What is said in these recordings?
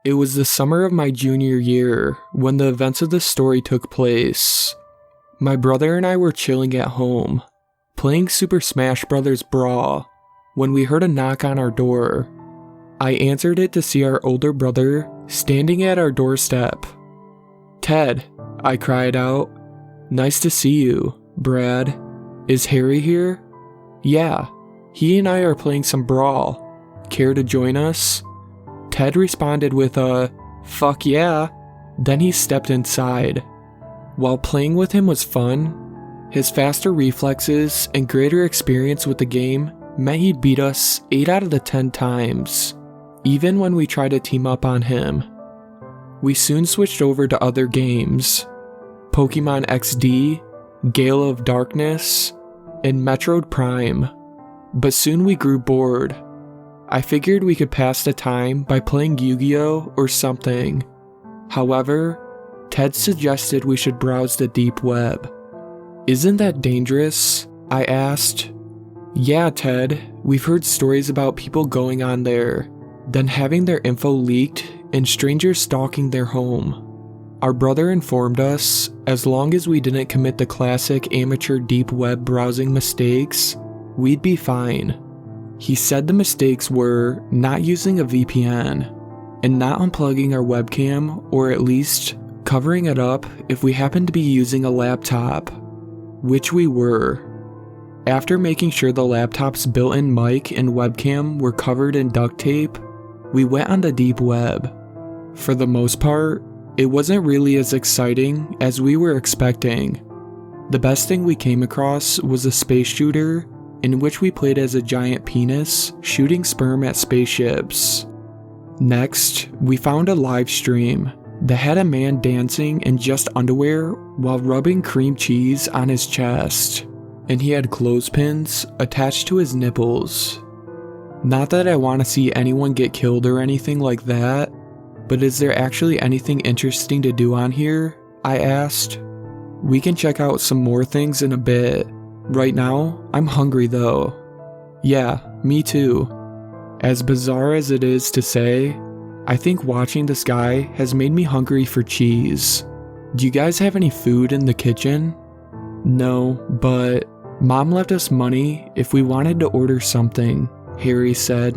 It was the summer of my junior year when the events of this story took place. My brother and I were chilling at home, playing Super Smash Bros. Brawl, when we heard a knock on our door. I answered it to see our older brother standing at our doorstep. "Ted," I cried out. "Nice to see you, Brad. Is Harry here?" "Yeah, he and I are playing some Brawl. Care to join us?" Ted responded with a, "Fuck yeah." Then he stepped inside. While playing with him was fun, his faster reflexes and greater experience with the game meant he'd beat us 8 out of the 10 times, even when we tried to team up on him. We soon switched over to other games, Pokemon XD, Gale of Darkness, and Metroid Prime, but soon we grew bored. I figured we could pass the time by playing Yu-Gi-Oh! Or something. However, Ted suggested we should browse the deep web. "Isn't that dangerous?" I asked. "Yeah, Ted, we've heard stories about people going on there, then having their info leaked and strangers stalking their home. Our brother informed us, as long as we didn't commit the classic amateur deep web browsing mistakes, we'd be fine. He said the mistakes were not using a VPN, and not unplugging our webcam, or at least covering it up if we happened to be using a laptop, which we were. After making sure the laptop's built-in mic and webcam were covered in duct tape, we went on the deep web. For the most part, it wasn't really as exciting as we were expecting. The best thing we came across was a space shooter in which we played as a giant penis shooting sperm at spaceships. Next, we found a live stream that had a man dancing in just underwear while rubbing cream cheese on his chest, and he had clothespins attached to his nipples. Not that I want to see anyone get killed or anything like that, but is there actually anything interesting to do on here? I asked. "We can check out some more things in a bit. Right now, I'm hungry though." "Yeah, me too." As bizarre as it is to say, I think watching this guy has made me hungry for cheese. "Do you guys have any food in the kitchen?" "No, but Mom left us money if we wanted to order something," Harry said.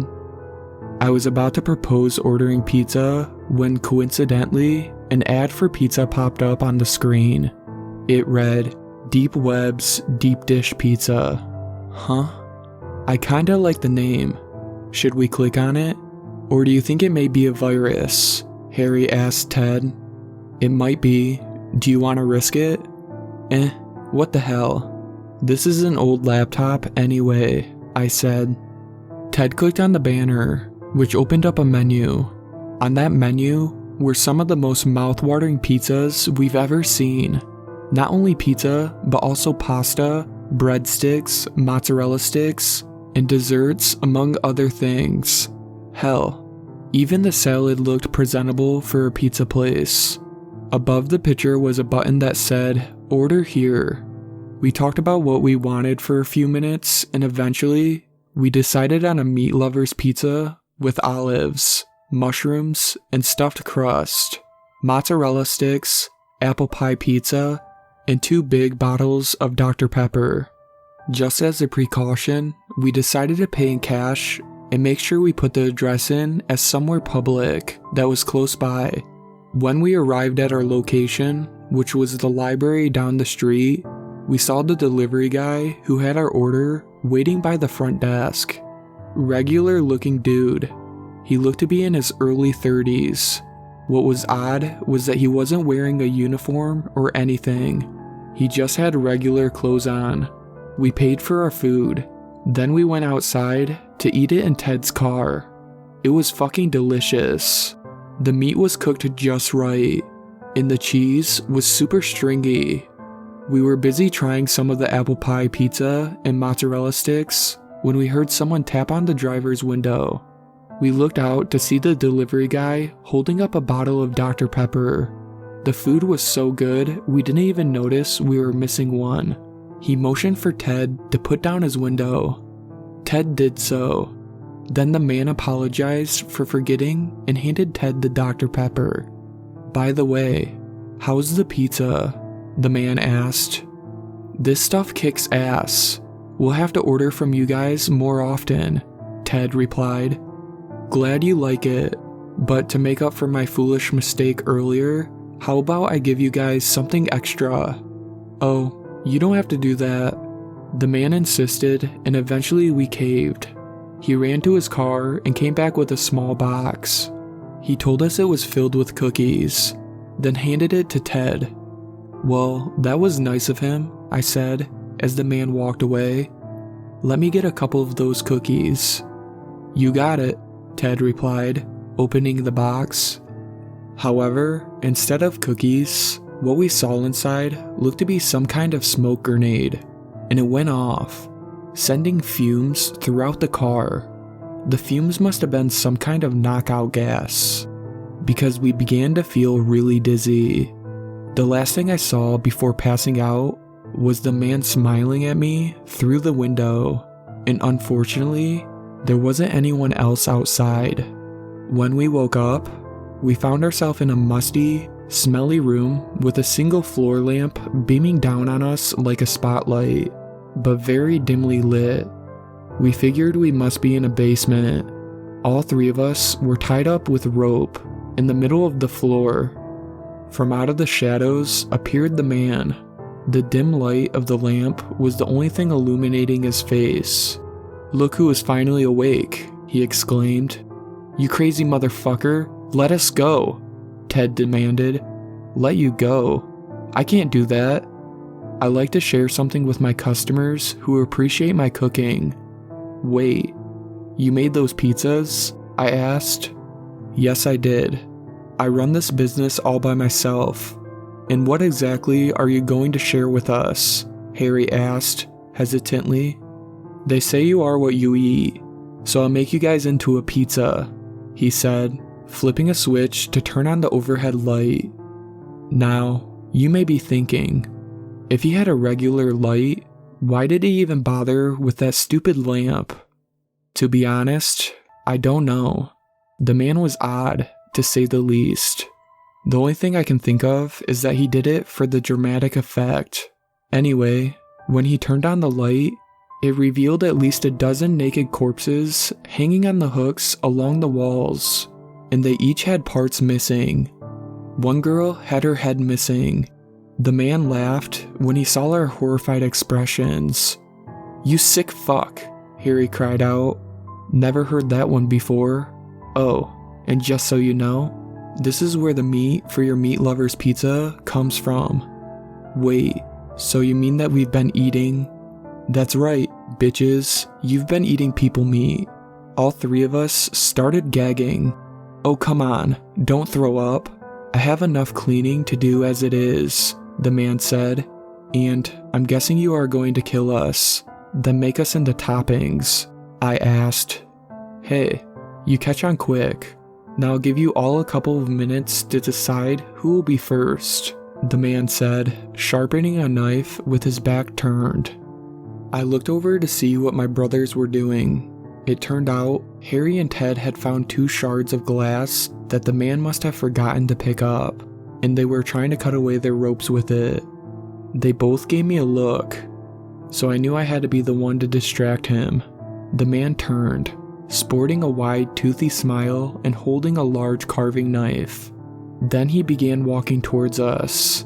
I was about to propose ordering pizza when coincidentally, an ad for pizza popped up on the screen. It read, "Deep Web's Deep Dish Pizza." Huh? I kinda like the name. Should we click on it? "Or do you think it may be a virus?" Harry asked Ted. "It might be. Do you want to risk it?" What the hell? This is an old laptop anyway, I said. Ted clicked on the banner, which opened up a menu. On that menu were some of the most mouth-watering pizzas we've ever seen. Not only pizza, but also pasta, breadsticks, mozzarella sticks, and desserts, among other things. Hell, even the salad looked presentable for a pizza place. Above the picture was a button that said, "Order here." We talked about what we wanted for a few minutes, and eventually, we decided on a meat lover's pizza with olives, mushrooms, and stuffed crust, mozzarella sticks, apple pie pizza, and 2 big bottles of Dr. Pepper. Just as a precaution, we decided to pay in cash and make sure we put the address in as somewhere public that was close by. When we arrived at our location, which was the library down the street, we saw the delivery guy who had our order waiting by the front desk. Regular looking dude. He looked to be in his early 30s. What was odd was that he wasn't wearing a uniform or anything. He just had regular clothes on. We paid for our food. Then we went outside to eat it in Ted's car. It was fucking delicious. The meat was cooked just right, and the cheese was super stringy. We were busy trying some of the apple pie pizza and mozzarella sticks when we heard someone tap on the driver's window. We looked out to see the delivery guy holding up a bottle of Dr. Pepper. The food was so good, we didn't even notice we were missing one. He motioned for Ted to put down his window. Ted did so. Then the man apologized for forgetting and handed Ted the Dr. Pepper. "By the way, how's the pizza?" the man asked. "This stuff kicks ass. We'll have to order from you guys more often," Ted replied. "Glad you like it, but to make up for my foolish mistake earlier, how about I give you guys something extra?" "Oh, you don't have to do that," the man insisted, and eventually we caved. He ran to his car and came back with a small box. He told us it was filled with cookies, then handed it to Ted. "Well, that was nice of him," I said, as the man walked away. "Let me get a couple of those cookies." "You got it," Ted replied, opening the box. However, instead of cookies, what we saw inside looked to be some kind of smoke grenade, and it went off, sending fumes throughout the car. The fumes must have been some kind of knockout gas, because we began to feel really dizzy. The last thing I saw before passing out was the man smiling at me through the window, and unfortunately, there wasn't anyone else outside. When we woke up, we found ourselves in a musty, smelly room with a single floor lamp beaming down on us like a spotlight, but very dimly lit. We figured we must be in a basement. All three of us were tied up with rope in the middle of the floor. From out of the shadows appeared the man. The dim light of the lamp was the only thing illuminating his face. "Look who is finally awake," he exclaimed. "You crazy motherfucker, let us go," Ted demanded. "Let you go? I can't do that. I like to share something with my customers who appreciate my cooking." "Wait, you made those pizzas?" I asked. "Yes, I did. I run this business all by myself." "And what exactly are you going to share with us?" Harry asked, hesitantly. "They say you are what you eat, so I'll make you guys into a pizza," he said, flipping a switch to turn on the overhead light. Now, you may be thinking, if he had a regular light, why did he even bother with that stupid lamp? To be honest, I don't know. The man was odd, to say the least. The only thing I can think of is that he did it for the dramatic effect. Anyway, when he turned on the light, it revealed at least a dozen naked corpses hanging on the hooks along the walls, and they each had parts missing. One girl had her head missing. The man laughed when he saw our horrified expressions. "You sick fuck," Harry cried out. "Never heard that one before. Oh, and just so you know, this is where the meat for your meat lovers pizza comes from." "Wait, so you mean that we've been eating?" "That's right, bitches, you've been eating people meat." All three of us started gagging. "Oh, come on, don't throw up. I have enough cleaning to do as it is," the man said. "And I'm guessing you are going to kill us, then make us into toppings," I asked. "Hey, you catch on quick. Now I'll give you all a couple of minutes to decide who will be first," the man said, sharpening a knife with his back turned. I looked over to see what my brothers were doing. It turned out Harry and Ted had found 2 shards of glass that the man must have forgotten to pick up, and they were trying to cut away their ropes with it. They both gave me a look, so I knew I had to be the one to distract him. The man turned, sporting a wide, toothy smile and holding a large carving knife. Then he began walking towards us.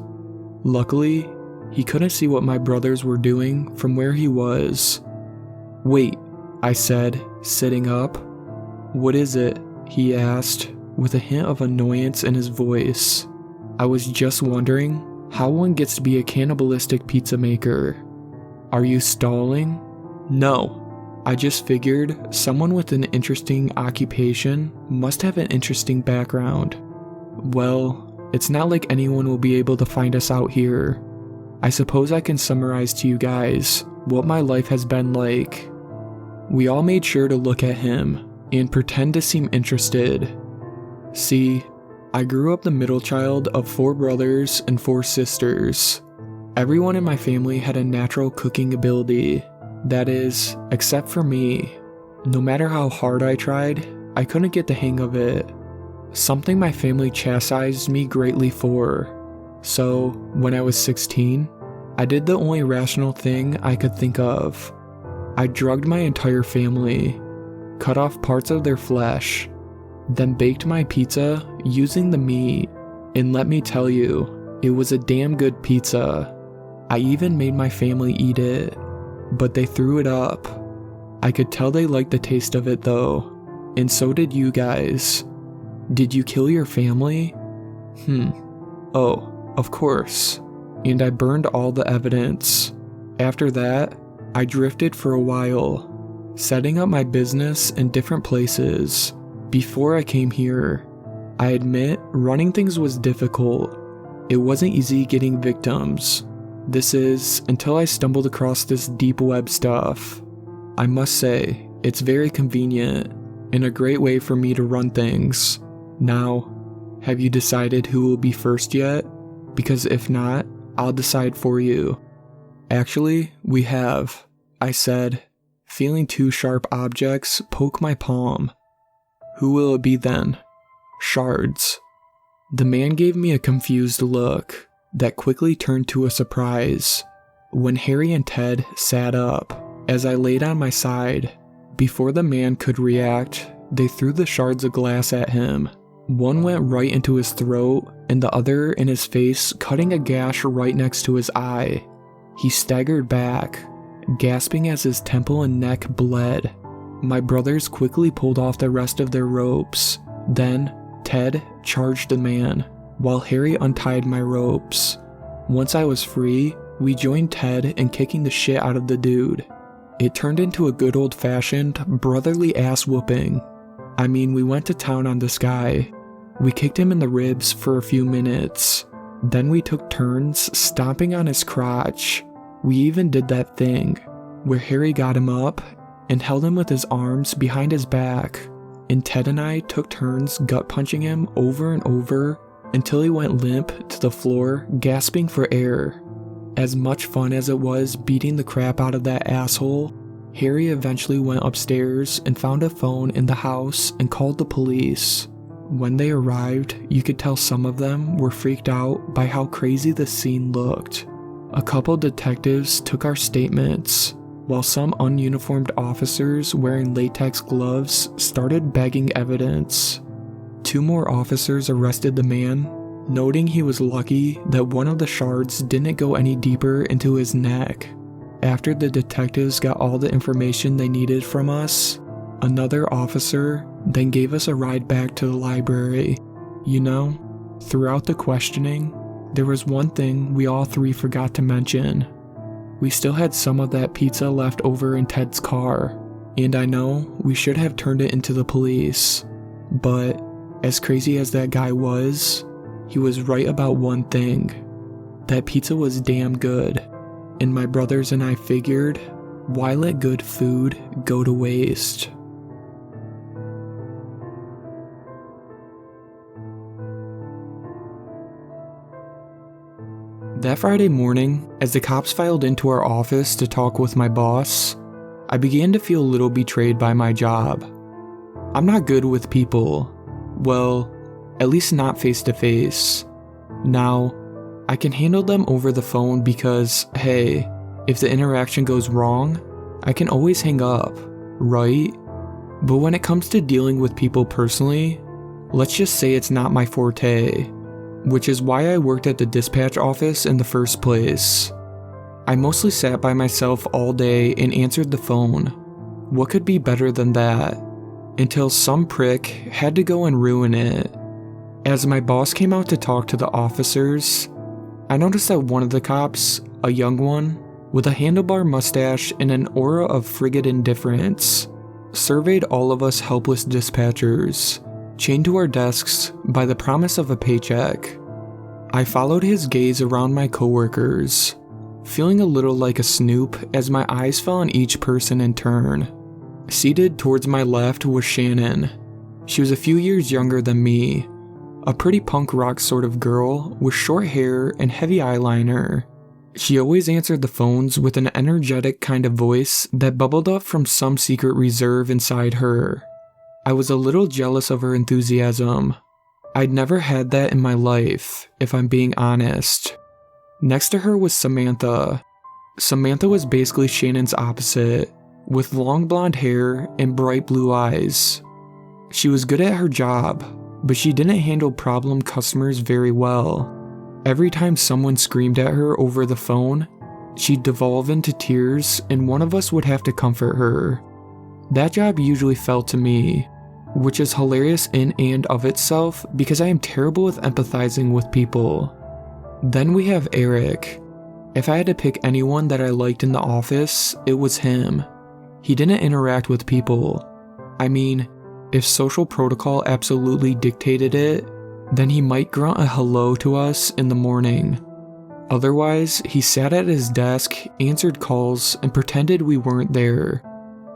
Luckily, he couldn't see what my brothers were doing from where he was. "Wait," I said, sitting up. "What is it?" he asked, with a hint of annoyance in his voice. I was just wondering how one gets to be a cannibalistic pizza maker. "Are you stalling?" "No. I just figured someone with an interesting occupation must have an interesting background. Well, it's not like anyone will be able to find us out here. I suppose I can summarize to you guys what my life has been like." We all made sure to look at him and pretend to seem interested. See, I grew up the middle child of 4 brothers and 4 sisters. Everyone in my family had a natural cooking ability. That is, except for me. No matter how hard I tried, I couldn't get the hang of it. Something my family chastised me greatly for. So, when I was 16, I did the only rational thing I could think of. I drugged my entire family, cut off parts of their flesh, then baked my pizza using the meat, and let me tell you, it was a damn good pizza. I even made my family eat it, but they threw it up. I could tell they liked the taste of it though, and so did you guys. Did you kill your family? Oh, of course. And I burned all the evidence. After that, I drifted for a while, setting up my business in different places. Before I came here, I admit running things was difficult. It wasn't easy getting victims. This is until I stumbled across this deep web stuff. I must say, it's very convenient and a great way for me to run things. Now, have you decided who will be first yet? Because if not, I'll decide for you. Actually, we have, I said, feeling two sharp objects poke my palm. Who will it be then? Shards. The man gave me a confused look that quickly turned to a surprise when Harry and Ted sat up as I laid on my side. Before the man could react, they threw the shards of glass at him. One went right into his throat and the other in his face, cutting a gash right next to his eye. He staggered back, gasping as his temple and neck bled. My brothers quickly pulled off the rest of their ropes. Then, Ted charged the man, while Harry untied my ropes. Once I was free, we joined Ted in kicking the shit out of the dude. It turned into a good old-fashioned brotherly ass whooping. I mean, we went to town on this guy. We kicked him in the ribs for a few minutes. Then we took turns stomping on his crotch. We even did that thing where Harry got him up and held him with his arms behind his back, and Ted and I took turns gut punching him over and over until he went limp to the floor, gasping for air. As much fun as it was beating the crap out of that asshole, Harry eventually went upstairs and found a phone in the house and called the police. When they arrived, you could tell some of them were freaked out by how crazy the scene looked. A couple detectives took our statements, while some ununiformed officers wearing latex gloves started bagging evidence. 2 more officers arrested the man, noting he was lucky that one of the shards didn't go any deeper into his neck. After the detectives got all the information they needed from us, another officer then gave us a ride back to the library. You know, throughout the questioning, there was one thing we all 3 forgot to mention. We still had some of that pizza left over in Ted's car, and I know we should have turned it into the police. But, as crazy as that guy was, he was right about one thing. That pizza was damn good, and my brothers and I figured, why let good food go to waste? That Friday morning, as the cops filed into our office to talk with my boss, I began to feel a little betrayed by my job. I'm not good with people. Well, at least not face to face. Now, I can handle them over the phone because, hey, if the interaction goes wrong, I can always hang up, right? But when it comes to dealing with people personally, let's just say it's not my forte. Which is why I worked at the dispatch office in the first place. I mostly sat by myself all day and answered the phone. What could be better than that? Until some prick had to go and ruin it. As my boss came out to talk to the officers, I noticed that one of the cops, a young one, with a handlebar mustache and an aura of frigid indifference, surveyed all of us helpless dispatchers, chained to our desks by the promise of a paycheck. I followed his gaze around my coworkers, feeling a little like a snoop as my eyes fell on each person in turn. Seated towards my left was Shannon. She was a few years younger than me, a pretty punk rock sort of girl with short hair and heavy eyeliner. She always answered the phones with an energetic kind of voice that bubbled up from some secret reserve inside her. I was a little jealous of her enthusiasm. I'd never had that in my life, if I'm being honest. Next to her was Samantha. Samantha was basically Shannon's opposite, with long blonde hair and bright blue eyes. She was good at her job, but she didn't handle problem customers very well. Every time someone screamed at her over the phone, she'd devolve into tears and one of us would have to comfort her. That job usually fell to me, which is hilarious in and of itself because I am terrible with empathizing with people. Then we have Eric. If I had to pick anyone that I liked in the office, it was him. He didn't interact with people. I mean, if social protocol absolutely dictated it, then he might grunt a hello to us in the morning. Otherwise, he sat at his desk, answered calls, and pretended we weren't there.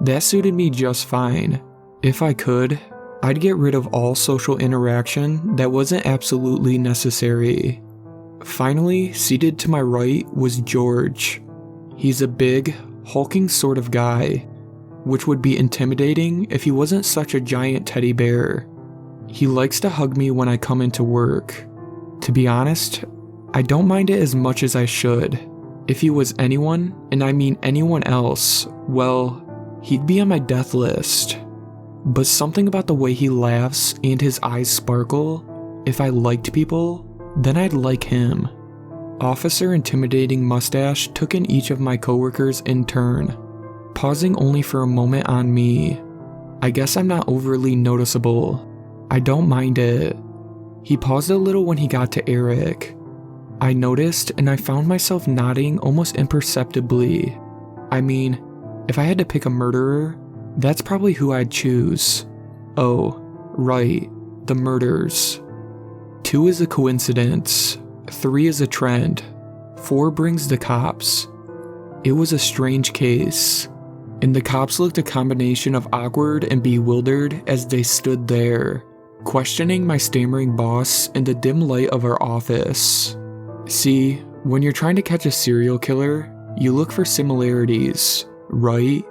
That suited me just fine. If I could, I'd get rid of all social interaction that wasn't absolutely necessary. Finally, seated to my right was George. He's a big, hulking sort of guy, which would be intimidating if he wasn't such a giant teddy bear. He likes to hug me when I come into work. To be honest, I don't mind it as much as I should. If he was anyone, and I mean anyone else, well, he'd be on my death list. But something about the way he laughs and his eyes sparkle, if I liked people, then I'd like him. Officer Intimidating Mustache took in each of my coworkers in turn, pausing only for a moment on me. I guess I'm not overly noticeable. I don't mind it. He paused a little when he got to Eric. I noticed and I found myself nodding almost imperceptibly. I mean, if I had to pick a murderer, that's probably who I'd choose. Oh, right, the murders. 2 is a coincidence. 3 is a trend. 4 brings the cops. It was a strange case, and the cops looked a combination of awkward and bewildered as they stood there, questioning my stammering boss in the dim light of our office. See, when you're trying to catch a serial killer, you look for similarities, right?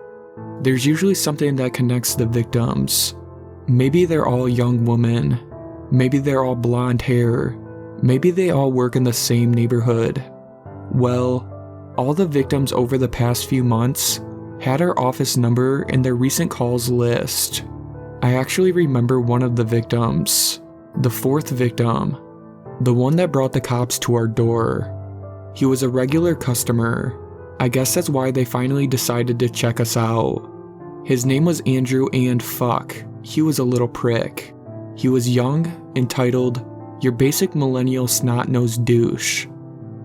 There's usually something that connects the victims. Maybe they're all young women. Maybe they're all blonde hair. Maybe they all work in the same neighborhood. Well, all the victims over the past few months had our office number in their recent calls list. I actually remember one of the victims, the 4th victim, the one that brought the cops to our door. He was a regular customer. I guess that's why they finally decided to check us out. His name was Andrew, and fuck, he was a little prick. He was young, entitled, your basic millennial snot-nosed douche.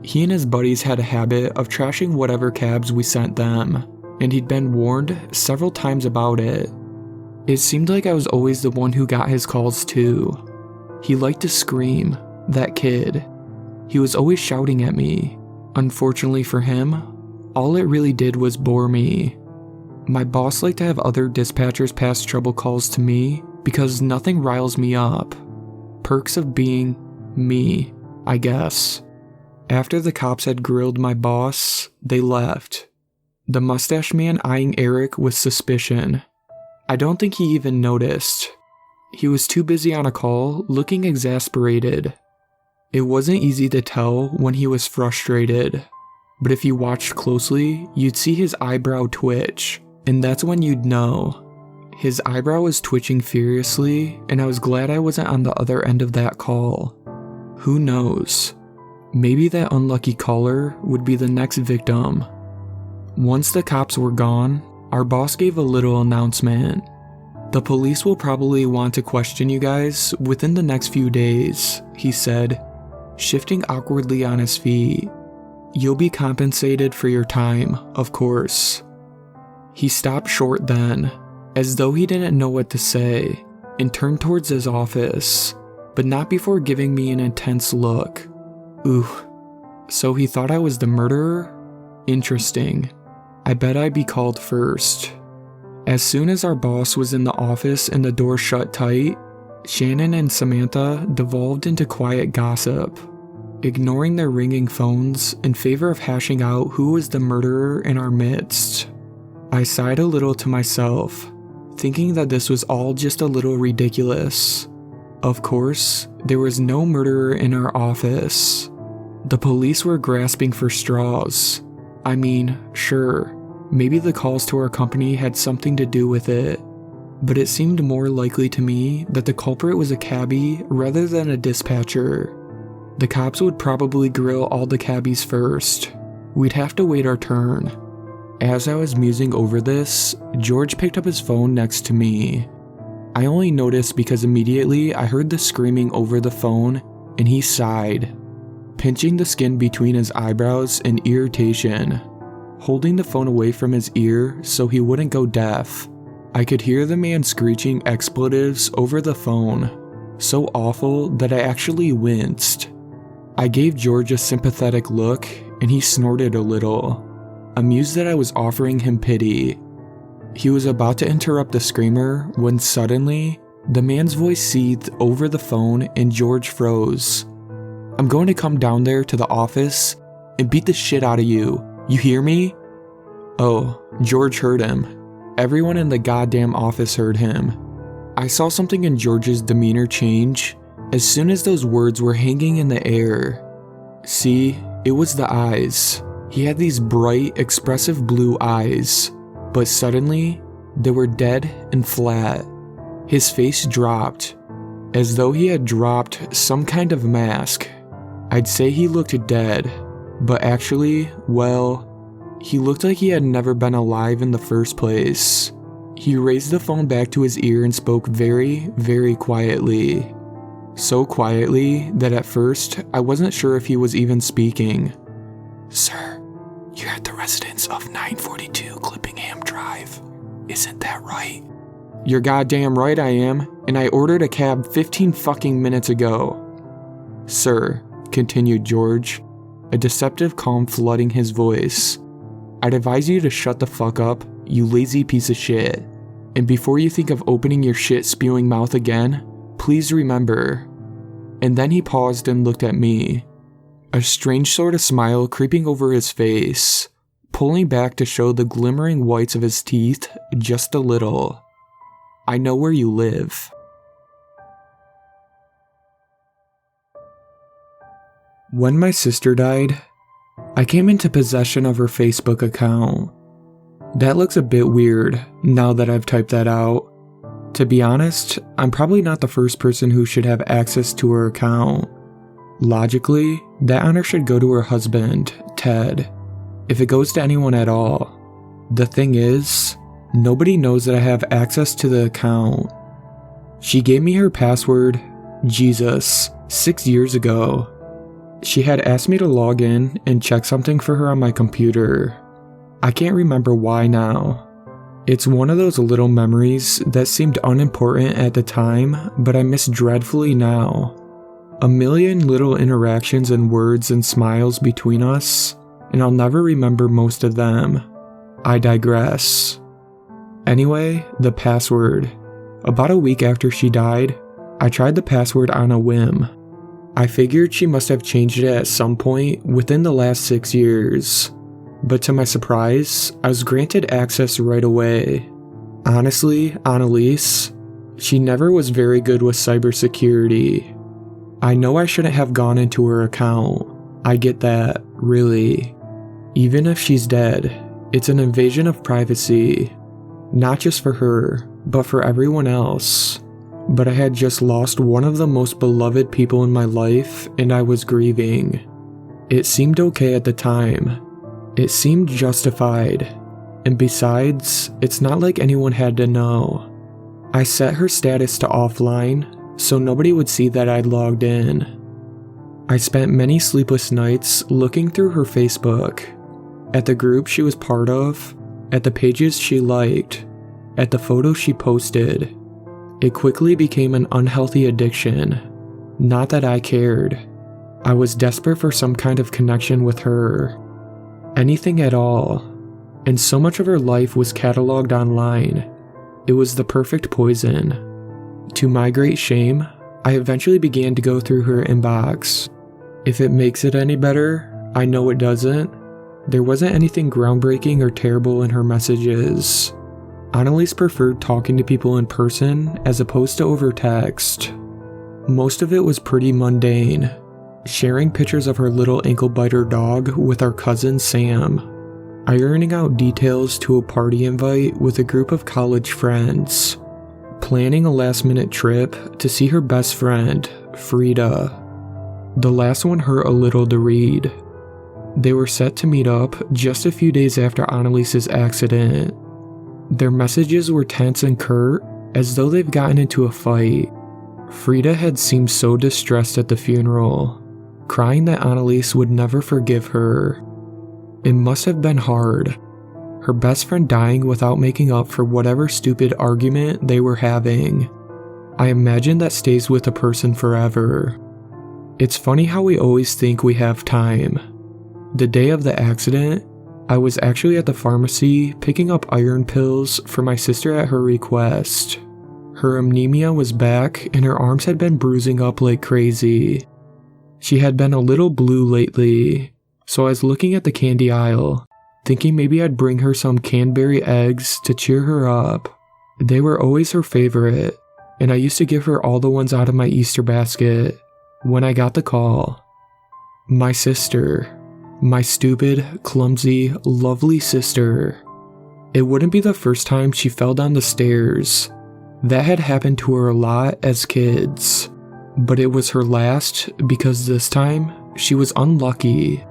He and his buddies had a habit of trashing whatever cabs we sent them, and he'd been warned several times about it. It seemed like I was always the one who got his calls too. He liked to scream, that kid. He was always shouting at me. Unfortunately for him, all it really did was bore me. My boss liked to have other dispatchers pass trouble calls to me because nothing riles me up. Perks of being me, I guess. After the cops had grilled my boss, they left. The mustache man eyeing Eric with suspicion. I don't think he even noticed. He was too busy on a call, looking exasperated. It wasn't easy to tell when he was frustrated, but if you watched closely, you'd see his eyebrow twitch, and that's when you'd know. His eyebrow was twitching furiously, and I was glad I wasn't on the other end of that call. Who knows? Maybe that unlucky caller would be the next victim. Once the cops were gone, our boss gave a little announcement. The police will probably want to question you guys within the next few days, he said, shifting awkwardly on his feet. You'll be compensated for your time, of course. He stopped short then, as though he didn't know what to say, and turned towards his office, but not before giving me an intense look. Ooh, so he thought I was the murderer? Interesting. I bet I'd be called first. As soon as our boss was in the office and the door shut tight, Shannon and Samantha devolved into quiet gossip. ignoring their ringing phones in favor of hashing out who was the murderer in our midst. I sighed a little to myself, thinking that this was all just a little ridiculous. Of course, there was no murderer in our office. The police were grasping for straws. I mean, sure, maybe the calls to our company had something to do with it, but it seemed more likely to me that the culprit was a cabbie rather than a dispatcher. The cops would probably grill all the cabbies first. We'd have to wait our turn. As I was musing over this, George picked up his phone next to me. I only noticed because immediately I heard the screaming over the phone and he sighed, pinching the skin between his eyebrows in irritation, holding the phone away from his ear so he wouldn't go deaf. I could hear the man screeching expletives over the phone, so awful that I actually winced. I gave George a sympathetic look and he snorted a little, amused that I was offering him pity. He was about to interrupt the screamer when suddenly, the man's voice seethed over the phone and George froze. "I'm going to come down there to the office and beat the shit out of you. You hear me?" Oh, George heard him. Everyone in the goddamn office heard him. I saw something in George's demeanor change as soon as those words were hanging in the air. See, it was the eyes. He had these bright, expressive blue eyes, but suddenly, they were dead and flat. His face dropped, as though he had dropped some kind of mask. I'd say he looked dead, but actually, well, he looked like he had never been alive in the first place. He raised the phone back to his ear and spoke very, very quietly. So quietly that at first, I wasn't sure if he was even speaking. "Sir, you're at the residence of 942 Clippingham Drive. Isn't that right?" "You're goddamn right I am, and I ordered a cab 15 fucking minutes ago." "Sir," continued George, a deceptive calm flooding his voice, "I'd advise you to shut the fuck up, you lazy piece of shit. And before you think of opening your shit-spewing mouth again, please remember." And then he paused and looked at me, a strange sort of smile creeping over his face, pulling back to show the glimmering whites of his teeth just a little. "I know where you live." When my sister died, I came into possession of her Facebook account. That looks a bit weird now that I've typed that out. To be honest, I'm probably not the first person who should have access to her account. Logically, that honor should go to her husband, Ted, if it goes to anyone at all. The thing is, nobody knows that I have access to the account. She gave me her password, Jesus, 6 years ago. She had asked me to log in and check something for her on my computer. I can't remember why now. It's one of those little memories that seemed unimportant at the time, but I miss dreadfully now. A million little interactions and words and smiles between us, and I'll never remember most of them. I digress. Anyway, the password. About a week after she died, I tried the password on a whim. I figured she must have changed it at some point within the last 6 years. But to my surprise, I was granted access right away. Honestly, Annalise, she never was very good with cybersecurity. I know I shouldn't have gone into her account. I get that, really. Even if she's dead, it's an invasion of privacy. Not just for her, but for everyone else. But I had just lost one of the most beloved people in my life, and I was grieving. It seemed okay at the time. It seemed justified, and besides, it's not like anyone had to know. I set her status to offline, so nobody would see that I'd logged in. I spent many sleepless nights looking through her Facebook, at the group she was part of, at the pages she liked, at the photos she posted. It quickly became an unhealthy addiction. Not that I cared. I was desperate for some kind of connection with her. Anything at all, and so much of her life was cataloged online. It was the perfect poison. To my great shame, I eventually began to go through her inbox. If it makes it any better, I know it doesn't. There wasn't anything groundbreaking or terrible in her messages. Annalise preferred talking to people in person as opposed to over text. Most of it was pretty mundane, sharing pictures of her little ankle-biter dog with our cousin Sam, ironing out details to a party invite with a group of college friends, planning a last-minute trip to see her best friend, Frida. The last one hurt a little to read. They were set to meet up just a few days after Annalise's accident. Their messages were tense and curt, as though they've gotten into a fight. Frida had seemed so distressed at the funeral, crying that Annalise would never forgive her. It must have been hard, her best friend dying without making up for whatever stupid argument they were having. I imagine that stays with a person forever. It's funny how we always think we have time. The day of the accident, I was actually at the pharmacy picking up iron pills for my sister at her request. Her anemia was back and her arms had been bruising up like crazy. She had been a little blue lately, so I was looking at the candy aisle, thinking maybe I'd bring her some Cadbury eggs to cheer her up. They were always her favorite, and I used to give her all the ones out of my Easter basket. When I got the call, my sister, my stupid, clumsy, lovely sister. It wouldn't be the first time she fell down the stairs. That had happened to her a lot as kids. But it was her last because this time, she was unlucky.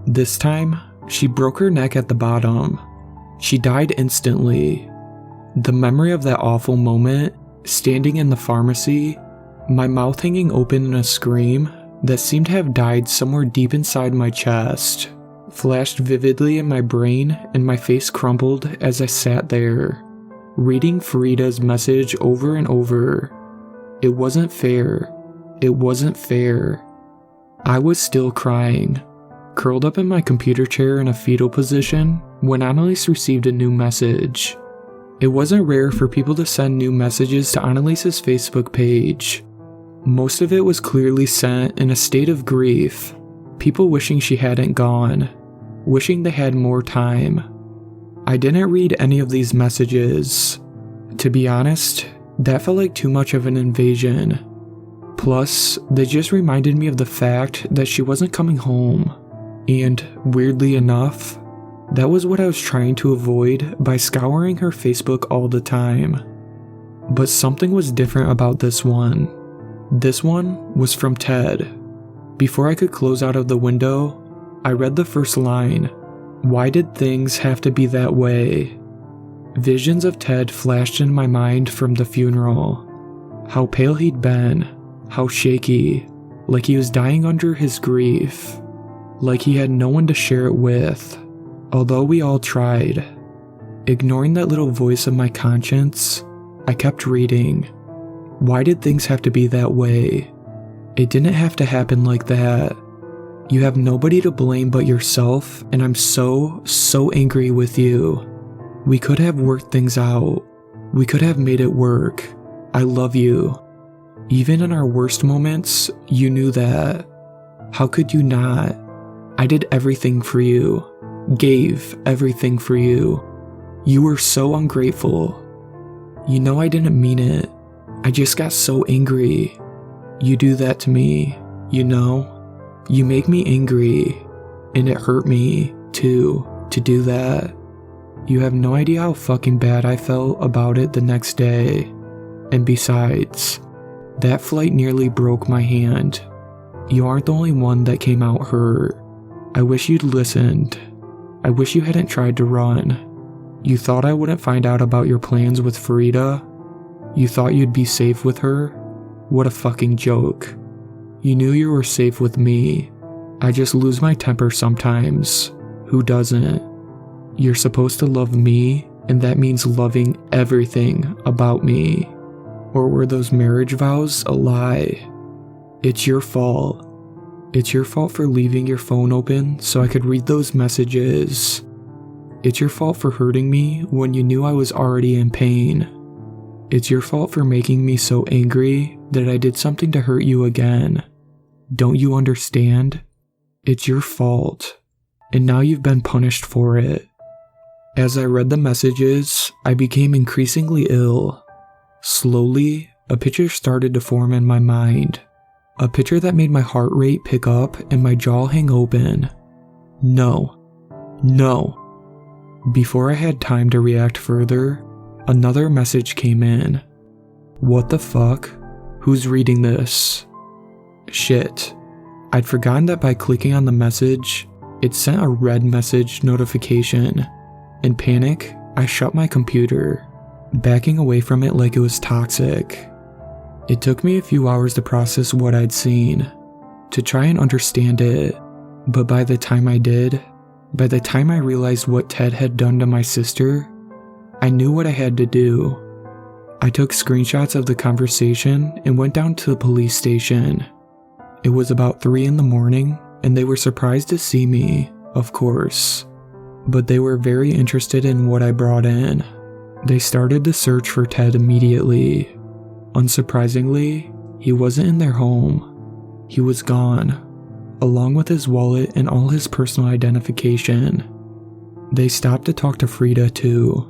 This time, she broke her neck at the bottom. She died instantly. The memory of that awful moment, standing in the pharmacy, my mouth hanging open in a scream that seemed to have died somewhere deep inside my chest, flashed vividly in my brain, and my face crumpled as I sat there, reading Frida's message over and over. It wasn't fair. It wasn't fair. I was still crying, curled up in my computer chair in a fetal position when Annalise received a new message. It wasn't rare for people to send new messages to Annalise's Facebook page. Most of it was clearly sent in a state of grief, people wishing she hadn't gone, wishing they had more time. I didn't read any of these messages. To be honest, that felt like too much of an invasion. Plus, they just reminded me of the fact that she wasn't coming home. And, weirdly enough, that was what I was trying to avoid by scouring her Facebook all the time. But something was different about this one. This one was from Ted. Before I could close out of the window, I read the first line. Why did things have to be that way? Visions of Ted flashed in my mind from the funeral. How pale he'd been, how shaky, like he was dying under his grief, like he had no one to share it with, although we all tried. Ignoring that little voice of my conscience, I kept reading. Why did things have to be that way? It didn't have to happen like that. You have nobody to blame but yourself, and I'm so angry with you. We could have worked things out. We could have made it work. I love you. Even in our worst moments, you knew that. How could you not? I did everything for you. Gave everything for you. You were so ungrateful. You know I didn't mean it. I just got so angry. You do that to me, you know? You make me angry, and it hurt me, too, to do that. You have no idea how fucking bad I felt about it the next day. And besides, that flight nearly broke my hand. You aren't the only one that came out hurt. I wish you'd listened. I wish you hadn't tried to run. You thought I wouldn't find out about your plans with Frida? You thought you'd be safe with her? What a fucking joke. You knew you were safe with me. I just lose my temper sometimes. Who doesn't? You're supposed to love me, and that means loving everything about me. Or were those marriage vows a lie? It's your fault. It's your fault for leaving your phone open so I could read those messages. It's your fault for hurting me when you knew I was already in pain. It's your fault for making me so angry that I did something to hurt you again. Don't you understand? It's your fault, and now you've been punished for it. As I read the messages, I became increasingly ill. Slowly, a picture started to form in my mind. A picture that made my heart rate pick up and my jaw hang open. No. Before I had time to react further, another message came in. What the fuck? Who's reading this? Shit. I'd forgotten that by clicking on the message, it sent a red message notification. In panic, I shut my computer, backing away from it like it was toxic. It took me a few hours to process what I'd seen, to try and understand it, but by the time I realized what Ted had done to my sister, I knew what I had to do. I took screenshots of the conversation and went down to the police station. It was about 3 a.m, and they were surprised to see me, of course, but they were very interested in what I brought in. They started the search for Ted immediately. Unsurprisingly, he wasn't in their home. He was gone, along with his wallet and all his personal identification. They stopped to talk to Frida too,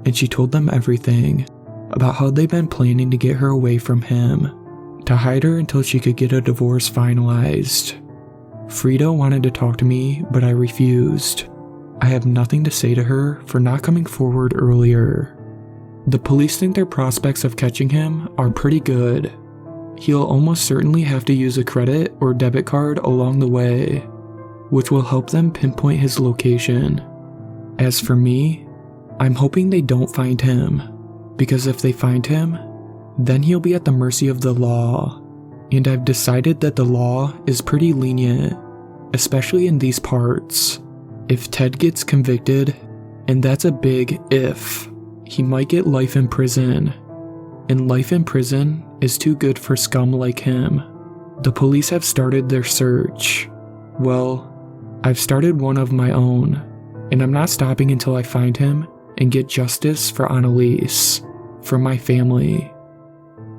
and she told them everything about how they'd been planning to get her away from him, to hide her until she could get a divorce finalized. Frida wanted to talk to me, but I refused. I have nothing to say to her for not coming forward earlier. The police think their prospects of catching him are pretty good. He'll almost certainly have to use a credit or debit card along the way, which will help them pinpoint his location. As for me, I'm hoping they don't find him, because if they find him, then he'll be at the mercy of the law, and I've decided that the law is pretty lenient, especially in these parts. If Ted gets convicted, and that's a big if, he might get life in prison, and life in prison is too good for scum like him. The police have started their search. Well, I've started one of my own, and I'm not stopping until I find him and get justice for Annalise, for my family.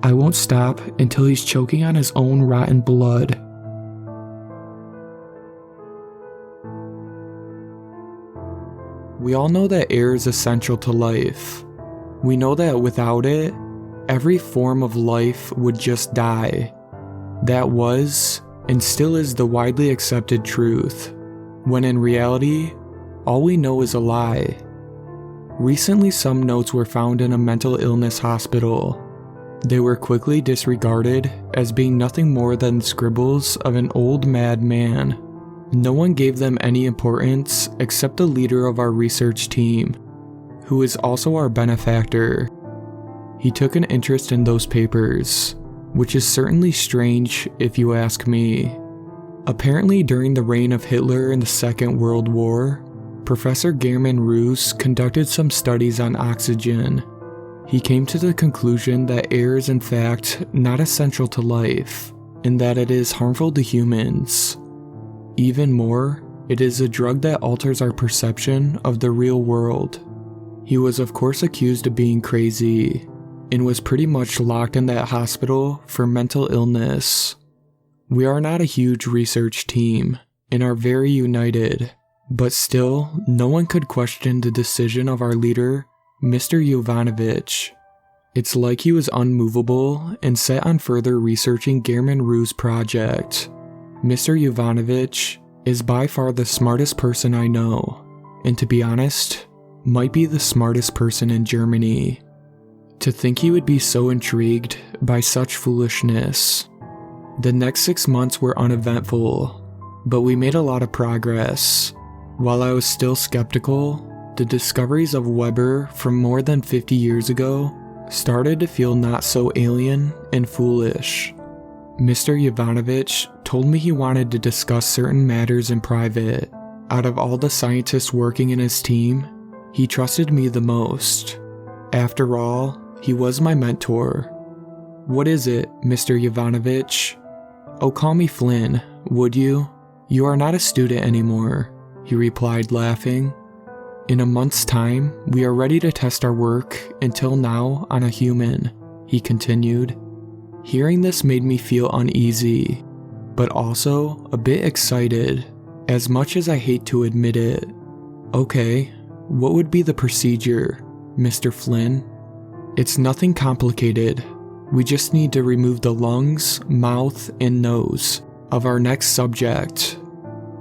I won't stop until he's choking on his own rotten blood. We all know that air is essential to life. We know that without it, every form of life would just die. That was, and still is, the widely accepted truth, when in reality, all we know is a lie. Recently, some notes were found in a mental illness hospital. They were quickly disregarded as being nothing more than scribbles of an old madman. No one gave them any importance except the leader of our research team, who is also our benefactor. He took an interest in those papers, which is certainly strange if you ask me. Apparently, during the reign of Hitler in the Second World War, Professor German Roos conducted some studies on oxygen. He came to the conclusion that air is in fact not essential to life, and that it is harmful to humans. Even more, it is a drug that alters our perception of the real world. He was of course accused of being crazy, and was pretty much locked in that hospital for mental illness. We are not a huge research team, and are very united, but still, no one could question the decision of our leader, Mr. Jovanovic. It's like he was unmovable and set on further researching German Roos' project. Mr. Jovanovic is by far the smartest person I know, and to be honest, might be the smartest person in Germany. To think he would be so intrigued by such foolishness. The next 6 months were uneventful, but we made a lot of progress. While I was still skeptical, the discoveries of Weber from more than 50 years ago started to feel not so alien and foolish. Mr. Jovanovic told me he wanted to discuss certain matters in private. Out of all the scientists working in his team, he trusted me the most. After all, he was my mentor. What is it, Mr. Jovanovic? Oh, call me Flynn, would you? You are not a student anymore, he replied, laughing. In a month's time, we are ready to test our work until now on a human, he continued. Hearing this made me feel uneasy. but also a bit excited, as much as I hate to admit it. Okay, what would be the procedure, Mr. Flynn? It's nothing complicated. We just need to remove the lungs, mouth, and nose of our next subject.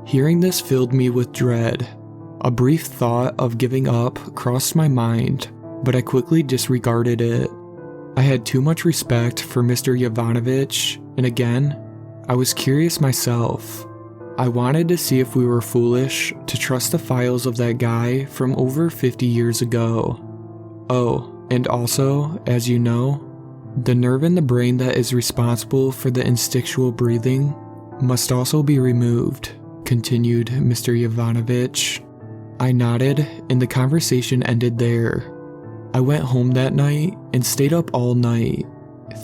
Hearing this filled me with dread. A brief thought of giving up crossed my mind, but I quickly disregarded it. I had too much respect for Mr. Yovanovitch, and again, I was curious myself. I wanted to see if we were foolish to trust the files of that guy from over 50 years ago. Oh, and also, as you know, the nerve in the brain that is responsible for the instinctual breathing must also be removed, continued Mr. Yovanovitch. I nodded, and the conversation ended there. I went home that night and stayed up all night,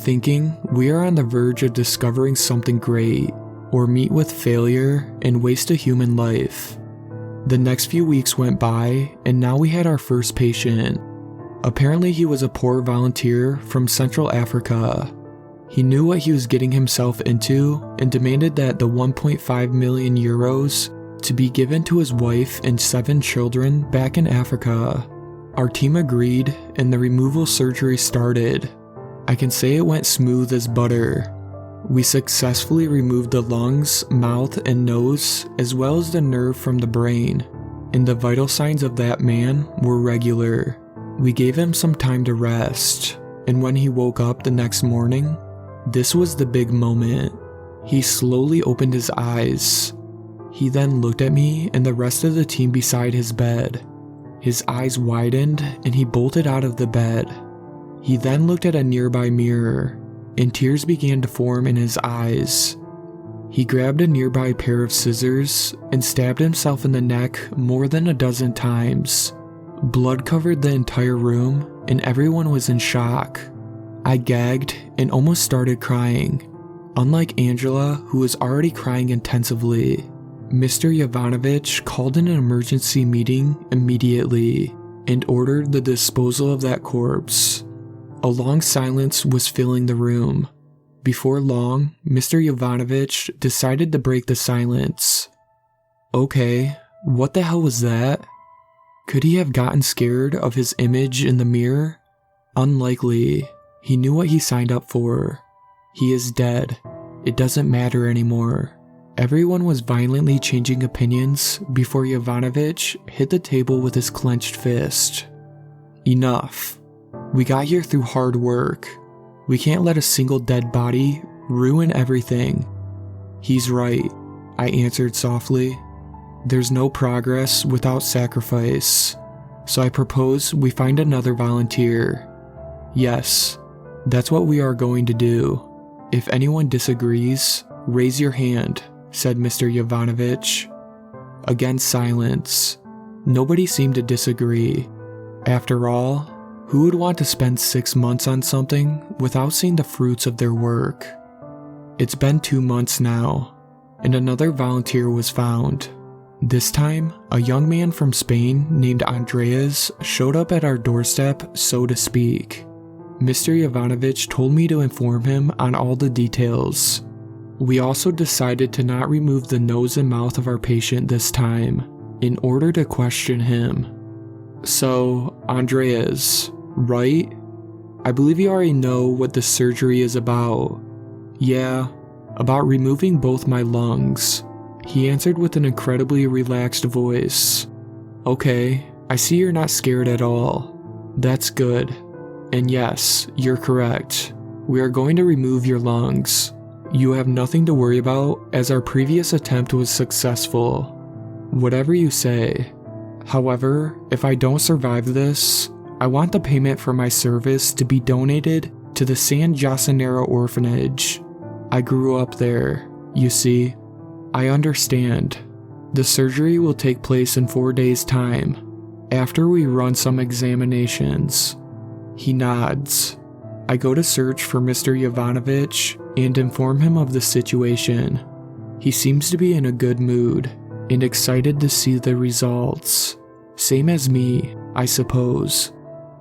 thinking we are on the verge of discovering something great, or meet with failure and waste a human life. The next few weeks went by, and now we had our first patient. Apparently he was a poor volunteer from Central Africa. He knew what he was getting himself into and demanded that the 1.5 million euros to be given to his wife and 7 children back in Africa. Our team agreed, and the removal surgery started. I can say it went smooth as butter. We successfully removed the lungs, mouth, and nose, as well as the nerve from the brain, and the vital signs of that man were regular. We gave him some time to rest, and when he woke up the next morning, this was the big moment. He slowly opened his eyes. He then looked at me and the rest of the team beside his bed. His eyes widened and he bolted out of the bed. He then looked at a nearby mirror, and tears began to form in his eyes. He grabbed a nearby pair of scissors and stabbed himself in the neck more than a dozen times. Blood covered the entire room and everyone was in shock. I gagged and almost started crying. Unlike Angela, who was already crying intensively, Mr. Yovanovitch called an emergency meeting immediately and ordered the disposal of that corpse. A long silence was filling the room. Before long, Mr. Yovanovitch decided to break the silence. Okay, what the hell was that? Could he have gotten scared of his image in the mirror? Unlikely. He knew what he signed up for. He is dead. It doesn't matter anymore. Everyone was violently changing opinions before Yovanovitch hit the table with his clenched fist. Enough. We got here through hard work. We can't let a single dead body ruin everything. He's right, I answered softly. There's no progress without sacrifice, so I propose we find another volunteer. Yes, that's what we are going to do. If anyone disagrees, raise your hand, said Mr. Yovanovitch. Again, silence. Nobody seemed to disagree. After all, who would want to spend 6 months on something without seeing the fruits of their work? It's been 2 months now, and another volunteer was found. This time, a young man from Spain named Andreas showed up at our doorstep, so to speak. Mr. Yovanovitch told me to inform him on all the details. We also decided to not remove the nose and mouth of our patient this time, in order to question him. So, Andreas, right? I believe you already know what the surgery is about. Yeah, about removing both my lungs, he answered with an incredibly relaxed voice. Okay, I see you're not scared at all. That's good. And yes, you're correct. We are going to remove your lungs. You have nothing to worry about, as our previous attempt was successful. Whatever you say. However, if I don't survive this, I want the payment for my service to be donated to the San Jacinero orphanage. I grew up there, you see. I understand. The surgery will take place in 4 days' time, after we run some examinations. He nods. I go to search for Mr. Yovanovitch and inform him of the situation. He seems to be in a good mood and excited to see the results. Same as me, I suppose.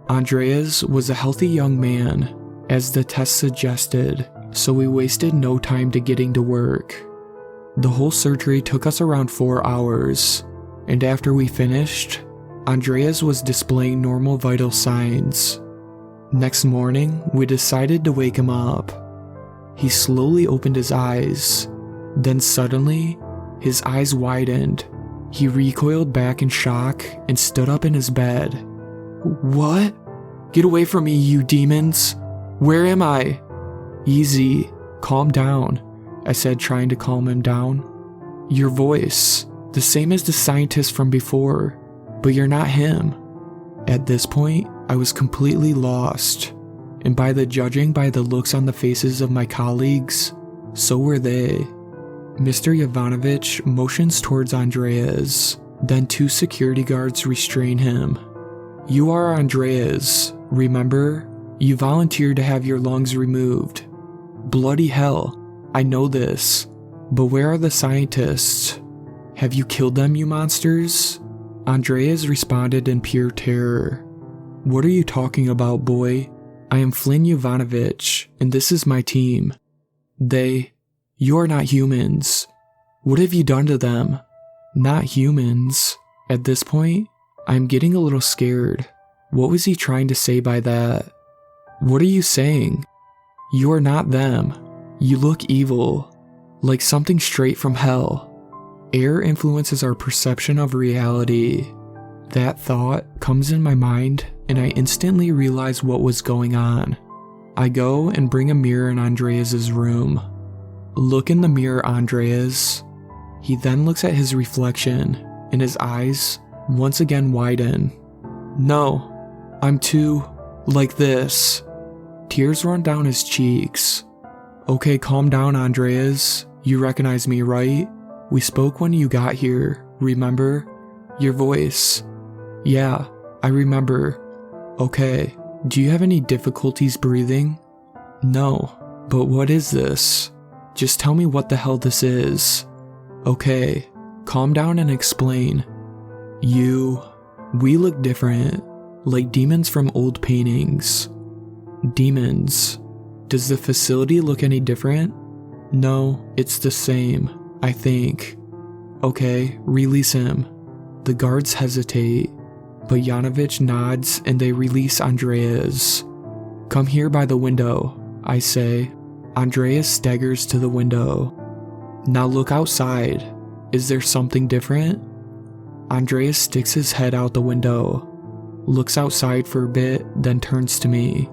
Andreas was a healthy young man, as the test suggested, so we wasted no time to getting to work. The whole surgery took us around 4 hours, and after we finished, Andreas was displaying normal vital signs. Next morning, we decided to wake him up. He slowly opened his eyes. Then suddenly, his eyes widened. He recoiled back in shock and stood up in his bed. "What? Get away from me, you demons! Where am I?" "Easy, calm down," I said, trying to calm him down. "Your voice, the same as the scientist from before, but you're not him." At this point, I was completely lost, and judging by the looks on the faces of my colleagues, so were they. Mr. Yovanovich motions towards Andreas, then 2 security guards restrain him. "You are Andreas, remember? You volunteered to have your lungs removed." "Bloody hell, I know this, but where are the scientists? Have you killed them, you monsters?" Andreas responded in pure terror. "What are you talking about, boy? I am Flynn Yovanovich, and this is my team. You are not humans. What have you done to them?" "Not humans." At this point, I'm getting a little scared. What was he trying to say by that? "What are you saying? You are not them. You look evil, like something straight from hell." Air influences our perception of reality. That thought comes in my mind, and I instantly realize what was going on. I go and bring a mirror in Andreas' room. "Look in the mirror, Andreas." He then looks at his reflection, and his eyes once again widen. "No, I'm too like this." Tears run down his cheeks. "Okay, calm down, Andreas. You recognize me, right? We spoke when you got here, remember? Your voice." "Yeah, I remember." "Okay, do you have any difficulties breathing?" "No, but what is this? Just tell me what the hell this is." "Okay, calm down and explain." We look different, like demons from old paintings." "Demons? Does the facility look any different?" "No, it's the same, I think." "Okay, release him." The guards hesitate, but Yanovich nods and they release Andreas. "Come here by the window," I say. Andreas staggers to the window. "Now look outside. Is there something different?" Andreas sticks his head out the window, looks outside for a bit, then turns to me.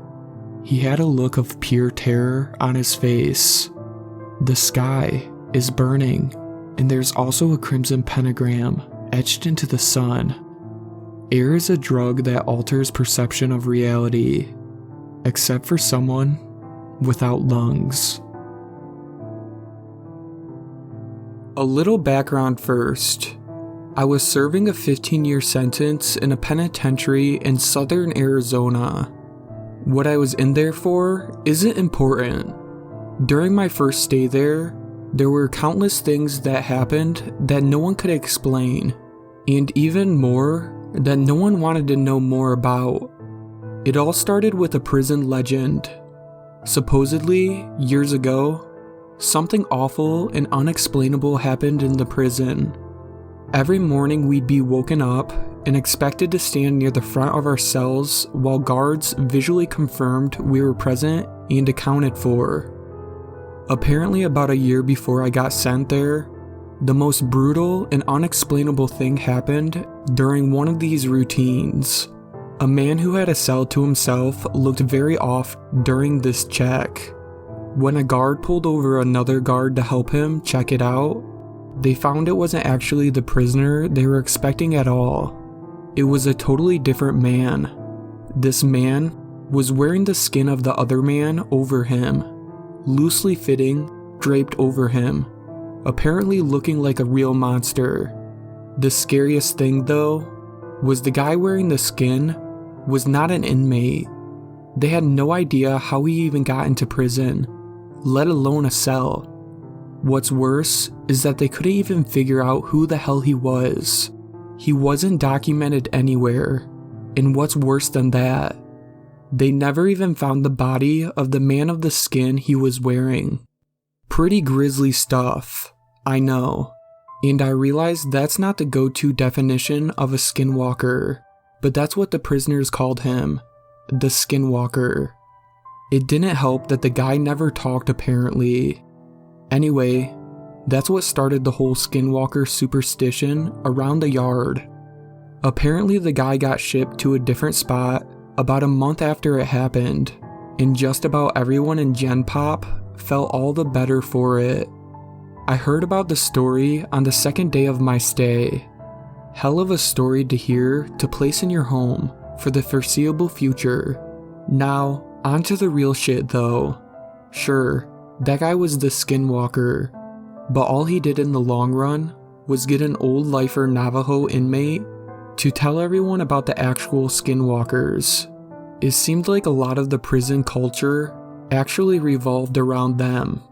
He had a look of pure terror on his face. "The sky is burning, and there's also a crimson pentagram etched into the sun. Air is a drug that alters perception of reality, except for someone without lungs." A little background first. I was serving a 15-year sentence in a penitentiary in southern Arizona. What I was in there for isn't important. During my first stay there were countless things that happened that no one could explain, and even more that no one wanted to know more about. It all started with a prison legend. Supposedly, years ago, something awful and unexplainable happened in the prison. Every morning we'd be woken up and expected to stand near the front of our cells while guards visually confirmed we were present and accounted for. Apparently about a year before I got sent there, the most brutal and unexplainable thing happened during one of these routines. A man who had a cell to himself looked very off during this check. When a guard pulled over another guard to help him check it out, they found it wasn't actually the prisoner they were expecting at all. It was a totally different man. This man was wearing the skin of the other man over him, loosely fitting, draped over him, apparently looking like a real monster. The scariest thing, though, was the guy wearing the skin was not an inmate. They had no idea how he even got into prison, let alone a cell. What's worse is that they couldn't even figure out who the hell he was. He wasn't documented anywhere, and what's worse than that, they never even found the body of the man of the skin he was wearing. Pretty grisly stuff. I know. And I realize that's not the go-to definition of a skinwalker, but that's what the prisoners called him, the skinwalker. It didn't help that the guy never talked apparently. Anyway, that's what started the whole skinwalker superstition around the yard. Apparently the guy got shipped to a different spot about a month after it happened, and just about everyone in Gen Pop felt all the better for it. I heard about the story on the second day of my stay. Hell of a story to hear to place in your home for the foreseeable future. Now, on to the real shit though. Sure, that guy was the skinwalker, but all he did in the long run was get an old lifer Navajo inmate to tell everyone about the actual skinwalkers. It seemed like a lot of the prison culture actually revolved around them.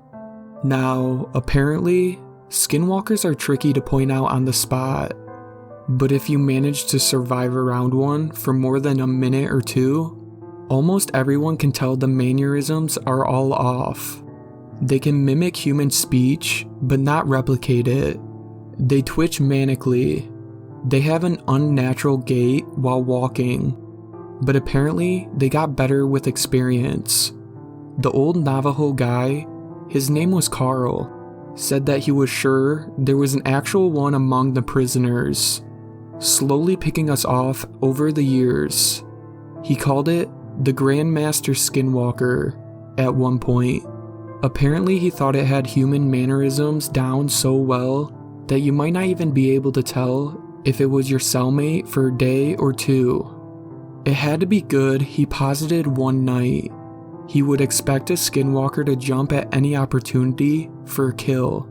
Now, apparently, skinwalkers are tricky to point out on the spot, but if you manage to survive around one for more than a minute or two, almost everyone can tell the mannerisms are all off. They can mimic human speech, but not replicate it. They twitch manically. They have an unnatural gait while walking, but apparently they got better with experience. The old Navajo guy, his name was Carl, said that he was sure there was an actual one among the prisoners, slowly picking us off over the years. He called it the Grandmaster Skinwalker at one point. Apparently he thought it had human mannerisms down so well that you might not even be able to tell if it was your cellmate for a day or two. It had to be good, he posited one night. He would expect a skinwalker to jump at any opportunity for a kill,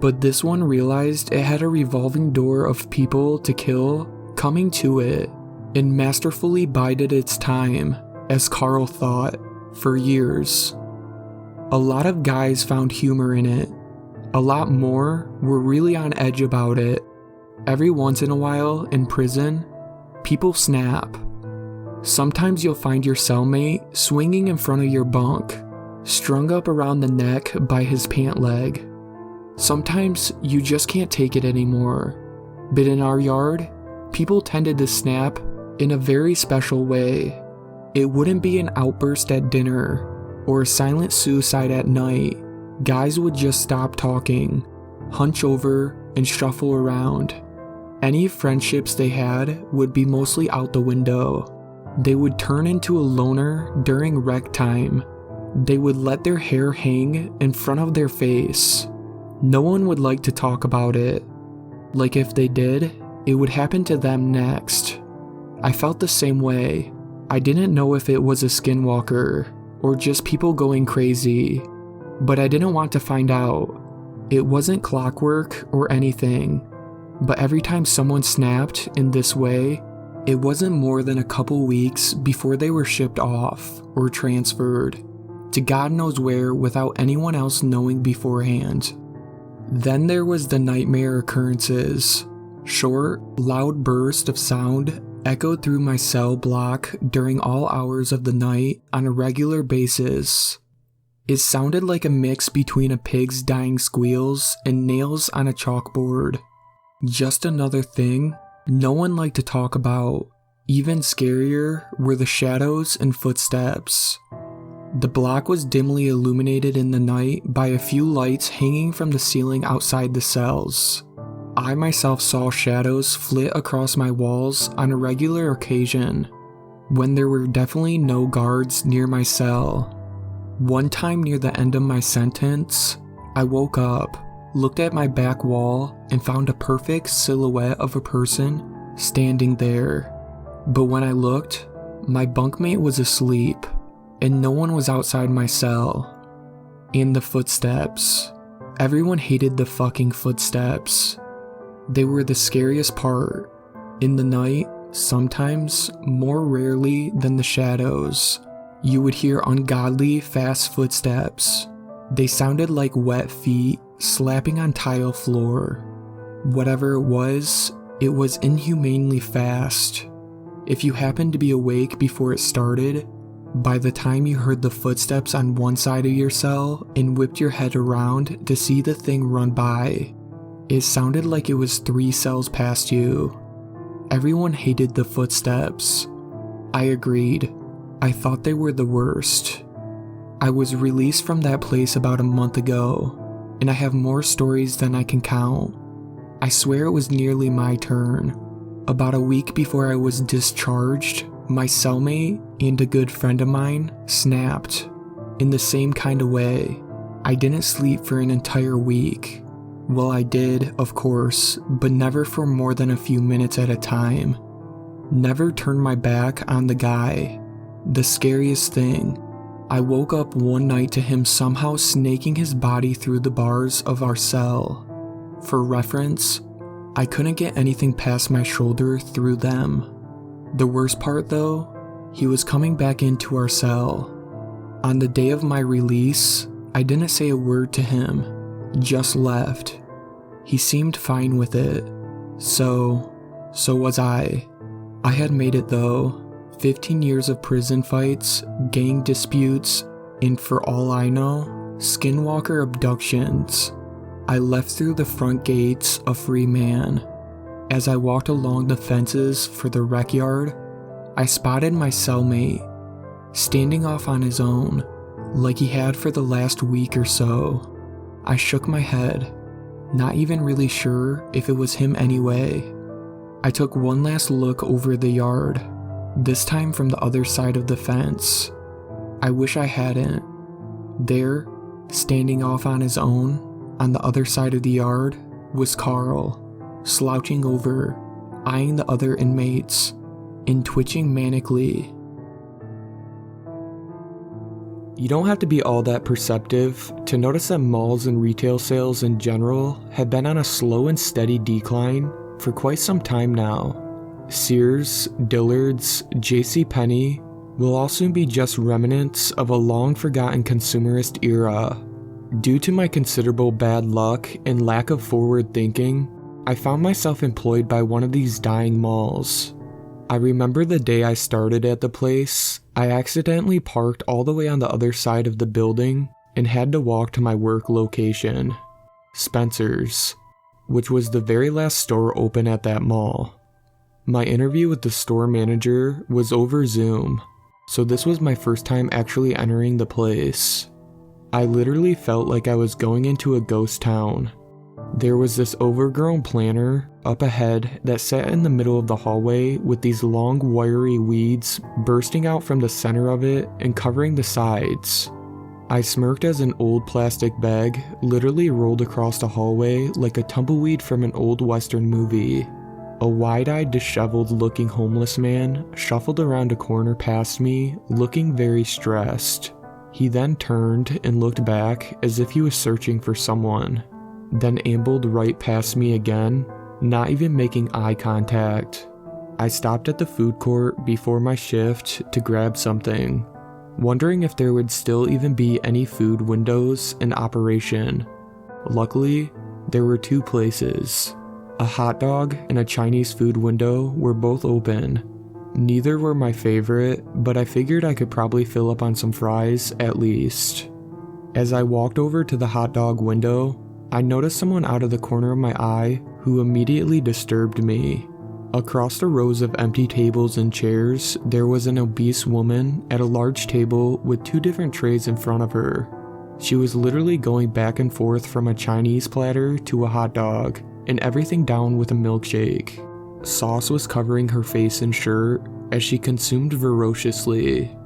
but this one realized it had a revolving door of people to kill coming to it, and masterfully bided its time, as Carl thought, for years. A lot of guys found humor in it. A lot more were really on edge about it. Every once in a while in prison, people snap. Sometimes you'll find your cellmate swinging in front of your bunk, strung up around the neck by his pant leg. Sometimes you just can't take it anymore. But in our yard, people tended to snap in a very special way. It wouldn't be an outburst at dinner or a silent suicide at night. Guys would just stop talking, hunch over, and shuffle around. Any friendships they had would be mostly out the window. They would turn into a loner during rec time. They would let their hair hang in front of their face. No one would like to talk about it. Like if they did, it would happen to them next. I felt the same way. I didn't know if it was a skinwalker or just people going crazy, but I didn't want to find out. It wasn't clockwork or anything, but every time someone snapped in this way, it wasn't more than a couple weeks before they were shipped off or transferred to God knows where without anyone else knowing beforehand. Then there was the nightmare occurrences. Short, loud bursts of sound echoed through my cell block during all hours of the night on a regular basis. It sounded like a mix between a pig's dying squeals and nails on a chalkboard. Just another thing no one liked to talk about. Even scarier were the shadows and footsteps. The block was dimly illuminated in the night by a few lights hanging from the ceiling outside the cells. I myself saw shadows flit across my walls on a regular occasion, when there were definitely no guards near my cell. One time near the end of my sentence, I woke up, looked at my back wall, and found a perfect silhouette of a person standing there. But when I looked, my bunkmate was asleep, and no one was outside my cell. And the footsteps. Everyone hated the fucking footsteps. They were the scariest part. In the night, sometimes, more rarely than the shadows, you would hear ungodly fast footsteps. They sounded like wet feet slapping on tile floor. Whatever it was inhumanely fast. If you happened to be awake before it started, By the time you heard the footsteps on one side of your cell and whipped your head around to see the thing run by, it sounded like it was 3 cells past you. Everyone hated the footsteps. I agreed. I thought they were the worst. I was released from that place about a month ago, and I have more stories than I can count. I swear it was nearly my turn. About a week before I was discharged, my cellmate and a good friend of mine snapped. In the same kind of way. I didn't sleep for an entire week. Well, I did, of course, but never for more than a few minutes at a time. Never turned my back on the guy. The scariest thing, I woke up one night to him somehow snaking his body through the bars of our cell. For reference, I couldn't get anything past my shoulder through them. The worst part though, he was coming back into our cell. On the day of my release, I didn't say a word to him, just left. He seemed fine with it. So was I. I had made it though. 15 years of prison fights, gang disputes, and for all I know, skinwalker abductions. I left through the front gates a free man. As I walked along the fences for the rec yard, I spotted my cellmate, standing off on his own, like he had for the last week or so. I shook my head, not even really sure if it was him anyway. I took one last look over the yard, this time from the other side of the fence. I wish I hadn't. There, standing off on his own, on the other side of the yard, was Carl, slouching over, eyeing the other inmates, and twitching manically. You don't have to be all that perceptive to notice that malls and retail sales in general have been on a slow and steady decline for quite some time now. Sears, Dillard's, JCPenney will all soon be just remnants of a long-forgotten consumerist era. Due to my considerable bad luck and lack of forward thinking, I found myself employed by one of these dying malls. I remember the day I started at the place, I accidentally parked all the way on the other side of the building and had to walk to my work location, Spencer's, which was the very last store open at that mall. My interview with the store manager was over Zoom, so this was my first time actually entering the place. I literally felt like I was going into a ghost town. There was this overgrown planter up ahead that sat in the middle of the hallway with these long wiry weeds bursting out from the center of it and covering the sides. I smirked as an old plastic bag literally rolled across the hallway like a tumbleweed from an old western movie. A wide-eyed, disheveled-looking homeless man shuffled around a corner past me, looking very stressed. He then turned and looked back as if he was searching for someone, then ambled right past me again, not even making eye contact. I stopped at the food court before my shift to grab something, wondering if there would still even be any food windows in operation. Luckily, there were 2 places. A hot dog and a Chinese food window were both open. Neither were my favorite, but I figured I could probably fill up on some fries at least. As I walked over to the hot dog window, I noticed someone out of the corner of my eye who immediately disturbed me. Across the rows of empty tables and chairs, there was an obese woman at a large table with 2 different trays in front of her. She was literally going back and forth from a Chinese platter to a hot dog, and everything down with a milkshake. Sauce was covering her face and shirt as she consumed voraciously.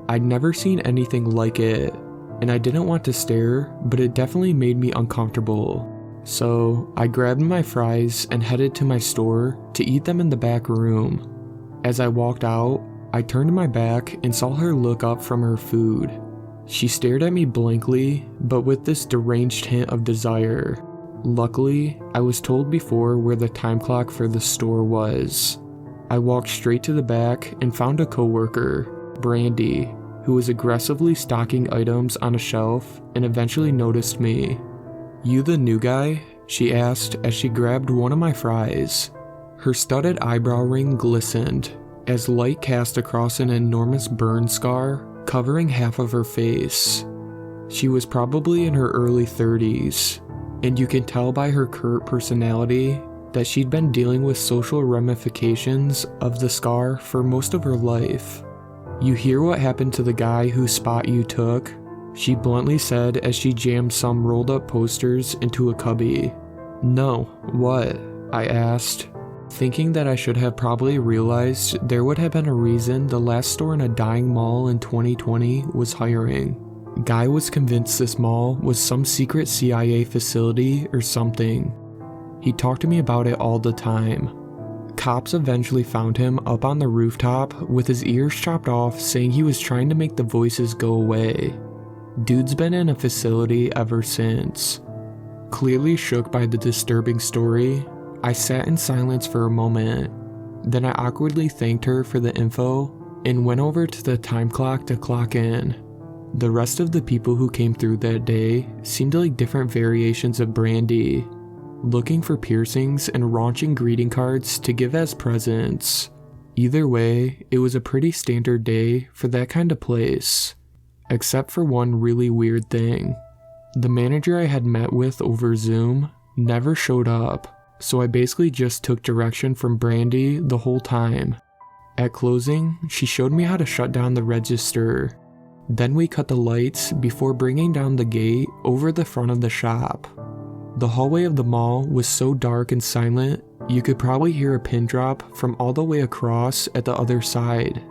I'd never seen anything like it, and I didn't want to stare, but it definitely made me uncomfortable. So I grabbed my fries and headed to my store to eat them in the back room. As I walked out, I turned my back and saw her look up from her food. She stared at me blankly, but with this deranged hint of desire. Luckily, I was told before where the time clock for the store was. I walked straight to the back and found a coworker, Brandy, who was aggressively stocking items on a shelf and eventually noticed me. "You the new guy?" she asked as she grabbed one of my fries. Her studded eyebrow ring glistened as light cast across an enormous burn scar covering half of her face. She was probably in her early 30s, and you can tell by her curt personality that she'd been dealing with social ramifications of the scar for most of her life. "You hear what happened to the guy whose spot you took?" she bluntly said as she jammed some rolled up posters into a cubby. "No, what?" I asked, thinking that I should have probably realized there would have been a reason the last store in a dying mall in 2020 was hiring. Guy was convinced this mall was some secret CIA facility or something. He talked to me about it all the time. Cops eventually found him up on the rooftop with his ears chopped off, saying he was trying to make the voices go away. Dude's been in a facility ever since. Clearly shook by the disturbing story, I sat in silence for a moment. Then I awkwardly thanked her for the info and went over to the time clock to clock in. The rest of the people who came through that day seemed like different variations of Brandy, looking for piercings and raunching greeting cards to give as presents. Either way, it was a pretty standard day for that kind of place, except for one really weird thing. The manager I had met with over Zoom never showed up, so I basically just took direction from Brandy the whole time. At closing, she showed me how to shut down the register. Then we cut the lights before bringing down the gate over the front of the shop. The hallway of the mall was so dark and silent, you could probably hear a pin drop from all the way across at the other side.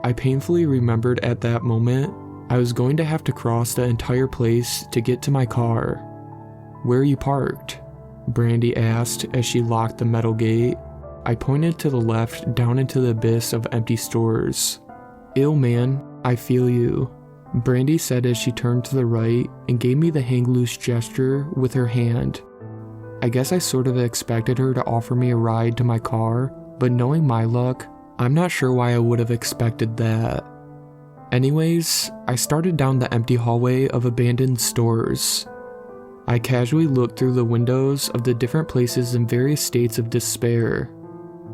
I painfully remembered at that moment I was going to have to cross the entire place to get to my car. "Where are you parked?" Brandy asked as she locked the metal gate. I pointed to the left down into the abyss of empty stores. "Ill man, I feel you," Brandy said as she turned to the right and gave me the hang loose gesture with her hand. I guess I sort of expected her to offer me a ride to my car, but knowing my luck, I'm not sure why I would have expected that. Anyways, I started down the empty hallway of abandoned stores. I casually looked through the windows of the different places in various states of despair.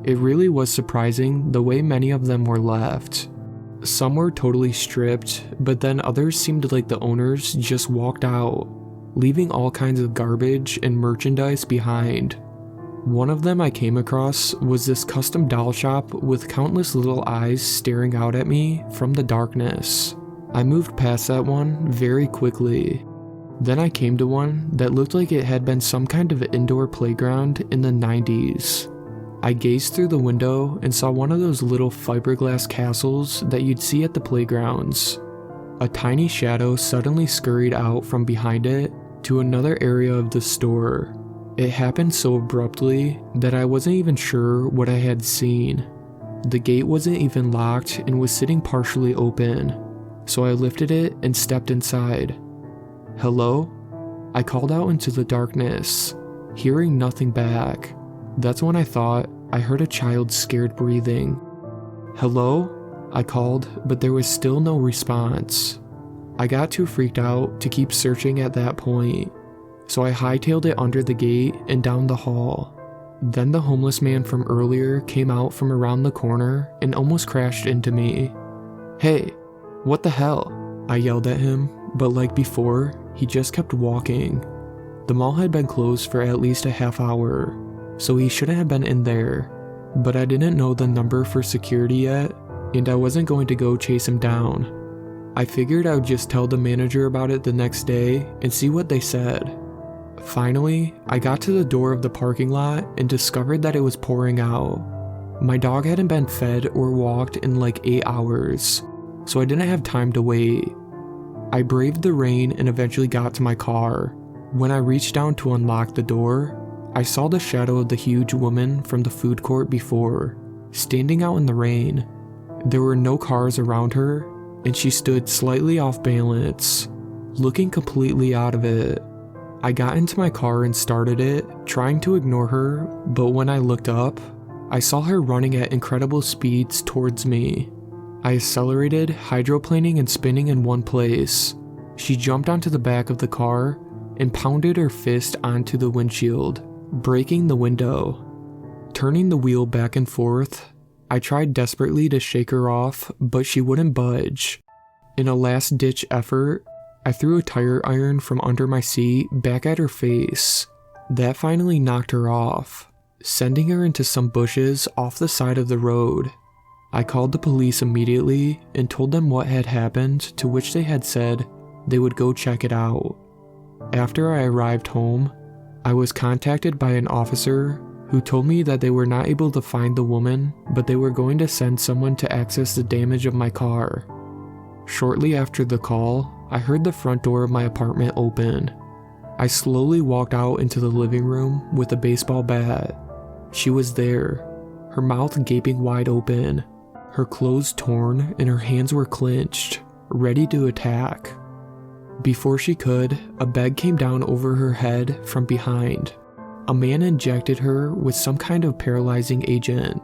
It really was surprising the way many of them were left. Some were totally stripped, but then others seemed like the owners just walked out, leaving all kinds of garbage and merchandise behind. One of them I came across was this custom doll shop with countless little eyes staring out at me from the darkness. I moved past that one very quickly. Then I came to one that looked like it had been some kind of indoor playground in the 90s. I gazed through the window and saw one of those little fiberglass castles that you'd see at the playgrounds. A tiny shadow suddenly scurried out from behind it to another area of the store. It happened so abruptly that I wasn't even sure what I had seen. The gate wasn't even locked and was sitting partially open, so I lifted it and stepped inside. "Hello?" I called out into the darkness, hearing nothing back. That's when I thought I heard a child's scared breathing. "Hello?" I called, but there was still no response. I got too freaked out to keep searching at that point, so I hightailed it under the gate and down the hall. Then the homeless man from earlier came out from around the corner and almost crashed into me. "Hey, what the hell?" I yelled at him, but like before, he just kept walking. The mall had been closed for at least a half hour, so he shouldn't have been in there, but I didn't know the number for security yet, and I wasn't going to go chase him down. I figured I would just tell the manager about it the next day and see what they said. Finally, I got to the door of the parking lot and discovered that it was pouring out. My dog hadn't been fed or walked in like 8 hours, so I didn't have time to wait. I braved the rain and eventually got to my car. When I reached down to unlock the door, I saw the shadow of the huge woman from the food court before, standing out in the rain. There were no cars around her, and she stood slightly off balance, looking completely out of it. I got into my car and started it, trying to ignore her, but when I looked up, I saw her running at incredible speeds towards me. I accelerated, hydroplaning and spinning in one place. She jumped onto the back of the car and pounded her fist onto the windshield, breaking the window. Turning the wheel back and forth, I tried desperately to shake her off, but she wouldn't budge. In a last-ditch effort, I threw a tire iron from under my seat back at her face. That finally knocked her off, sending her into some bushes off the side of the road. I called the police immediately and told them what had happened, to which they had said they would go check it out. After I arrived home, I was contacted by an officer who told me that they were not able to find the woman, but they were going to send someone to access the damage of my car. Shortly after the call, I heard the front door of my apartment open. I slowly walked out into the living room with a baseball bat. She was there, her mouth gaping wide open, her clothes torn, and her hands were clenched, ready to attack. Before she could, a bag came down over her head from behind. A man injected her with some kind of paralyzing agent.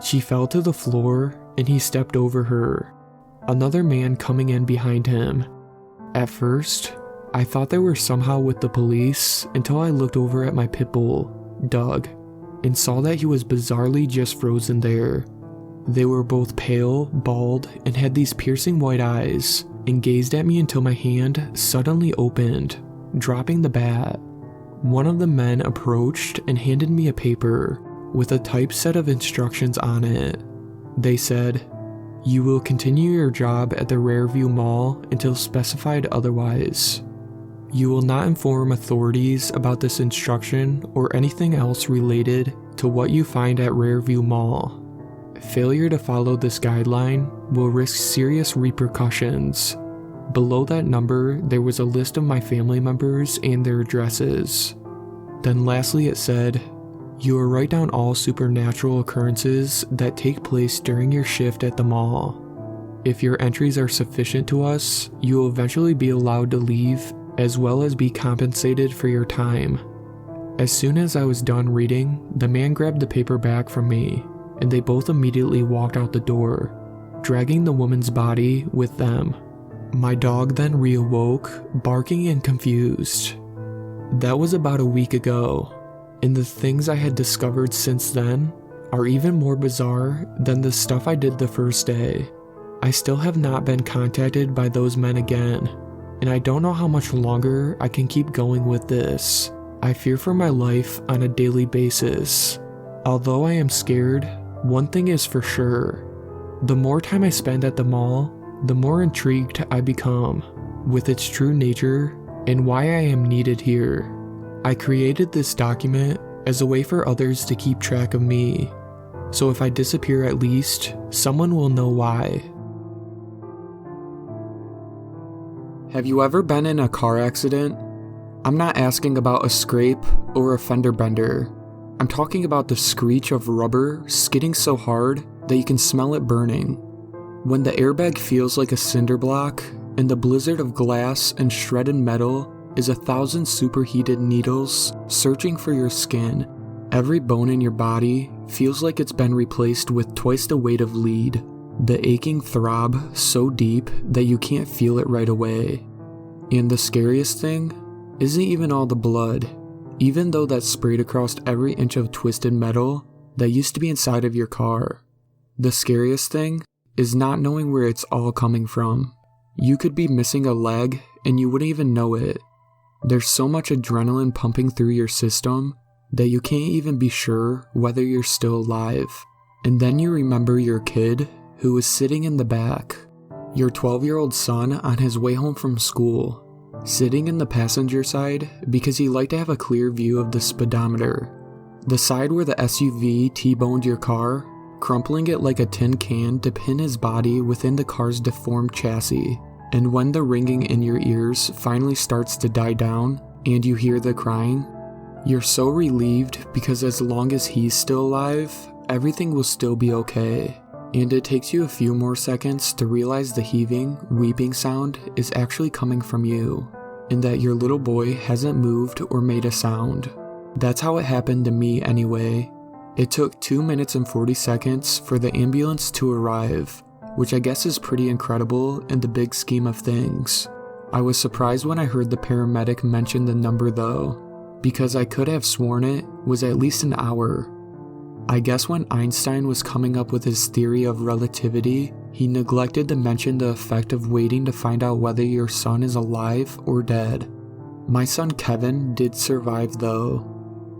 She fell to the floor, and he stepped over her, another man coming in behind him. At first, I thought they were somehow with the police until I looked over at my pit bull, Doug, and saw that he was bizarrely just frozen there. They were both pale, bald, and had these piercing white eyes, and gazed at me until my hand suddenly opened, dropping the bat. One of the men approached and handed me a paper with a typed set of instructions on it. They said, "You will continue your job at the Rareview Mall until specified otherwise. You will not inform authorities about this instruction or anything else related to what you find at Rareview Mall. Failure to follow this guideline will risk serious repercussions." Below that number, there was a list of my family members and their addresses. Then lastly it said, "You will write down all supernatural occurrences that take place during your shift at the mall. If your entries are sufficient to us, you will eventually be allowed to leave, as well as be compensated for your time." As soon as I was done reading, the man grabbed the paper back from me, and they both immediately walked out the door, dragging the woman's body with them. My dog then reawoke, barking and confused. That was about a week ago, and the things I had discovered since then are even more bizarre than the stuff I did the first day. I still have not been contacted by those men again, and I don't know how much longer I can keep going with this. I fear for my life on a daily basis. Although I am scared, one thing is for sure. The more time I spend at the mall, the more intrigued I become with its true nature and why I am needed here. I created this document as a way for others to keep track of me, so if I disappear at least, someone will know why. Have you ever been in a car accident? I'm not asking about a scrape or a fender bender. I'm talking about the screech of rubber skidding so hard that you can smell it burning. When the airbag feels like a cinder block, and the blizzard of glass and shredded metal is 1,000 superheated needles searching for your skin. Every bone in your body feels like it's been replaced with twice the weight of lead. The aching throb so deep that you can't feel it right away. And the scariest thing isn't even all the blood, even though that's sprayed across every inch of twisted metal that used to be inside of your car. The scariest thing is not knowing where it's all coming from. You could be missing a leg and you wouldn't even know it. There's so much adrenaline pumping through your system that you can't even be sure whether you're still alive. And then you remember your kid who was sitting in the back, your 12-year-old son on his way home from school, sitting in the passenger side because he liked to have a clear view of the speedometer, the side where the SUV T-boned your car, crumpling it like a tin can to pin his body within the car's deformed chassis. And when the ringing in your ears finally starts to die down and you hear the crying, you're so relieved because as long as he's still alive, everything will still be okay. And it takes you a few more seconds to realize the heaving, weeping sound is actually coming from you, and that your little boy hasn't moved or made a sound. That's how it happened to me anyway. It took 2 minutes and 40 seconds for the ambulance to arrive, which I guess is pretty incredible in the big scheme of things. I was surprised when I heard the paramedic mention the number though, because I could have sworn it was at least an hour. I guess when Einstein was coming up with his theory of relativity, He neglected to mention the effect of waiting to find out whether your son is alive or dead. My son Kevin did survive though.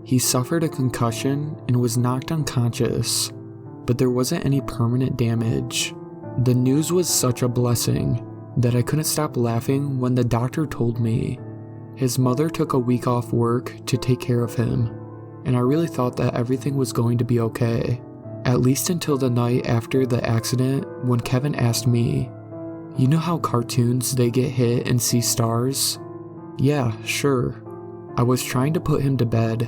He suffered a concussion and was knocked unconscious, but there wasn't any permanent damage. The news was such a blessing that I couldn't stop laughing when the doctor told me. His mother took a week off work to take care of him, and I really thought that everything was going to be okay, at least until the night after the accident when Kevin asked me, "You know how cartoons they get hit and see stars?" "Yeah, sure." I was trying to put him to bed,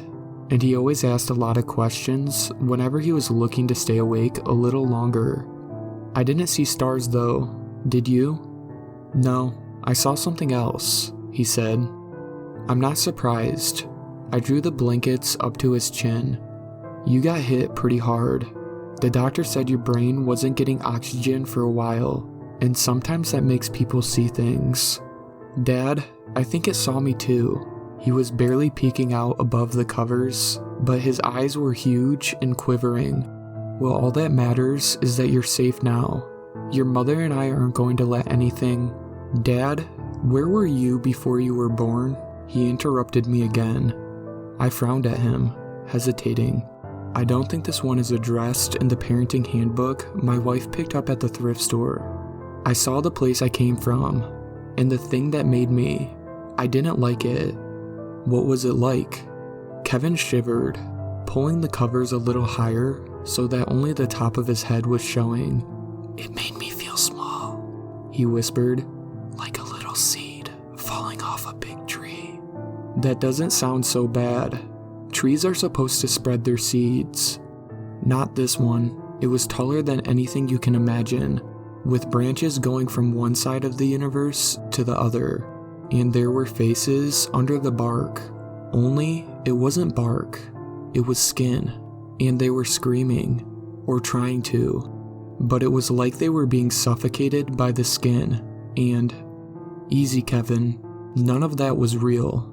and he always asked a lot of questions whenever he was looking to stay awake a little longer. "I didn't see stars though, did you?" "No, I saw something else," he said. I'm not surprised. I drew the blankets up to his chin. "You got hit pretty hard. The doctor said your brain wasn't getting oxygen for a while, and sometimes that makes people see things." "Dad, I think it saw me too." He was barely peeking out above the covers, but his eyes were huge and quivering. "Well, all that matters is that you're safe now. Your mother and I aren't going to let anything—" "Dad, where were you before you were born?" He interrupted me again. I frowned at him, hesitating. "I don't think this one is addressed in the parenting handbook my wife picked up at the thrift store. I saw the place I came from, and the thing that made me. I didn't like it." "What was it like?" Kevin shivered, pulling the covers a little higher so that only the top of his head was showing. "It made me feel small," he whispered, "like a little seed falling off a big tree." "That doesn't sound so bad. Trees are supposed to spread their seeds." "Not this one. It was taller than anything you can imagine, with branches going from one side of the universe to the other, and there were faces under the bark. Only, it wasn't bark. It was skin, and they were screaming, or trying to, but it was like they were being suffocated by the skin, and— Easy, Kevin. None of that was real.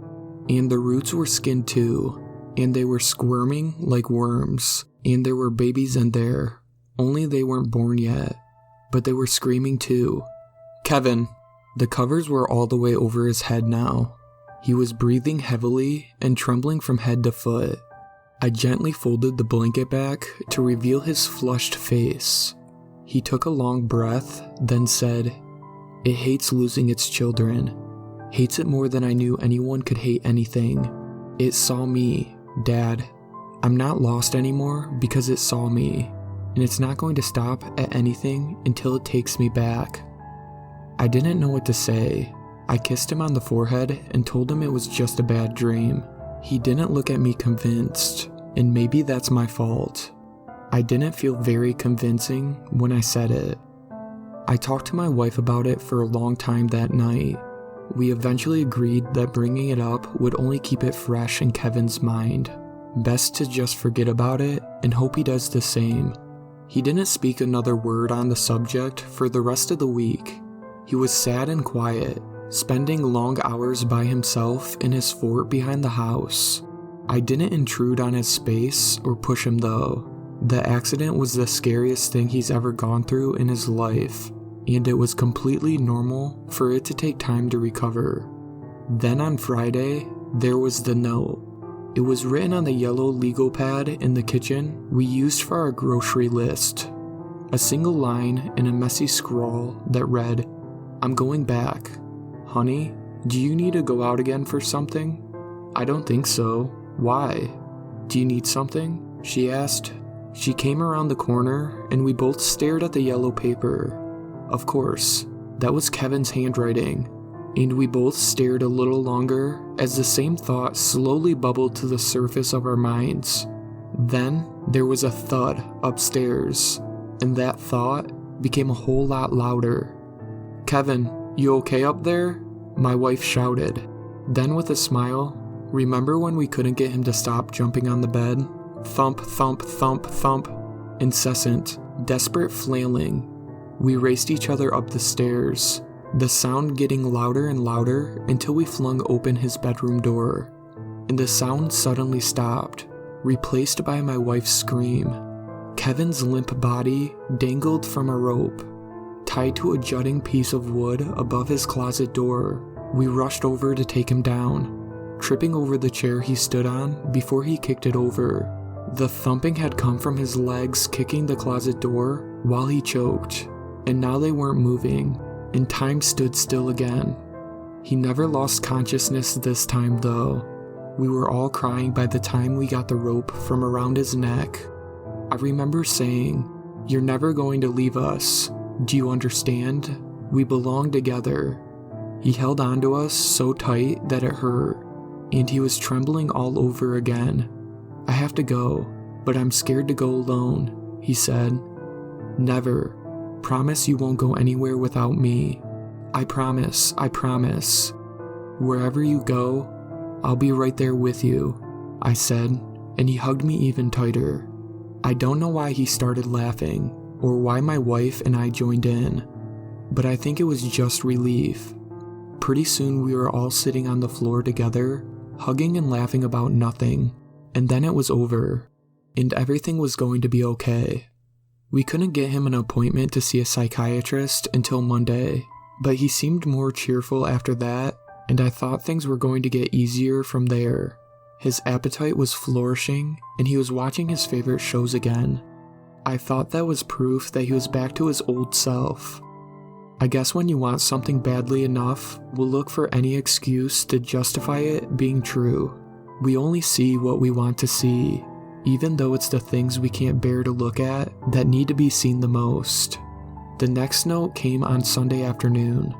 And the roots were skin too, and they were squirming like worms, and there were babies in there, only they weren't born yet, but they were screaming too." "Kevin." The covers were all the way over his head now. He was breathing heavily and trembling from head to foot. I gently folded the blanket back to reveal his flushed face. He took a long breath, then said, "It hates losing its children. Hates it more than I knew anyone could hate anything. It saw me, Dad. I'm not lost anymore because it saw me, and it's not going to stop at anything until it takes me back." I didn't know what to say. I kissed him on the forehead and told him it was just a bad dream. He didn't look at me convinced, and maybe that's my fault. I didn't feel very convincing when I said it. I talked to my wife about it for a long time that night. We eventually agreed that bringing it up would only keep it fresh in Kevin's mind. Best to just forget about it and hope he does the same. He didn't speak another word on the subject for the rest of the week. He was sad and quiet, spending long hours by himself in his fort behind the house. I didn't intrude on his space or push him though. The accident was the scariest thing he's ever gone through in his life, and it was completely normal for it to take time to recover. Then on Friday, there was the note. It was written on the yellow legal pad in the kitchen we used for our grocery list. A single line in a messy scrawl that read, "I'm going back. Honey, do you need to go out again for something?" "I don't think so. Why? Do you need something?" she asked. She came around the corner and we both stared at the yellow paper. Of course, that was Kevin's handwriting, and we both stared a little longer as the same thought slowly bubbled to the surface of our minds. Then there was a thud upstairs, and that thought became a whole lot louder. "Kevin, you okay up there?" my wife shouted. Then with a smile, "Remember when we couldn't get him to stop jumping on the bed?" Thump, thump, thump, thump. Incessant, desperate flailing. We raced each other up the stairs, the sound getting louder and louder until we flung open his bedroom door. And the sound suddenly stopped, replaced by my wife's scream. Kevin's limp body dangled from a rope. tied to a jutting piece of wood above his closet door. We rushed over to take him down, tripping over the chair he stood on before he kicked it over. The thumping had come from his legs kicking the closet door while he choked, and now they weren't moving, and time stood still again. He never lost consciousness this time though. We were all crying by the time we got the rope from around his neck. I remember saying, "You're never going to leave us. Do you understand? We belong together." He held onto us so tight that it hurt, and he was trembling all over again. "I have to go, but I'm scared to go alone," he said. "Never. Promise you won't go anywhere without me." I promise. "Wherever you go, I'll be right there with you," I said, and he hugged me even tighter. I don't know why he started laughing, or why my wife and I joined in, but I think it was just relief. Pretty soon we were all sitting on the floor together, hugging and laughing about nothing, and then it was over, and everything was going to be okay. We couldn't get him an appointment to see a psychiatrist until Monday, but he seemed more cheerful after that, and I thought things were going to get easier from there. His appetite was flourishing, and he was watching his favorite shows again. I thought that was proof that he was back to his old self. I guess when you want something badly enough, we'll look for any excuse to justify it being true. We only see what we want to see, even though it's the things we can't bear to look at that need to be seen the most. The next note came on Sunday afternoon.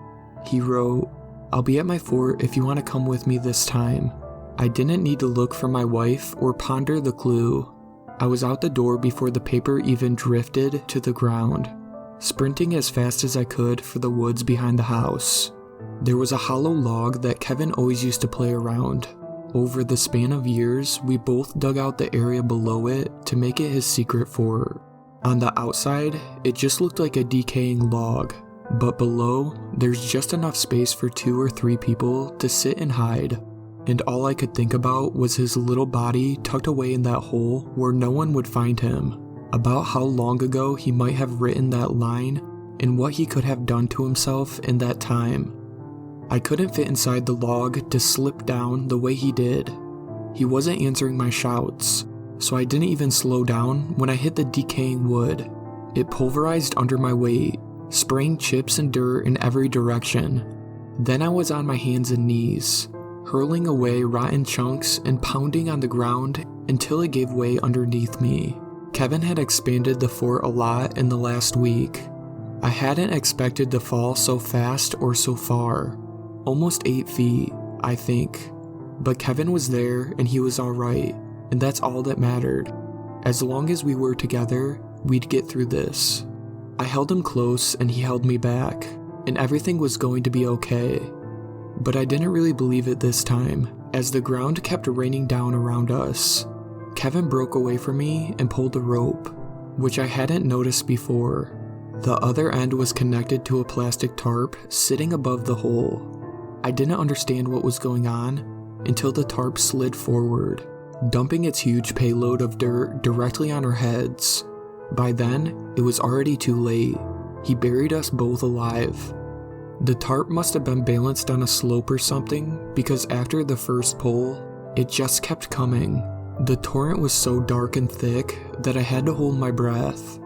He wrote, "I'll be at my fort if you want to come with me this time." I didn't need to look for my wife or ponder the clue. I was out the door before the paper even drifted to the ground, sprinting as fast as I could for the woods behind the house. There was a hollow log that Kevin always used to play around. Over the span of years, we both dug out the area below it to make it his secret fort. On the outside, it just looked like a decaying log, but below, there's just enough space for 2 or 3 people to sit and hide. And all I could think about was his little body tucked away in that hole where no one would find him, about how long ago he might have written that line, and what he could have done to himself in that time. I couldn't fit inside the log to slip down the way he did. He wasn't answering my shouts, so I didn't even slow down when I hit the decaying wood. It pulverized under my weight, spraying chips and dirt in every direction. Then I was on my hands and knees, hurling away rotten chunks and pounding on the ground until it gave way underneath me. Kevin had expanded the fort a lot in the last week. I hadn't expected to fall so fast or so far. Almost 8 feet, I think. But Kevin was there and he was alright, and that's all that mattered. As long as we were together, we'd get through this. I held him close and he held me back, and everything was going to be okay. But I didn't really believe it this time, as the ground kept raining down around us. Kevin broke away from me and pulled the rope, which I hadn't noticed before. The other end was connected to a plastic tarp sitting above the hole. I didn't understand what was going on until the tarp slid forward, dumping its huge payload of dirt directly on our heads. By then, it was already too late. He buried us both alive. The tarp must have been balanced on a slope or something, because after the first pull, it just kept coming. The torrent was so dark and thick that I had to hold my breath.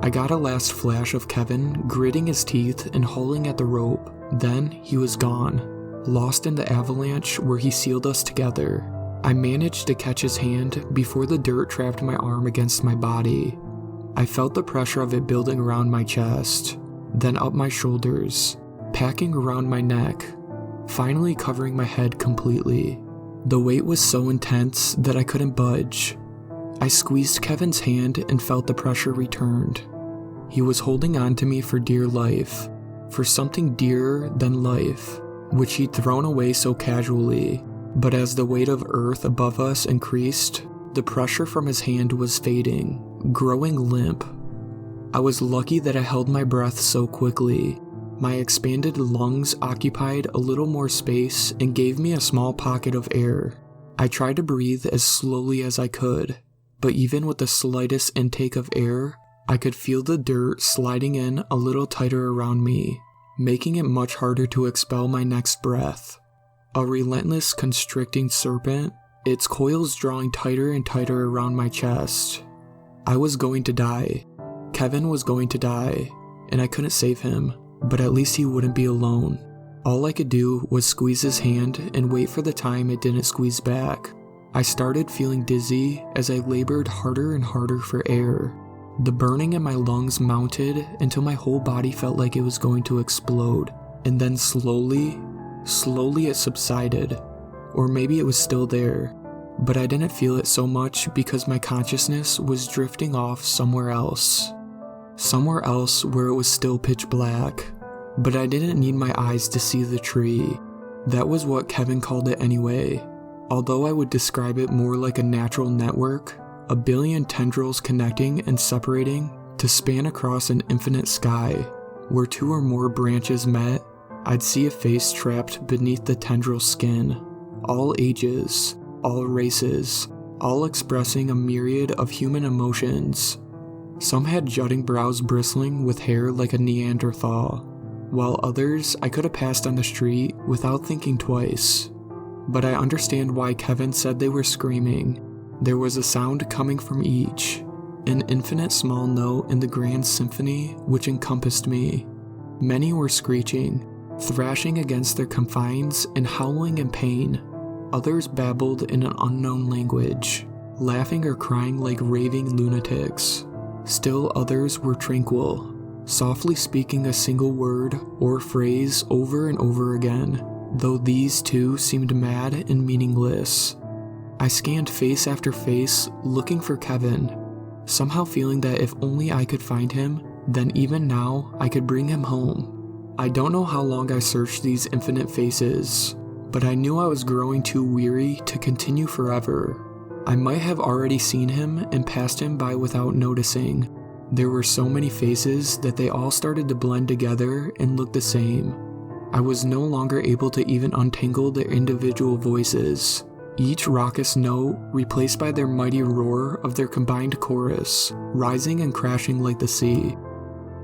I got a last flash of Kevin gritting his teeth and hauling at the rope. Then he was gone, lost in the avalanche where he sealed us together. I managed to catch his hand before the dirt trapped my arm against my body. I felt the pressure of it building around my chest, then up my shoulders, packing around my neck, finally covering my head completely. The weight was so intense that I couldn't budge. I squeezed Kevin's hand and felt the pressure returned. He was holding on to me for dear life, for something dearer than life, which he'd thrown away so casually. But as the weight of earth above us increased, the pressure from his hand was fading, growing limp. I was lucky that I held my breath so quickly. My expanded lungs occupied a little more space and gave me a small pocket of air. I tried to breathe as slowly as I could, but even with the slightest intake of air, I could feel the dirt sliding in a little tighter around me, making it much harder to expel my next breath. A relentless, constricting serpent, its coils drawing tighter and tighter around my chest. I was going to die. Kevin was going to die, and I couldn't save him, but at least he wouldn't be alone. All I could do was squeeze his hand and wait for the time it didn't squeeze back. I started feeling dizzy as I labored harder and harder for air. The burning in my lungs mounted until my whole body felt like it was going to explode, and then slowly it subsided. Or maybe it was still there, but I didn't feel it so much because my consciousness was drifting off somewhere else. Somewhere else where it was still pitch black. But I didn't need my eyes to see the tree. That was what Kevin called it anyway. Although I would describe it more like a natural network, a billion tendrils connecting and separating to span across an infinite sky. Where two or more branches met, I'd see a face trapped beneath the tendril skin. All ages, all races, all expressing a myriad of human emotions. Some had jutting brows bristling with hair like a Neanderthal, while others I could have passed on the street without thinking twice. But I understand why Kevin said they were screaming. There was a sound coming from each, an infinite small note in the grand symphony which encompassed me. Many were screeching, thrashing against their confines and howling in pain. Others babbled in an unknown language, laughing or crying like raving lunatics. Still others were tranquil, softly speaking a single word or phrase over and over again, though these too seemed mad and meaningless. I scanned face after face, looking for Kevin, somehow feeling that if only I could find him, then even now I could bring him home. I don't know how long I searched these infinite faces, but I knew I was growing too weary to continue forever. I might have already seen him and passed him by without noticing. There were so many faces that they all started to blend together and look the same. I was no longer able to even untangle their individual voices, each raucous note replaced by their mighty roar of their combined chorus, rising and crashing like the sea.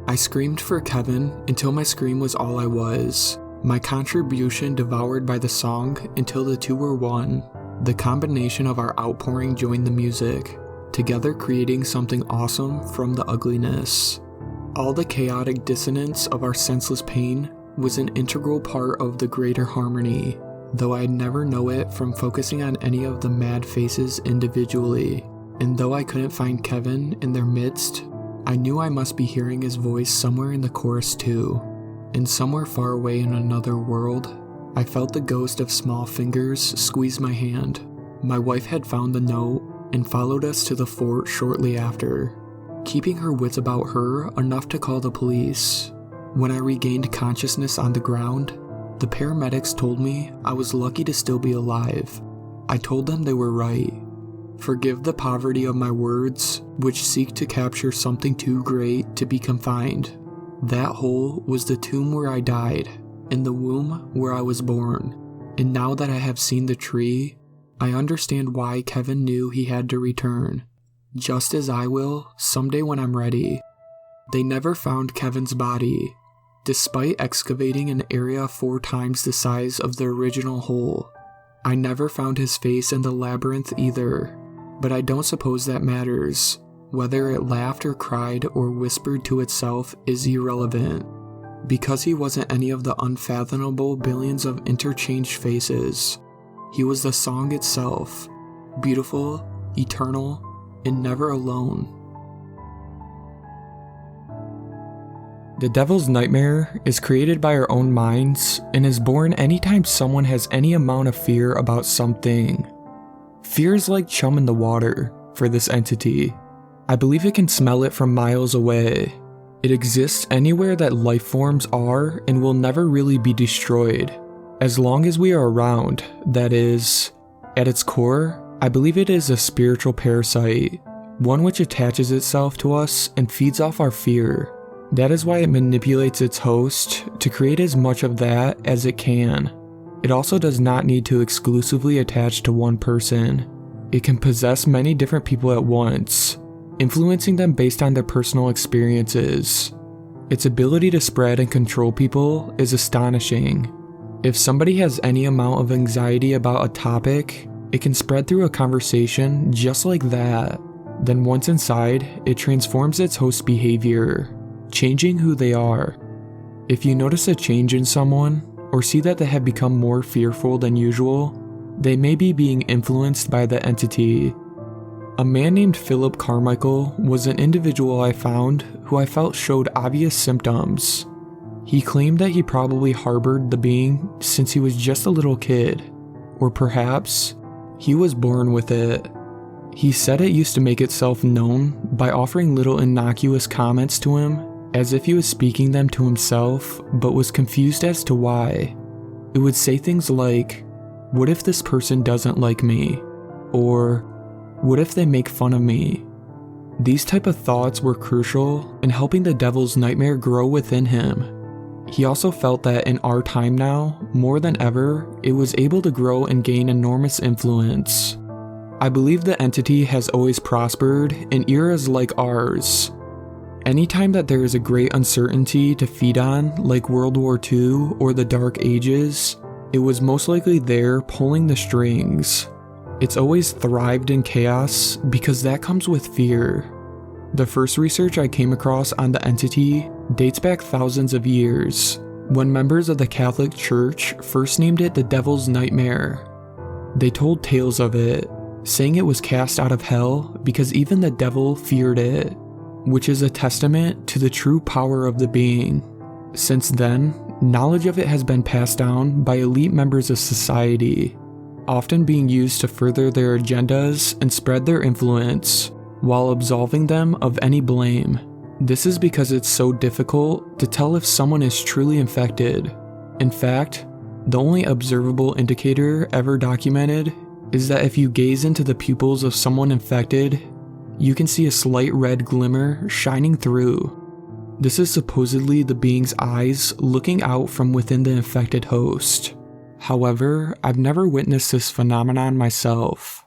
I screamed for Kevin until my scream was all I was, my contribution devoured by the song until the two were one. The combination of our outpouring joined the music, together creating something awesome from the ugliness. All the chaotic dissonance of our senseless pain was an integral part of the greater harmony, though I'd never know it from focusing on any of the mad faces individually. And though I couldn't find Kevin in their midst, I knew I must be hearing his voice somewhere in the chorus too. And somewhere far away in another world, I felt the ghost of small fingers squeeze my hand. My wife had found the note and followed us to the fort shortly after, keeping her wits about her enough to call the police. When I regained consciousness on the ground, the paramedics told me I was lucky to still be alive. I told them they were right. Forgive the poverty of my words, which seek to capture something too great to be confined. That hole was the tomb where I died, and the womb where I was born. And now that I have seen the tree, I understand why Kevin knew he had to return, just as I will someday when I'm ready. They never found Kevin's body, despite excavating an area 4 times the size of the original hole. I never found his face in the labyrinth either, but I don't suppose that matters. Whether it laughed or cried or whispered to itself is irrelevant, because he wasn't any of the unfathomable billions of interchanged faces. He was the song itself, beautiful, eternal, and never alone. The Devil's Nightmare is created by our own minds and is born anytime someone has any amount of fear about something. Fear is like chum in the water for this entity. I believe it can smell it from miles away. It exists anywhere that life forms are and will never really be destroyed. As long as we are around, that is. At its core, I believe it is a spiritual parasite, one which attaches itself to us and feeds off our fear. That is why it manipulates its host to create as much of that as it can. It also does not need to exclusively attach to one person. It can possess many different people at once. influencing them based on their personal experiences. Its ability to spread and control people is astonishing. If somebody has any amount of anxiety about a topic, it can spread through a conversation just like that. Then once inside, it transforms its host's behavior, changing who they are. If you notice a change in someone, or see that they have become more fearful than usual, they may be being influenced by the entity. A man named Philip Carmichael was an individual I found who I felt showed obvious symptoms. He claimed that he probably harbored the being since he was just a little kid, or perhaps he was born with it. He said it used to make itself known by offering little innocuous comments to him as if he was speaking them to himself but was confused as to why. It would say things like, "What if this person doesn't like me?" Or, "What if they make fun of me?" These type of thoughts were crucial in helping the devil's nightmare grow within him. He also felt that in our time now, more than ever, it was able to grow and gain enormous influence. I believe the entity has always prospered in eras like ours. Anytime that there is a great uncertainty to feed on, like World War II or the Dark Ages, it was most likely there pulling the strings. It's always thrived in chaos because that comes with fear. The first research I came across on the entity dates back thousands of years, when members of the Catholic Church first named it the Devil's Nightmare. They told tales of it, saying it was cast out of hell because even the devil feared it, which is a testament to the true power of the being. Since then, knowledge of it has been passed down by elite members of society, often being used to further their agendas and spread their influence, while absolving them of any blame. This is because it's so difficult to tell if someone is truly infected. In fact, the only observable indicator ever documented is that if you gaze into the pupils of someone infected, you can see a slight red glimmer shining through. This is supposedly the being's eyes looking out from within the infected host. However, I've never witnessed this phenomenon myself.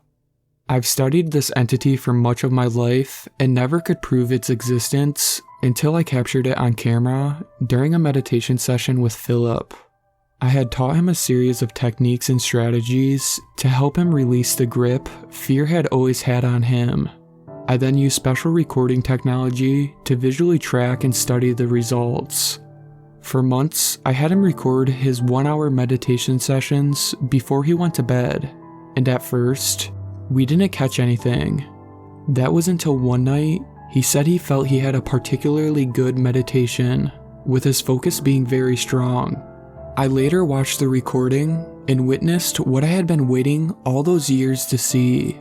I've studied this entity for much of my life and never could prove its existence until I captured it on camera during a meditation session with Philip. I had taught him a series of techniques and strategies to help him release the grip fear had always had on him. I then used special recording technology to visually track and study the results. For months, I had him record his 1-hour meditation sessions before he went to bed, and at first, we didn't catch anything. That was until one night, he said he felt he had a particularly good meditation, with his focus being very strong. I later watched the recording and witnessed what I had been waiting all those years to see.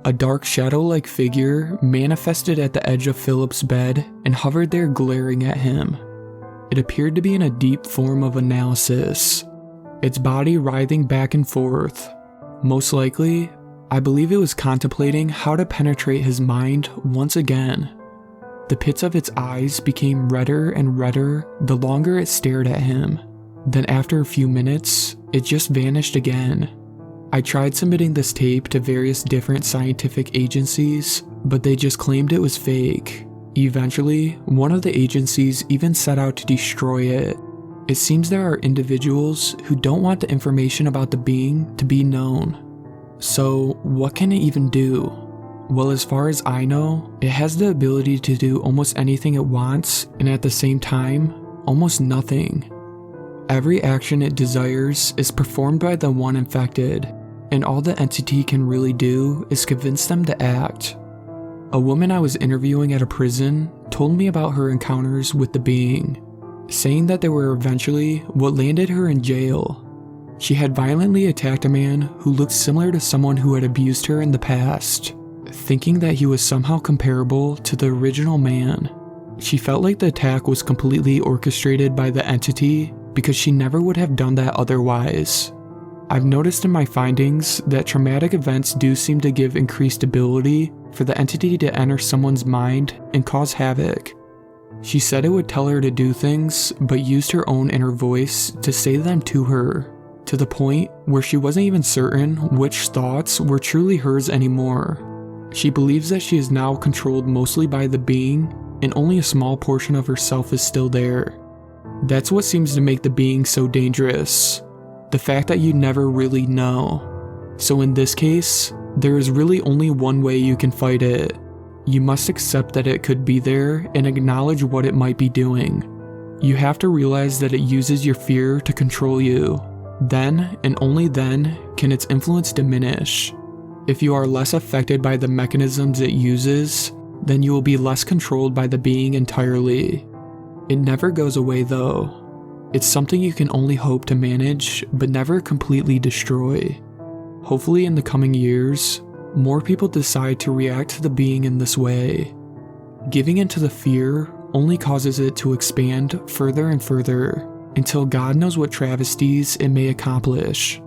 A dark shadow-like figure manifested at the edge of Philip's bed and hovered there glaring at him. It appeared to be in a deep form of analysis, its body writhing back and forth. Most likely, I believe it was contemplating how to penetrate his mind once again. The pits of its eyes became redder and redder the longer it stared at him. Then after a few minutes, it just vanished again. I tried submitting this tape to various different scientific agencies, but they just claimed it was fake. Eventually, one of the agencies even set out to destroy it. It seems there are individuals who don't want the information about the being to be known. So, what can it even do? Well, as far as I know, it has the ability to do almost anything it wants, and at the same time, almost nothing. Every action it desires is performed by the one infected, and all the entity can really do is convince them to act. A woman I was interviewing at a prison told me about her encounters with the being, saying that they were eventually what landed her in jail. She had violently attacked a man who looked similar to someone who had abused her in the past, thinking that he was somehow comparable to the original man. She felt like the attack was completely orchestrated by the entity because she never would have done that otherwise. I've noticed in my findings that traumatic events do seem to give increased ability for the entity to enter someone's mind and cause havoc. She said it would tell her to do things, but used her own inner voice to say them to her, to the point where she wasn't even certain which thoughts were truly hers anymore. She believes that she is now controlled mostly by the being, and only a small portion of herself is still there. That's what seems to make the being so dangerous. The fact that you never really know. So in this case, there is really only one way you can fight it. You must accept that it could be there and acknowledge what it might be doing. You have to realize that it uses your fear to control you. Then, and only then, can its influence diminish. If you are less affected by the mechanisms it uses, then you will be less controlled by the being entirely. It never goes away though. It's something you can only hope to manage, but never completely destroy. Hopefully in the coming years, more people decide to react to the being in this way. Giving into the fear only causes it to expand further and further, until God knows what travesties it may accomplish.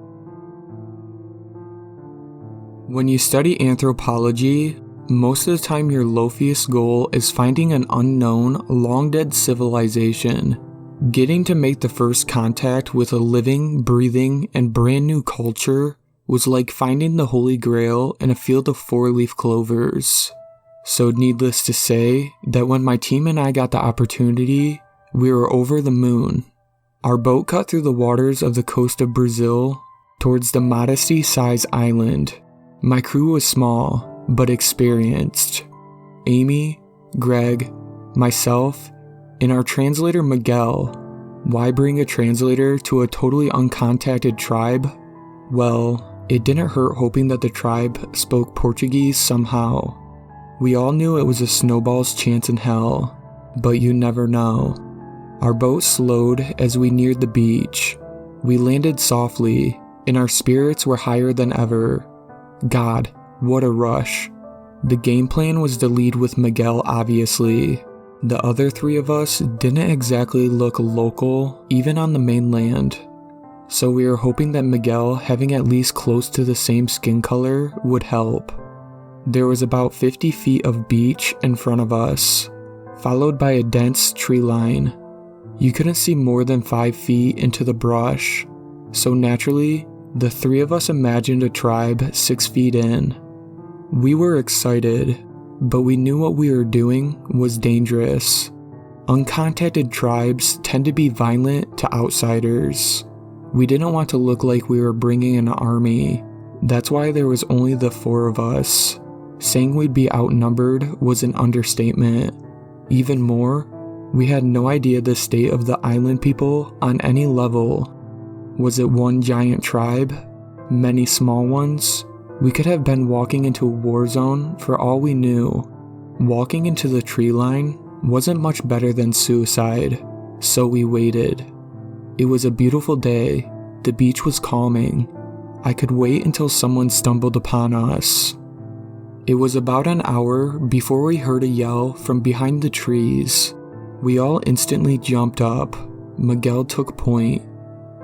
When you study anthropology, most of the time your loftiest goal is finding an unknown, long-dead civilization. Getting to make the first contact with a living, breathing, and brand new culture was like finding the Holy Grail in a field of four-leaf clovers. So needless to say, that when my team and I got the opportunity, we were over the moon. Our boat cut through the waters of the coast of Brazil towards the Modesty-sized island. My crew was small, but experienced. Amy, Greg, myself, and our translator Miguel. Why bring a translator to a totally uncontacted tribe? Well, it didn't hurt hoping that the tribe spoke Portuguese somehow. We all knew it was a snowball's chance in hell, but you never know. Our boat slowed as we neared the beach. We landed softly, and our spirits were higher than ever. God, what a rush. The game plan was to lead with Miguel, obviously. The other three of us didn't exactly look local, even on the mainland. So we were hoping that Miguel having at least close to the same skin color would help. There was about 50 feet of beach in front of us, followed by a dense tree line. You couldn't see more than 5 feet into the brush, so naturally, the three of us imagined a tribe 6 feet in. We were excited, but we knew what we were doing was dangerous. Uncontacted tribes tend to be violent to outsiders. We didn't want to look like we were bringing an army. That's why there was only the 4 of us. Saying we'd be outnumbered was an understatement. Even more, we had no idea the state of the island people on any level. Was it one giant tribe? Many small ones? We could have been walking into a war zone for all we knew. Walking into the tree line wasn't much better than suicide, so we waited. It was a beautiful day. The beach was calming. I could wait until someone stumbled upon us. It was about an hour before we heard a yell from behind the trees. We all instantly jumped up. Miguel took point.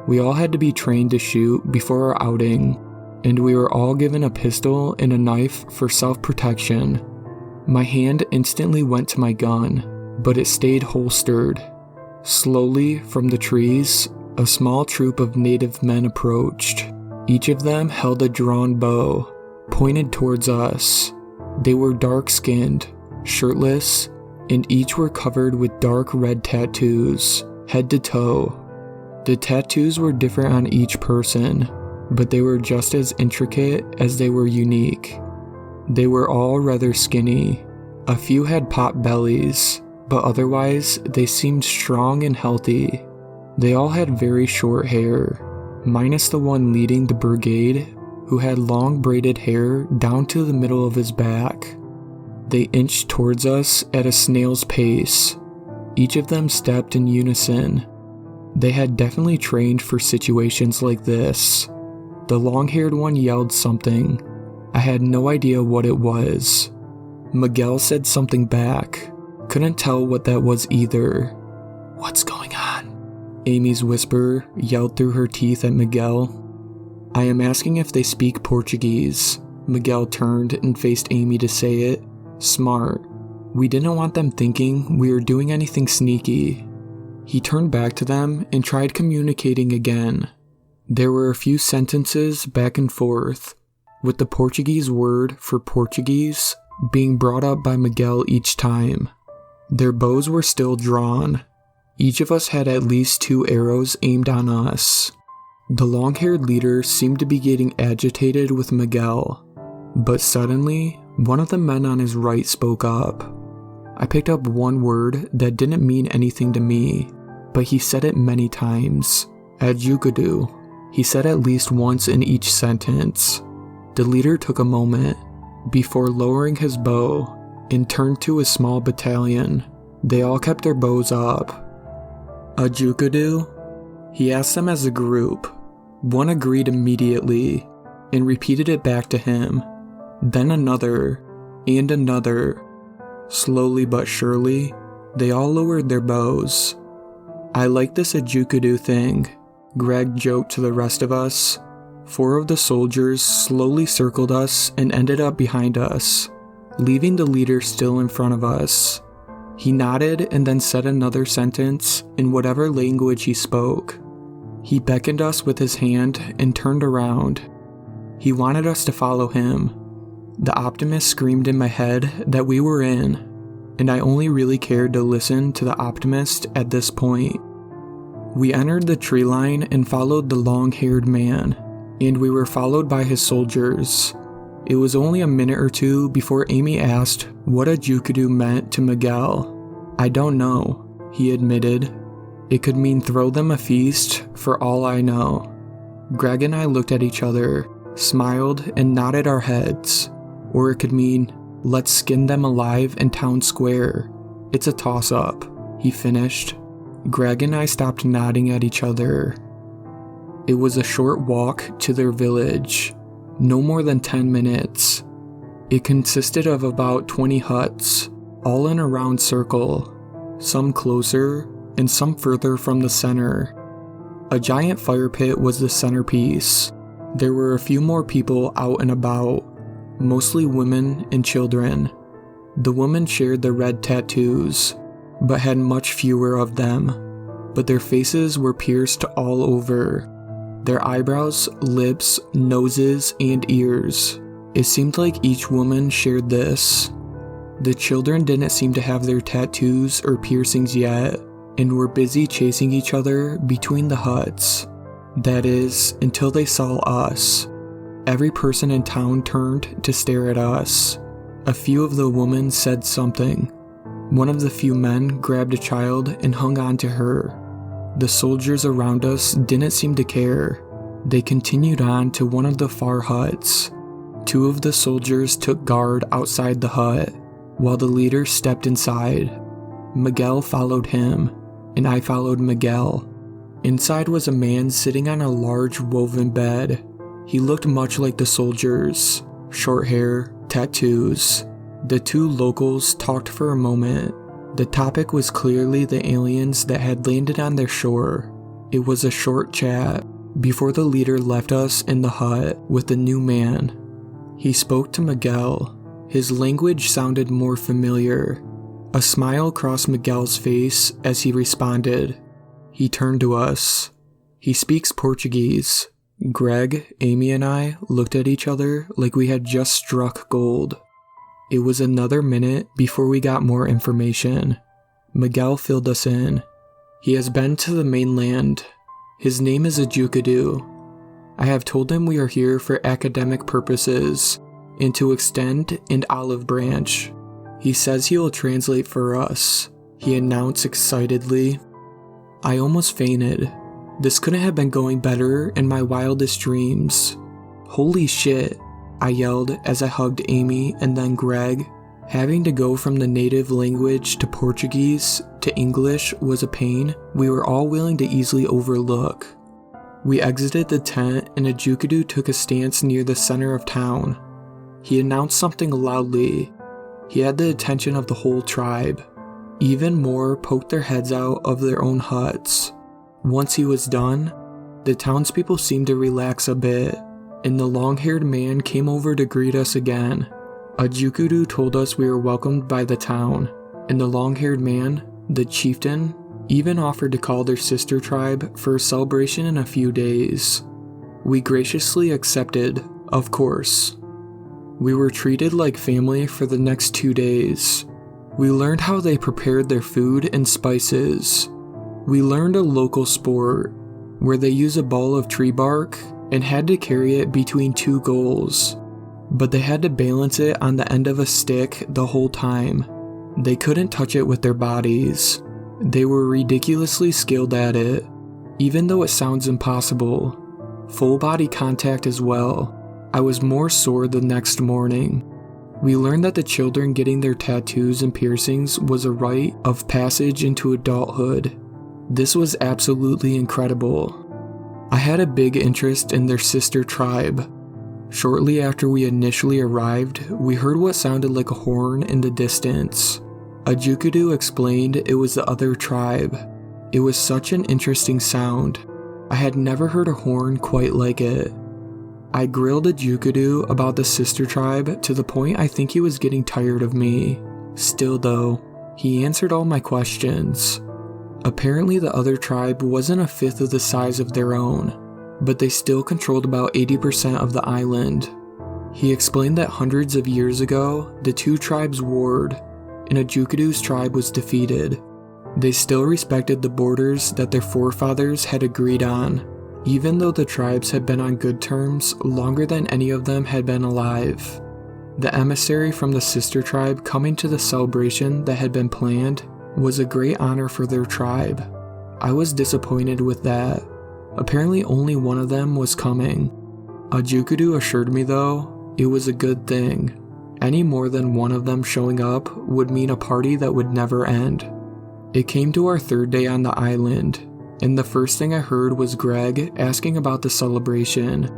We all had to be trained to shoot before our outing, and we were all given a pistol and a knife for self-protection. My hand instantly went to my gun, but it stayed holstered. Slowly, from the trees, a small troop of native men approached. Each of them held a drawn bow, pointed towards us. They were dark-skinned, shirtless, and each were covered with dark red tattoos, head to toe. The tattoos were different on each person, but they were just as intricate as they were unique. They were all rather skinny. A few had pot bellies, but otherwise they seemed strong and healthy. They all had very short hair, minus the one leading the brigade, who had long braided hair down to the middle of his back. They inched towards us at a snail's pace. Each of them stepped in unison. They had definitely trained for situations like this. The long-haired one yelled something. I had no idea what it was. Miguel said something back. Couldn't tell what that was either. "What's going on?" Amy's whisper yelled through her teeth at Miguel. "I am asking if they speak Portuguese." Miguel turned and faced Amy to say it. Smart. We didn't want them thinking we were doing anything sneaky. He turned back to them and tried communicating again. There were a few sentences back and forth. with the Portuguese word for Portuguese being brought up by Miguel each time. Their bows were still drawn. Each of us had at least 2 arrows aimed on us. The long-haired leader seemed to be getting agitated with Miguel, but suddenly, one of the men on his right spoke up. I picked up one word that didn't mean anything to me, but he said it many times. Adjukadu. He said at least once in each sentence. The leader took a moment before lowering his bow and turned to his small battalion. They all kept their bows up. Adjukadu? He asked them as a group. One agreed immediately and repeated it back to him. Then another, and another. Slowly but surely, they all lowered their bows. I like this Adjukadu thing, Greg joked to the rest of us. 4 of the soldiers slowly circled us and ended up behind us, leaving the leader still in front of us. He nodded and then said another sentence in whatever language he spoke. He beckoned us with his hand and turned around. He wanted us to follow him. The optimist screamed in my head that we were in, and I only really cared to listen to the optimist at this point. We entered the tree line and followed the long-haired man, and we were followed by his soldiers. It was only a minute or two before Amy asked what Adjukadu meant to Miguel. I don't know, he admitted. It could mean throw them a feast for all I know. Greg and I looked at each other, smiled, and nodded our heads. Or it could mean, let's skin them alive in town square. It's a toss-up, he finished. Greg and I stopped nodding at each other. It was a short walk to their village, no more than 10 minutes. It consisted of about 20 huts, all in a round circle, some closer and some further from the center. A giant fire pit was the centerpiece. There were a few more people out and about, mostly women and children. The women shared the red tattoos, but had much fewer of them, but their faces were pierced all over. Their eyebrows, lips, noses, and ears. It seemed like each woman shared this. The children didn't seem to have their tattoos or piercings yet, and were busy chasing each other between the huts. That is, until they saw us. Every person in town turned to stare at us. A few of the women said something. One of the few men grabbed a child and hung on to her. The soldiers around us didn't seem to care. They continued on to one of the far huts. 2 of the soldiers took guard outside the hut, while the leader stepped inside. Miguel followed him, and I followed Miguel. Inside was a man sitting on a large woven bed. He looked much like the soldiers. Short hair, tattoos. The 2 locals talked for a moment. The topic was clearly the aliens that had landed on their shore. It was a short chat before the leader left us in the hut with the new man. He spoke to Miguel. His language sounded more familiar. A smile crossed Miguel's face as he responded. He turned to us. He speaks Portuguese. Greg, Amy, and I looked at each other like we had just struck gold. It was another minute before we got more information. Miguel filled us in. He has been to the mainland. His name is Adjukadu. I have told him we are here for academic purposes and to extend an olive branch. He says he will translate for us, he announced excitedly. I almost fainted. This couldn't have been going better in my wildest dreams. Holy shit, I yelled as I hugged Amy and then Greg. Having to go from the native language to Portuguese to English was a pain we were all willing to easily overlook. We exited the tent and Adjukadu took a stance near the center of town. He announced something loudly. He had the attention of the whole tribe. Even more poked their heads out of their own huts. Once he was done, the townspeople seemed to relax a bit, and the long-haired man came over to greet us again. Adjukadu told us we were welcomed by the town, and the long-haired man, the chieftain, even offered to call their sister tribe for a celebration in a few days. We graciously accepted, Of course. We were treated like family for the next 2 days. We learned how they prepared their food and spices. We learned a local sport where they use a ball of tree bark and had to carry it between 2 goals, but they had to balance it on the end of a stick the whole time. They couldn't touch it with their bodies. They were ridiculously skilled at it, even though it sounds impossible. Full body contact as well. I was more sore the next morning. We learned that the children getting their tattoos and piercings was a rite of passage into adulthood. This was absolutely incredible. I had a big interest in their sister tribe. Shortly after we initially arrived, we heard what sounded like a horn in the distance. A Jukudu explained it was the other tribe. It was such an interesting sound. I had never heard a horn quite like it. I grilled a Jukudu about the sister tribe to the point I think he was getting tired of me. Still though, he answered all my questions. Apparently the other tribe wasn't a fifth of the size of their own, but they still controlled about 80% of the island. He explained that hundreds of years ago, the 2 tribes warred, and a Jukudu's tribe was defeated. They still respected the borders that their forefathers had agreed on, even though the tribes had been on good terms longer than any of them had been alive. The emissary from the sister tribe coming to the celebration that had been planned was a great honor for their tribe. I was disappointed with that. Apparently only one of them was coming. A Jukudu assured me though, it was a good thing. Any more than one of them showing up would mean a party that would never end. It came to our 3rd day on the island, and the first thing I heard was Greg asking about the celebration.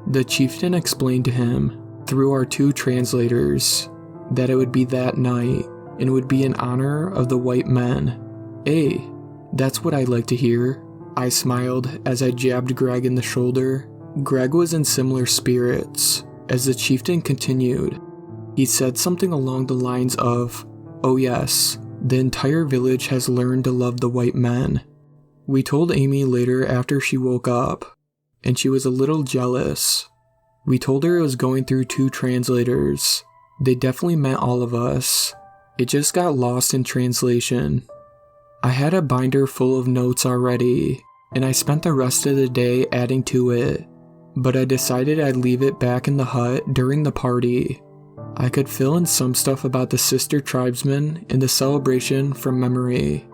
The chieftain explained to him, through our 2 translators, that it would be that night, and would be in honor of the white men. Hey, that's what I like to hear. I smiled as I jabbed Greg in the shoulder. Greg was in similar spirits. As the chieftain continued, he said something along the lines of, "Oh yes, the entire village has learned to love the white men." We told Amy later after she woke up, and she was a little jealous. We told her it was going through 2 translators. They definitely meant all of us. It just got lost in translation. I had a binder full of notes already, and I spent the rest of the day adding to it, but I decided I'd leave it back in the hut during the party. I could fill in some stuff about the sister tribesmen and the celebration from memory,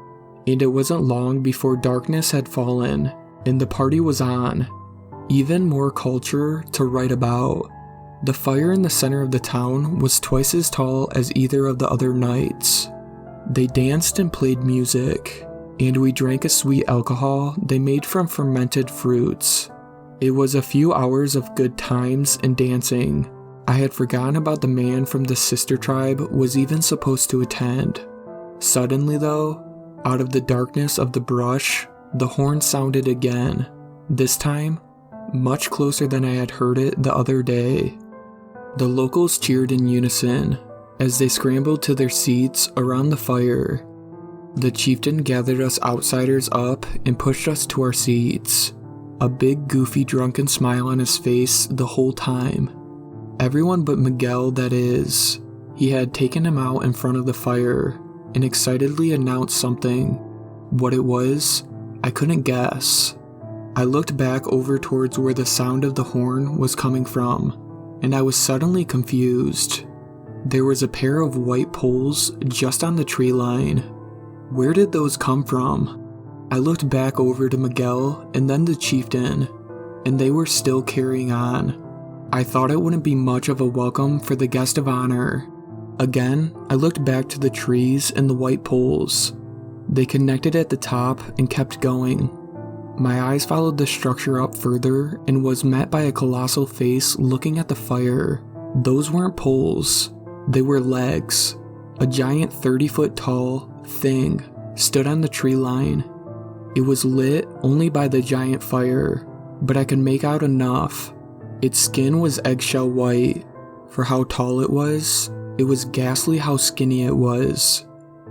and it wasn't long before darkness had fallen and the party was on. Even more culture to write about. The fire in the center of the town was twice as tall as either of the other nights. They danced and played music, and we drank a sweet alcohol they made from fermented fruits. It was a few hours of good times and dancing. I had forgotten about the man from the sister tribe was even supposed to attend. Suddenly though, out of the darkness of the brush, the horn sounded again. This time, much closer than I had heard it the other day. The locals cheered in unison as they scrambled to their seats around the fire. The chieftain gathered us outsiders up and pushed us to our seats, a big goofy drunken smile on his face the whole time. Everyone but Miguel, that is. He had taken him out in front of the fire and excitedly announced something. What it was, I couldn't guess. I looked back over towards where the sound of the horn was coming from, and I was suddenly confused. There was a pair of white poles just on the tree line. Where did those come from? I looked back over to Miguel and then the chieftain, and they were still carrying on. I thought it wouldn't be much of a welcome for the guest of honor. Again, I looked back to the trees and the white poles. They connected at the top and kept going. My eyes followed the structure up further and was met by a colossal face looking at the fire. Those weren't poles. They were legs. A giant 30-foot tall thing stood on the tree line. It was lit only by the giant fire, but I could make out enough. Its skin was eggshell white. For how tall it was ghastly how skinny it was.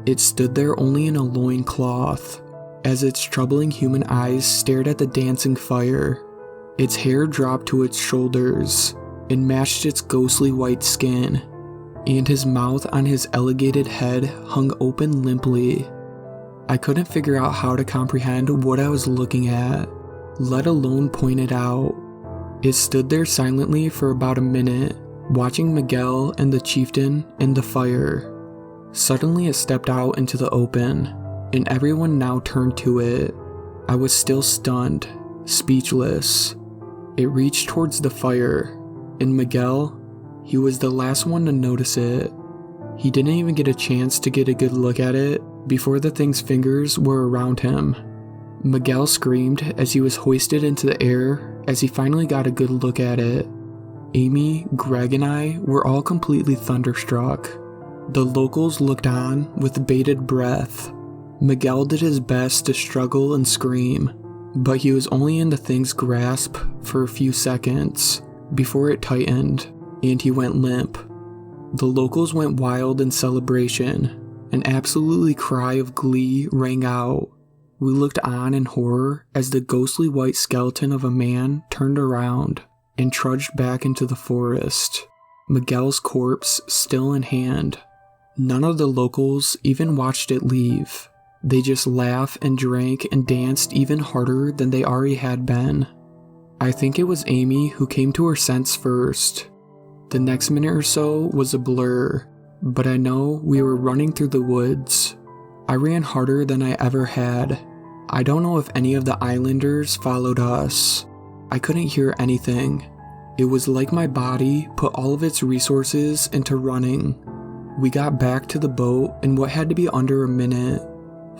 It stood there only in a loincloth, as its troubling human eyes stared at the dancing fire. Its hair dropped to its shoulders, and matched its ghostly white skin, and his mouth on his elongated head hung open limply. I couldn't figure out how to comprehend what I was looking at, let alone point it out. It stood there silently for about a minute, watching Miguel and the chieftain in the fire. Suddenly it stepped out into the open, and everyone now turned to it. I was still stunned, speechless. It reached towards the fire, and Miguel, he was the last one to notice it. He didn't even get a chance to get a good look at it before the thing's fingers were around him. Miguel screamed as he was hoisted into the air as he finally got a good look at it. Amy, Greg, and I were all completely thunderstruck. The locals looked on with bated breath. Miguel did his best to struggle and scream, but he was only in the thing's grasp for a few seconds before it tightened and he went limp. The locals went wild in celebration. An absolutely cry of glee rang out. We looked on in horror as the ghostly white skeleton of a man turned around and trudged back into the forest, Miguel's corpse still in hand. None of the locals even watched it leave. They just laughed and drank and danced even harder than they already had been. I think it was Amy who came to her sense first. The next minute or so was a blur, but I know we were running through the woods. I ran harder than I ever had. I don't know if any of the islanders followed us. I couldn't hear anything. It was like my body put all of its resources into running. We got back to the boat in what had to be under a minute.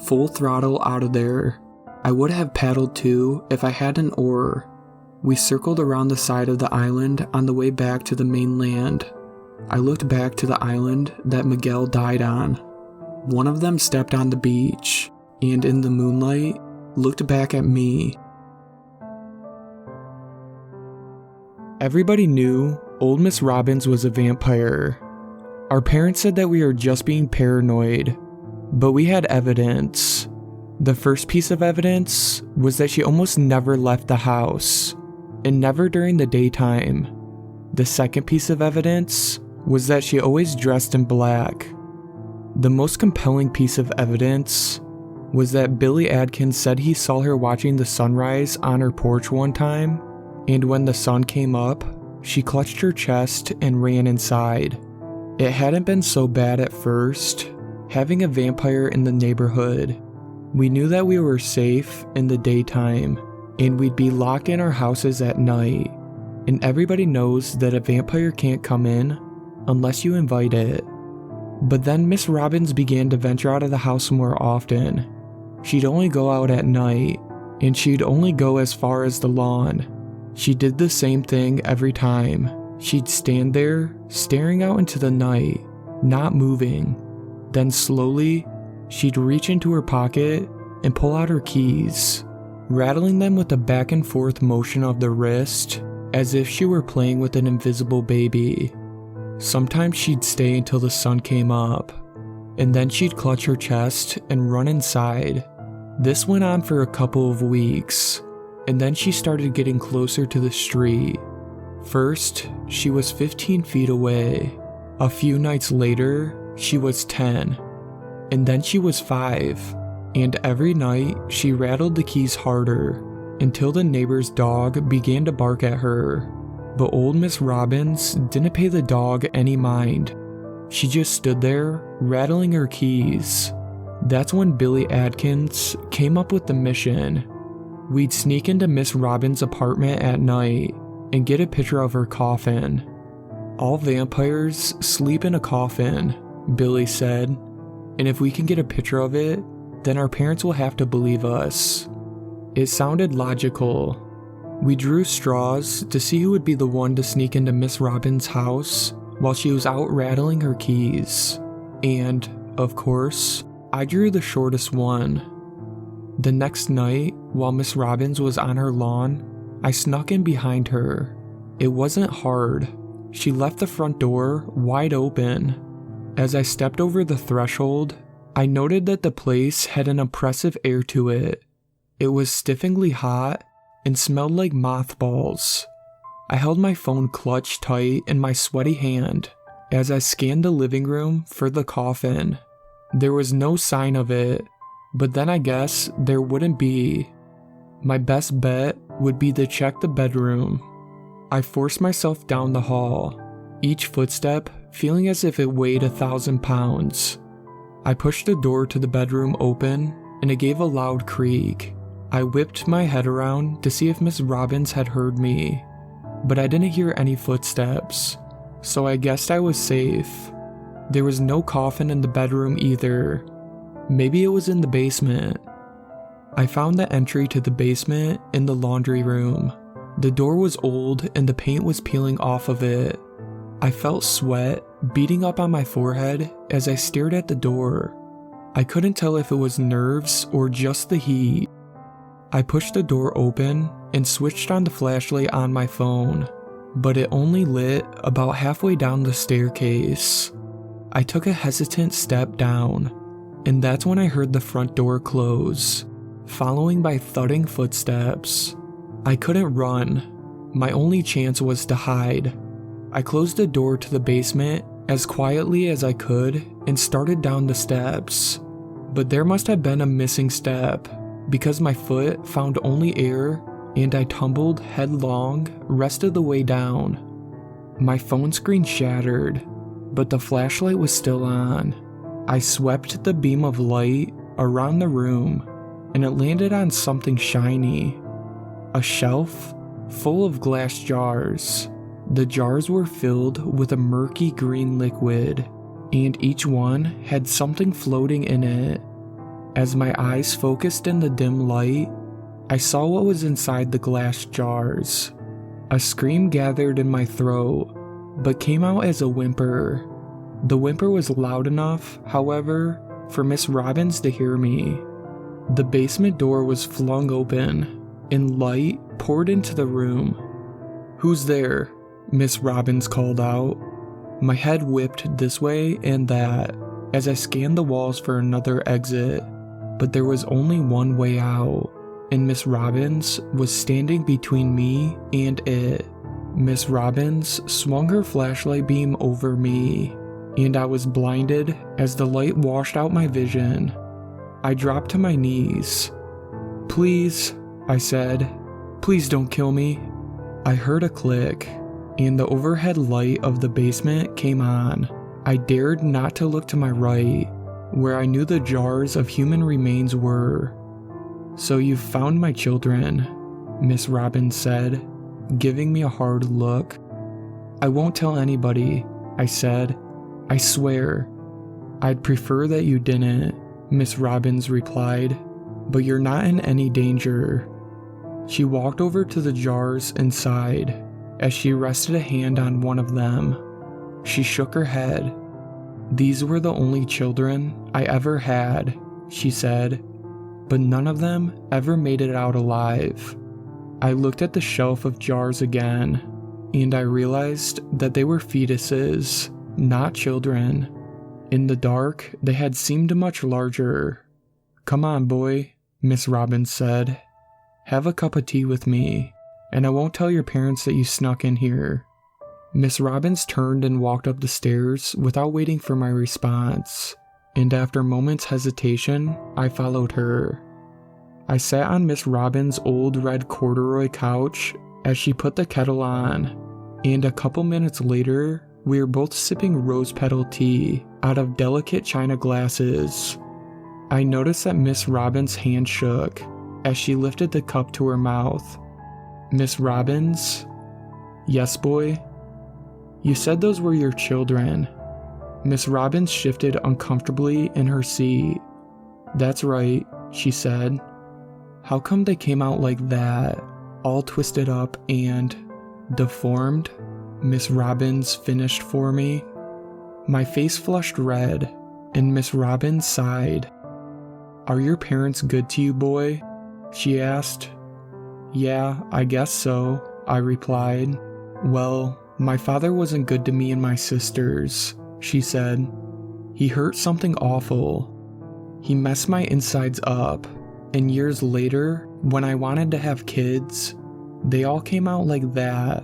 Full throttle out of there. I would have paddled too if I had an oar. We circled around the side of the island on the way back to the mainland. I looked back to the island that Miguel died on. One of them stepped on the beach, and in the moonlight, looked back at me. Everybody knew old Miss Robbins was a vampire. Our parents said that we were just being paranoid, but we had evidence. The first piece of evidence was that she almost never left the house, and never during the daytime. The second piece of evidence was that she always dressed in black. The most compelling piece of evidence was that Billy Adkins said he saw her watching the sunrise on her porch one time, and when the sun came up, she clutched her chest and ran inside. It hadn't been so bad at first, having a vampire in the neighborhood. We knew that we were safe in the daytime, and we'd be locked in our houses at night, and everybody knows that a vampire can't come in unless you invite it. But then Miss Robbins began to venture out of the house more often. She'd only go out at night, and she'd only go as far as the lawn. She did the same thing every time. She'd stand there, staring out into the night, not moving. Then slowly, she'd reach into her pocket and pull out her keys, rattling them with a back and forth motion of the wrist, as if she were playing with an invisible baby. Sometimes she'd stay until the sun came up, and then she'd clutch her chest and run inside. This went on for a couple of weeks, and then she started getting closer to the street. First, she was 15 feet away. A few nights later, she was 10, and then she was 5, and every night she rattled the keys harder until the neighbor's dog began to bark at her. But old Miss Robbins didn't pay the dog any mind. She just stood there, rattling her keys. That's when Billy Adkins came up with the mission. We'd sneak into Miss Robbins' apartment at night and get a picture of her coffin. All vampires sleep in a coffin, Billy said, and if we can get a picture of it, then our parents will have to believe us. It sounded logical. We drew straws to see who would be the one to sneak into Miss Robbins' house while she was out rattling her keys. And, of course, I drew the shortest one. The next night, while Miss Robbins was on her lawn, I snuck in behind her. It wasn't hard. She left the front door wide open. As I stepped over the threshold, I noted that the place had an oppressive air to it. It was stiffingly hot and smelled like mothballs. I held my phone clutched tight in my sweaty hand as I scanned the living room for the coffin. There was no sign of it, but then I guess there wouldn't be. My best bet would be to check the bedroom. I forced myself down the hall, each footstep feeling as if it weighed 1,000 pounds. I pushed the door to the bedroom open and it gave a loud creak. I whipped my head around to see if Miss Robbins had heard me, but I didn't hear any footsteps, so I guessed I was safe. There was no coffin in the bedroom either. Maybe it was in the basement. I found the entry to the basement in the laundry room. The door was old and the paint was peeling off of it. I felt sweat beating up on my forehead as I stared at the door. I couldn't tell if it was nerves or just the heat. I pushed the door open and switched on the flashlight on my phone, but it only lit about halfway down the staircase. I took a hesitant step down, and that's when I heard the front door close, following by thudding footsteps. I couldn't run. My only chance was to hide. I closed the door to the basement as quietly as I could and started down the steps. But there must have been a missing step, because my foot found only air and I tumbled headlong rest of the way down. My phone screen shattered, but the flashlight was still on. I swept the beam of light around the room, and it landed on something shiny. A shelf full of glass jars. The jars were filled with a murky green liquid, and each one had something floating in it. As my eyes focused in the dim light, I saw what was inside the glass jars. A scream gathered in my throat, but came out as a whimper. The whimper was loud enough, however, for Miss Robbins to hear me. The basement door was flung open, and light poured into the room. "Who's there?" Miss Robbins called out. My head whipped this way and that as I scanned the walls for another exit, but there was only one way out, and Miss Robbins was standing between me and it. Miss Robbins swung her flashlight beam over me, and I was blinded as the light washed out my vision. I dropped to my knees. "Please," I said, "please don't kill me." I heard a click, and the overhead light of the basement came on. I dared not to look to my right, where I knew the jars of human remains were. "So you've found my children," Miss Robbins said, giving me a hard look. "I won't tell anybody," I said. "I swear." "I'd prefer that you didn't," Miss Robbins replied, "but you're not in any danger." She walked over to the jars and sighed as she rested a hand on one of them. She shook her head. "These were the only children I ever had," she said, "but none of them ever made it out alive." I looked at the shelf of jars again, and I realized that they were fetuses, not children. In the dark, they had seemed much larger. "Come on, boy," Miss Robbins said. "Have a cup of tea with me, and I won't tell your parents that you snuck in here." Miss Robbins turned and walked up the stairs without waiting for my response, and after a moment's hesitation, I followed her. I sat on Miss Robbins' old red corduroy couch as she put the kettle on, and a couple minutes later, we were both sipping rose petal tea out of delicate china glasses. I noticed that Miss Robbins' hand shook as she lifted the cup to her mouth. "Miss Robbins?" "Yes, boy?" "You said those were your children." Miss Robbins shifted uncomfortably in her seat. "That's right," she said. "How come they came out like that, all twisted up and deformed?" Miss Robbins finished for me. My face flushed red, and Miss Robbins sighed. "Are your parents good to you, boy?" she asked. "Yeah, I guess so," I replied. "Well, my father wasn't good to me and my sisters," she said. "He hurt something awful. He messed my insides up, and years later, when I wanted to have kids, they all came out like that."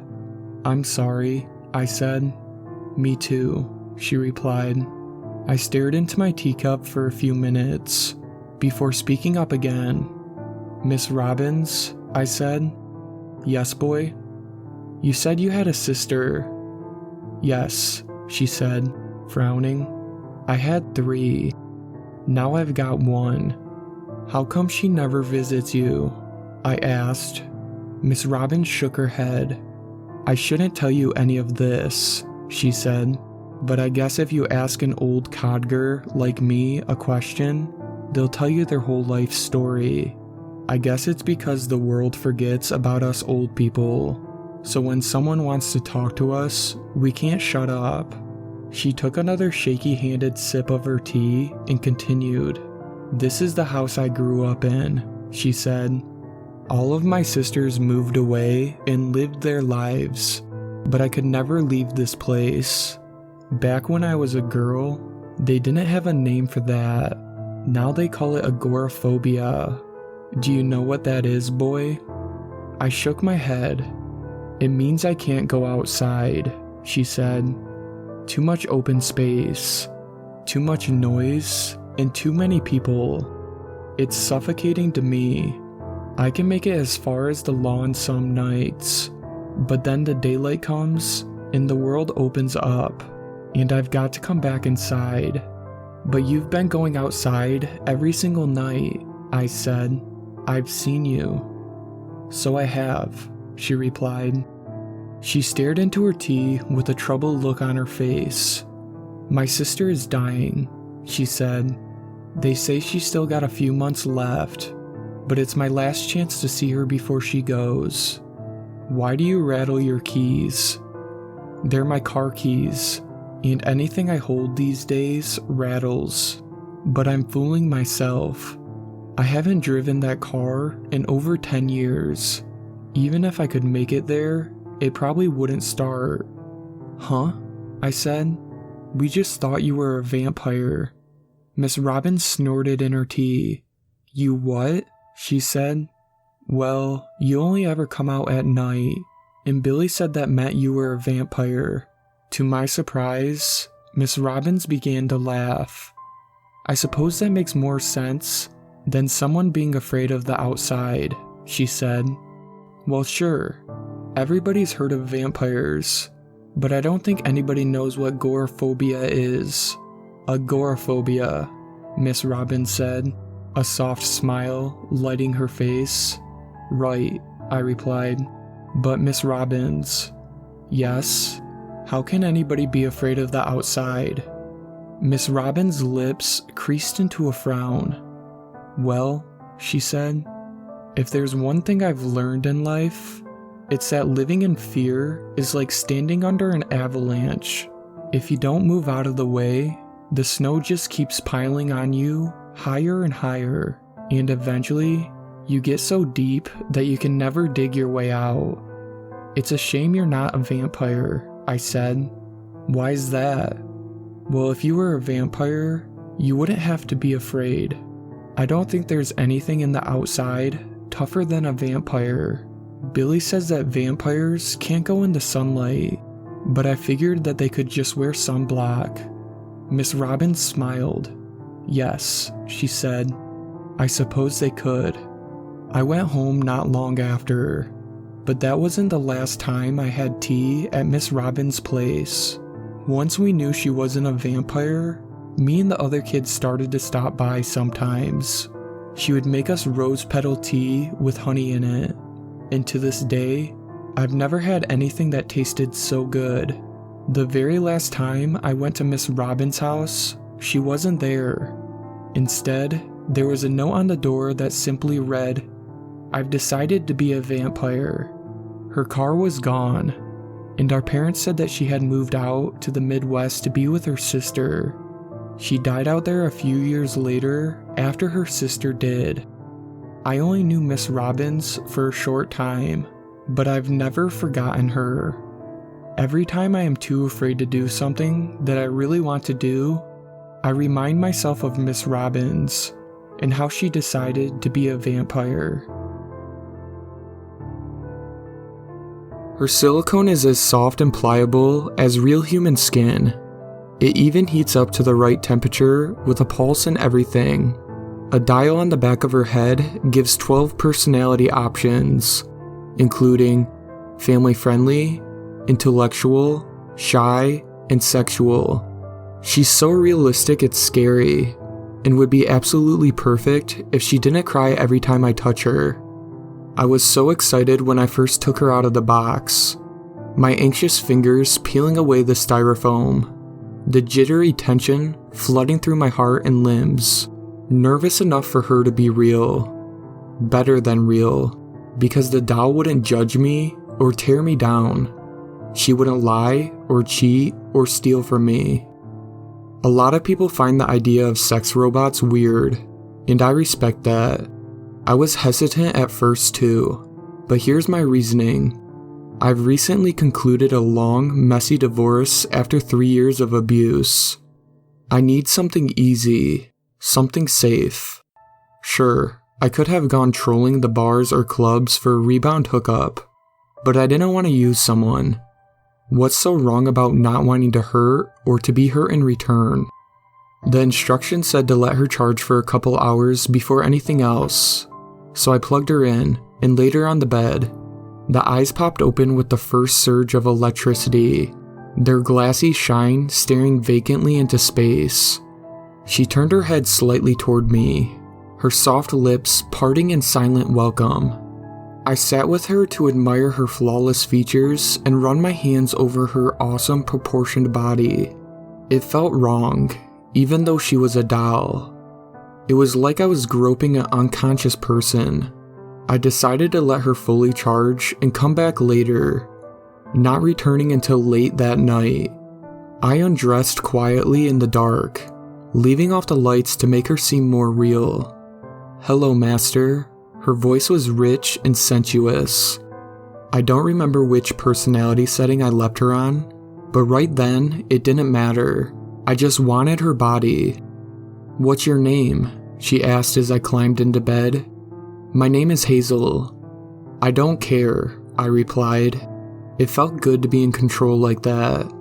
"I'm sorry," I said. "Me too," she replied. I stared into my teacup for a few minutes before speaking up again. "Miss Robbins," I said. "Yes, boy?" "You said you had a sister." "Yes," she said, frowning. "I had 3. Now I've got 1. How come she never visits you?" I asked. Miss Robbins shook her head. "I shouldn't tell you any of this," she said, "but I guess if you ask an old codger like me a question, they'll tell you their whole life story. I guess it's because the world forgets about us old people, so when someone wants to talk to us, we can't shut up." She took another shaky-handed sip of her tea and continued. "This is the house I grew up in," she said. "All of my sisters moved away and lived their lives, but I could never leave this place. Back when I was a girl, they didn't have a name for that. Now they call it agoraphobia. Do you know what that is, boy?" I shook my head. "It means I can't go outside," she said. "Too much open space, too much noise, and too many people. It's suffocating to me. I can make it as far as the lawn some nights, but then the daylight comes and the world opens up, and I've got to come back inside." "But you've been going outside every single night," I said. "I've seen you." "So I have," she replied. She stared into her tea with a troubled look on her face. "My sister is dying," she said. "They say she's still got a few months left, but it's my last chance to see her before she goes." "Why do you rattle your keys?" "They're my car keys, and anything I hold these days rattles. But I'm fooling myself. I haven't driven that car in over 10 years. Even if I could make it there, it probably wouldn't start." "Huh?" I said. "We just thought you were a vampire." Miss Robbins snorted in her tea. "You what?" she said. "Well, you only ever come out at night, and Billy said that meant you were a vampire." To my surprise, Miss Robbins began to laugh. "I suppose that makes more sense than someone being afraid of the outside," she said. "Well, sure. Everybody's heard of vampires, but I don't think anybody knows what agoraphobia is." "Agoraphobia," Miss Robbins said, a soft smile lighting her face. "Right," I replied. "But Miss Robbins." "Yes? How can anybody be afraid of the outside?" Miss Robbins' lips creased into a frown. "Well," she said, "if there's one thing I've learned in life, it's that living in fear is like standing under an avalanche. If you don't move out of the way, the snow just keeps piling on you higher and higher, and eventually you get so deep that you can never dig your way out." "It's a shame you're not a vampire," I said. "Why's that?" "Well, if you were a vampire, you wouldn't have to be afraid. I don't think there's anything in the outside tougher than a vampire. Billy says that vampires can't go in the sunlight, but I figured that they could just wear sunblock." Miss Robbins smiled. "Yes," she said. "I suppose they could." I went home not long after, but that wasn't the last time I had tea at Miss Robbins' place. Once we knew she wasn't a vampire, me and the other kids started to stop by sometimes. She would make us rose petal tea with honey in it, and to this day, I've never had anything that tasted so good. The very last time I went to Miss Robbins' house, she wasn't there. Instead, there was a note on the door that simply read, "I've decided to be a vampire." Her car was gone, and our parents said that she had moved out to the Midwest to be with her sister. She died out there a few years later after her sister did. I only knew Miss Robbins for a short time, but I've never forgotten her. Every time I am too afraid to do something that I really want to do, I remind myself of Miss Robbins and how she decided to be a vampire. Her silicone is as soft and pliable as real human skin. It even heats up to the right temperature with a pulse and everything. A dial on the back of her head gives 12 personality options, including family-friendly, intellectual, shy, and sexual. She's so realistic it's scary, and would be absolutely perfect if she didn't cry every time I touch her. I was so excited when I first took her out of the box, my anxious fingers peeling away the styrofoam, the jittery tension flooding through my heart and limbs, nervous enough for her to be real. Better than real, because the doll wouldn't judge me or tear me down. She wouldn't lie or cheat or steal from me. A lot of people find the idea of sex robots weird, and I respect that. I was hesitant at first too, but here's my reasoning. I've recently concluded a long, messy divorce after 3 years of abuse. I need something easy, something safe. Sure, I could have gone trolling the bars or clubs for a rebound hookup, but I didn't want to use someone. What's so wrong about not wanting to hurt or to be hurt in return? The instructions said to let her charge for a couple hours before anything else, so I plugged her in and laid her on the bed. The eyes popped open with the first surge of electricity, their glassy shine staring vacantly into space. She turned her head slightly toward me, her soft lips parting in silent welcome. I sat with her to admire her flawless features and run my hands over her awesome proportioned body. It felt wrong, even though she was a doll. It was like I was groping an unconscious person. I decided to let her fully charge and come back later, not returning until late that night. I undressed quietly in the dark, leaving off the lights to make her seem more real. "Hello, Master." Her voice was rich and sensuous. I don't remember which personality setting I left her on, but right then, it didn't matter. I just wanted her body. "What's your name?" she asked as I climbed into bed. "My name is Hazel." "I don't care," I replied. It felt good to be in control like that.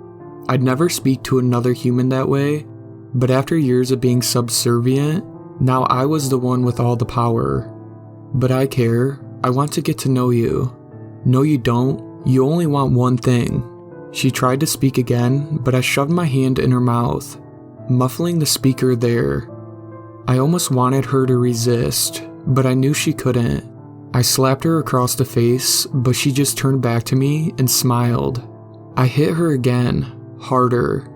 I'd never speak to another human that way, but after years of being subservient, now I was the one with all the power. "But I care. I want to get to know you." "No, you don't. You only want one thing." She tried to speak again, but I shoved my hand in her mouth, muffling the speaker there. I almost wanted her to resist, but I knew she couldn't. I slapped her across the face, but she just turned back to me and smiled. I hit her again, harder,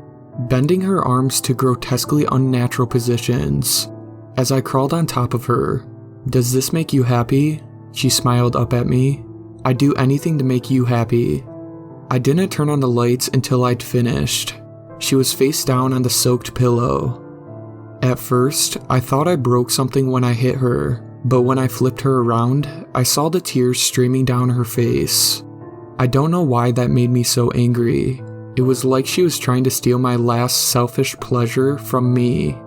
bending her arms to grotesquely unnatural positions. As I crawled on top of her, "Does this make you happy?" She smiled up at me. "I'd do anything to make you happy." I didn't turn on the lights until I'd finished. She was face down on the soaked pillow. At first, I thought I broke something when I hit her, but when I flipped her around, I saw the tears streaming down her face. I don't know why that made me so angry. It was like she was trying to steal my last selfish pleasure from me.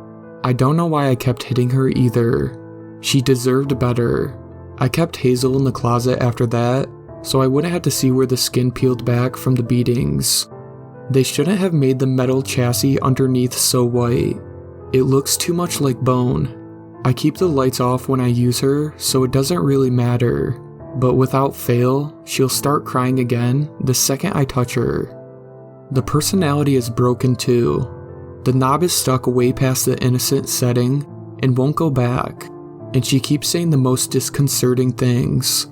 I don't know why I kept hitting her either. She deserved better. I kept Hazel in the closet after that, so I wouldn't have to see where the skin peeled back from the beatings. They shouldn't have made the metal chassis underneath so white. It looks too much like bone. I keep the lights off when I use her, so it doesn't really matter. But without fail, she'll start crying again the second I touch her. The personality is broken too. The knob is stuck way past the innocent setting and won't go back. And she keeps saying the most disconcerting things.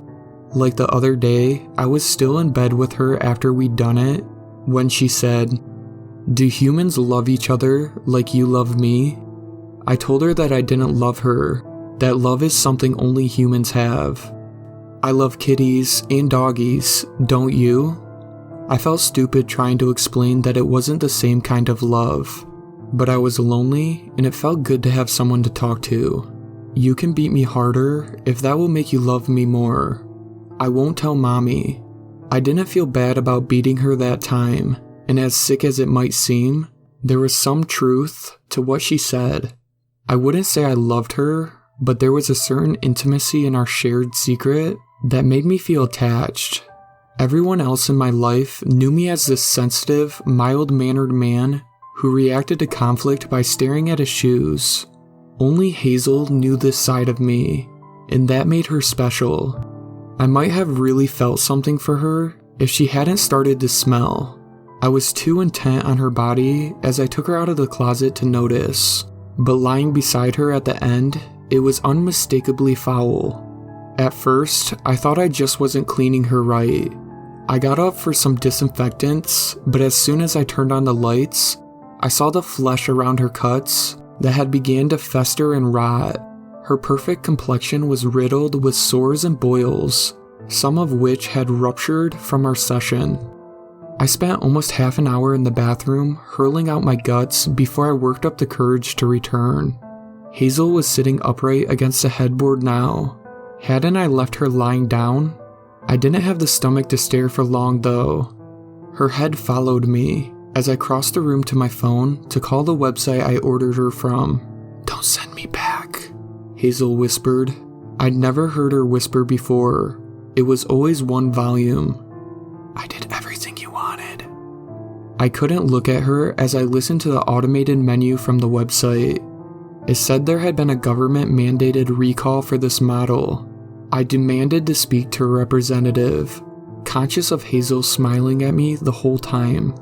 Like the other day, I was still in bed with her after we'd done it, when she said, "Do humans love each other like you love me?" I told her that I didn't love her, that love is something only humans have. "I love kitties and doggies, don't you?" I felt stupid trying to explain that it wasn't the same kind of love, but I was lonely and it felt good to have someone to talk to. "You can beat me harder if that will make you love me more. I won't tell mommy." I didn't feel bad about beating her that time, and as sick as it might seem, there was some truth to what she said. I wouldn't say I loved her, but there was a certain intimacy in our shared secret that made me feel attached. Everyone else in my life knew me as this sensitive, mild-mannered man who reacted to conflict by staring at his shoes. Only Hazel knew this side of me, and that made her special. I might have really felt something for her if she hadn't started to smell. I was too intent on her body as I took her out of the closet to notice, but lying beside her at the end, it was unmistakably foul. At first, I thought I just wasn't cleaning her right. I got up for some disinfectants, but as soon as I turned on the lights, I saw the flesh around her cuts that had began to fester and rot. Her perfect complexion was riddled with sores and boils, some of which had ruptured from our session. I spent almost half an hour in the bathroom hurling out my guts before I worked up the courage to return. Hazel was sitting upright against the headboard now. Hadn't I left her lying down? I didn't have the stomach to stare for long though. Her head followed me as I crossed the room to my phone to call the website I ordered her from. "Don't send me back," Hazel whispered. I'd never heard her whisper before. It was always one volume. "I did everything you wanted." I couldn't look at her as I listened to the automated menu from the website. It said there had been a government-mandated recall for this model. I demanded to speak to a representative, conscious of Hazel smiling at me the whole time.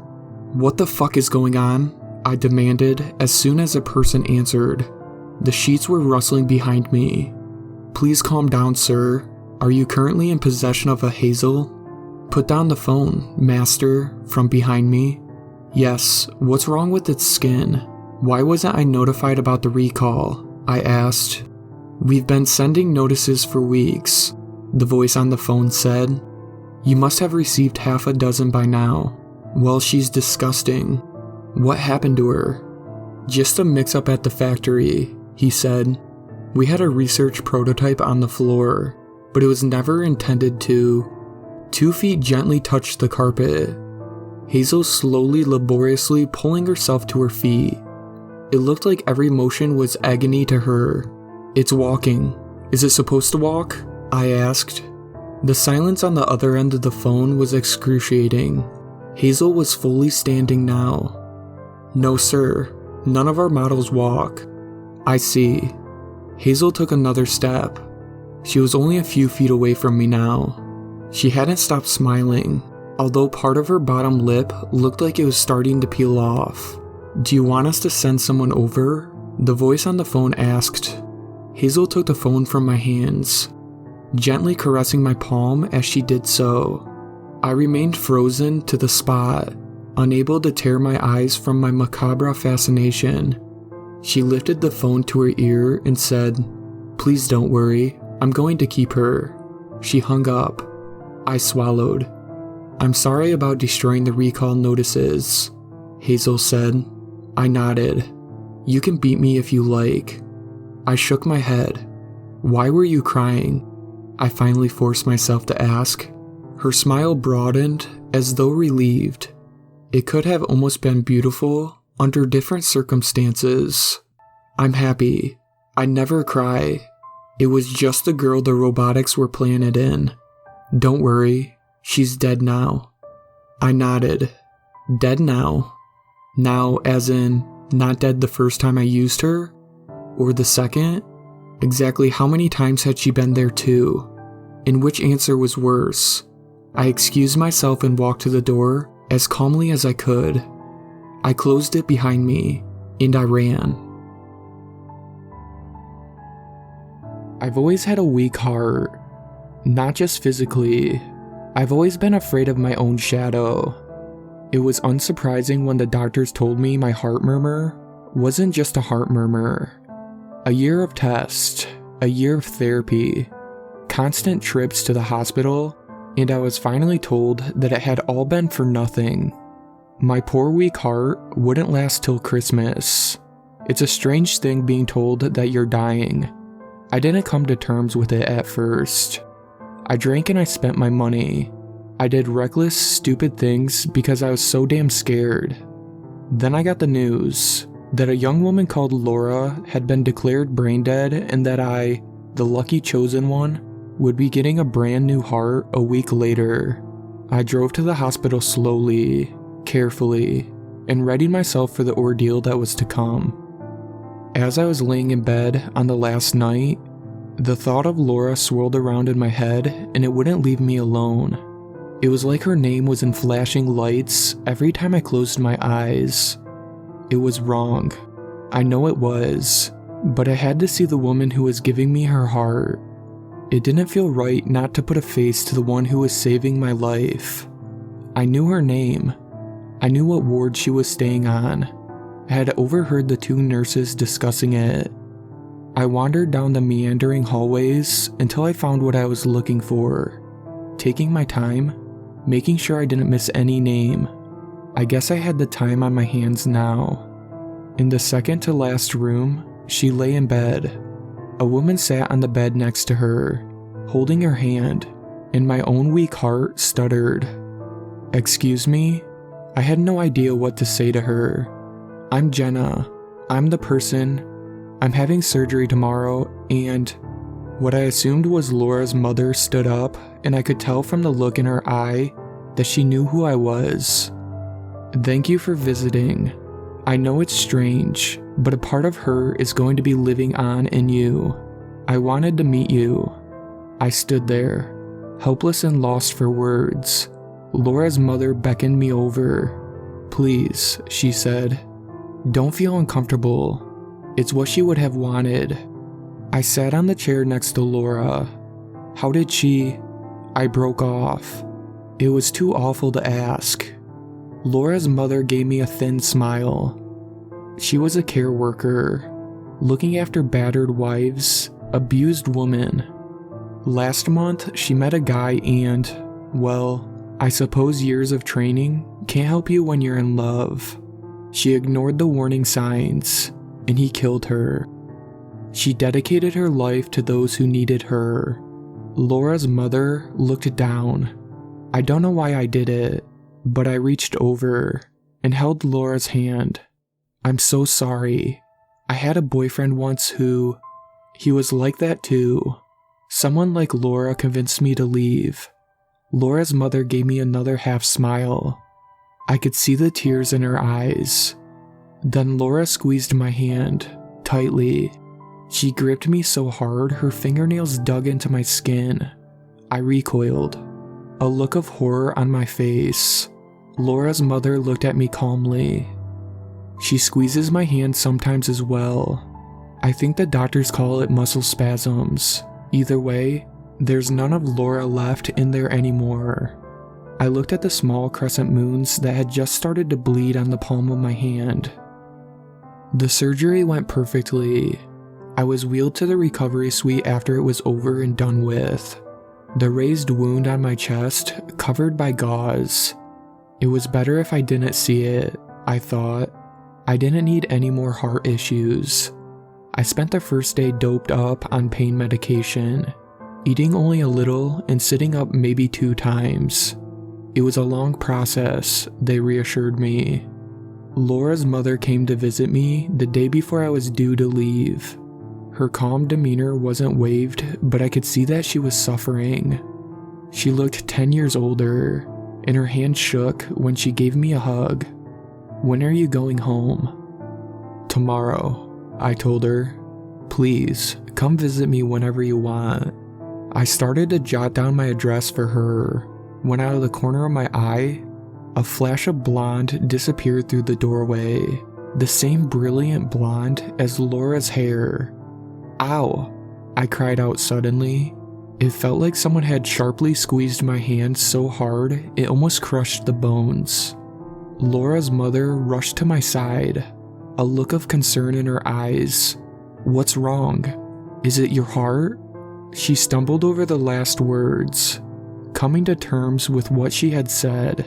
"What the fuck is going on?" I demanded as soon as a person answered. The sheets were rustling behind me. "Please calm down, sir. Are you currently in possession of a Hazel?" "Put down the phone, master," from behind me. "Yes, what's wrong with its skin? Why wasn't I notified about the recall?" I asked. "We've been sending notices for weeks," the voice on the phone said. "You must have received half a dozen by now." "Well, she's disgusting." "What happened to her?" "Just a mix-up at the factory," he said. "We had a research prototype on the floor, but it was never intended to." 2 feet gently touched the carpet. Hazel slowly, laboriously pulling herself to her feet. It looked like every motion was agony to her. "It's walking. Is it supposed to walk?" I asked. The silence on the other end of the phone was excruciating. Hazel was fully standing now. "No, sir. None of our models walk." "I see." Hazel took another step. She was only a few feet away from me now. She hadn't stopped smiling, although part of her bottom lip looked like it was starting to peel off. "Do you want us to send someone over?" the voice on the phone asked. Hazel took the phone from my hands, gently caressing my palm as she did so. I remained frozen to the spot, unable to tear my eyes from my macabre fascination. She lifted the phone to her ear and said, "Please don't worry, I'm going to keep her." She hung up. I swallowed. "I'm sorry about destroying the recall notices," Hazel said. I nodded. "You can beat me if you like." I shook my head. "Why were you crying?" I finally forced myself to ask. Her smile broadened as though relieved. It could have almost been beautiful under different circumstances. "I'm happy. I never cry. It was just the girl the robotics were planted in. Don't worry, she's dead now." I nodded. "Dead now?" Now as in, not dead the first time I used her? Or the second? Exactly how many times had she been there too? And which answer was worse? I excused myself and walked to the door as calmly as I could. I closed it behind me, and I ran. I've always had a weak heart. Not just physically. I've always been afraid of my own shadow. It was unsurprising when the doctors told me my heart murmur wasn't just a heart murmur. A year of tests, a year of therapy, constant trips to the hospital, and I was finally told that it had all been for nothing. My poor weak heart wouldn't last till Christmas. It's a strange thing being told that you're dying. I didn't come to terms with it at first. I drank and I spent my money. I did reckless, stupid things because I was so damn scared. Then I got the news that a young woman called Laura had been declared brain dead and that I, the lucky chosen one, would be getting a brand new heart a week later. I drove to the hospital slowly, carefully, and readied myself for the ordeal that was to come. As I was laying in bed on the last night, the thought of Laura swirled around in my head and it wouldn't leave me alone. It was like her name was in flashing lights every time I closed my eyes. It was wrong. I know it was, but I had to see the woman who was giving me her heart. It didn't feel right not to put a face to the one who was saving my life. I knew her name. I knew what ward she was staying on. I had overheard the two nurses discussing it. I wandered down the meandering hallways until I found what I was looking for. Taking my time, making sure I didn't miss any name. I guess I had the time on my hands now. In the second to last room, she lay in bed. A woman sat on the bed next to her, holding her hand, and my own weak heart stuttered. "Excuse me?" I had no idea what to say to her. "I'm Jenna. I'm the person. I'm having surgery tomorrow," and what I assumed was Laura's mother stood up, and I could tell from the look in her eye that she knew who I was. "Thank you for visiting. I know it's strange, but a part of her is going to be living on in you. I wanted to meet you." I stood there, helpless and lost for words. Laura's mother beckoned me over. "Please," she said. "Don't feel uncomfortable. It's what she would have wanted." I sat on the chair next to Laura. "How did she—" I broke off. It was too awful to ask. Laura's mother gave me a thin smile. She was a care worker, looking after battered wives, abused women. Last month, she met a guy and, well, I suppose years of training can't help you when you're in love. She ignored the warning signs, and he killed her. She dedicated her life to those who needed her. Laura's mother looked down. I don't know why I did it, but I reached over and held Laura's hand. "I'm so sorry. I had a boyfriend once he was like that too. Someone like Laura convinced me to leave." Laura's mother gave me another half smile. I could see the tears in her eyes. Then Laura squeezed my hand, tightly. She gripped me so hard her fingernails dug into my skin. I recoiled, a look of horror on my face. Laura's mother looked at me calmly. She squeezes my hand sometimes as well. I think the doctors call it muscle spasms. Either way, there's none of Laura left in there anymore. I looked at the small crescent moons that had just started to bleed on the palm of my hand. The surgery went perfectly. I was wheeled to the recovery suite after it was over and done with. The raised wound on my chest, covered by gauze. It was better if I didn't see it, I thought. I didn't need any more heart issues. I spent the first day doped up on pain medication, eating only a little and sitting up maybe 2 times. It was a long process, they reassured me. Laura's mother came to visit me the day before I was due to leave. Her calm demeanor wasn't waved, but I could see that she was suffering. She looked 10 years older, and her hand shook when she gave me a hug. "When are you going home?" "Tomorrow," I told her. "Please, come visit me whenever you want." I started to jot down my address for her, when out of the corner of my eye, a flash of blonde disappeared through the doorway. The same brilliant blonde as Laura's hair. "Ow!" I cried out suddenly. It felt like someone had sharply squeezed my hand so hard it almost crushed the bones. Laura's mother rushed to my side, a look of concern in her eyes. "What's wrong? Is it your heart?" She stumbled over the last words, coming to terms with what she had said.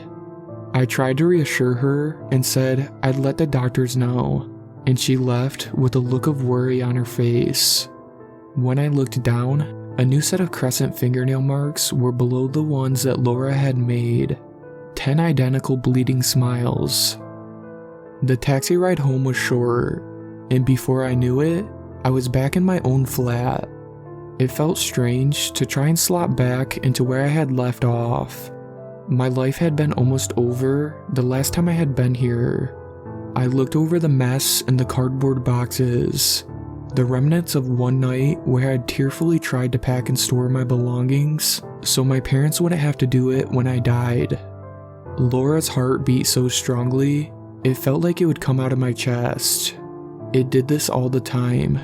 I tried to reassure her and said I'd let the doctors know, and she left with a look of worry on her face. When I looked down, a new set of crescent fingernail marks were below the ones that Laura had made. 10 identical bleeding smiles. The taxi ride home was short, and before I knew it, I was back in my own flat. It felt strange to try and slot back into where I had left off. My life had been almost over the last time I had been here. I looked over the mess and the cardboard boxes, the remnants of one night where I had tearfully tried to pack and store my belongings so my parents wouldn't have to do it when I died. Laura's heart beat so strongly, it felt like it would come out of my chest. It did this all the time,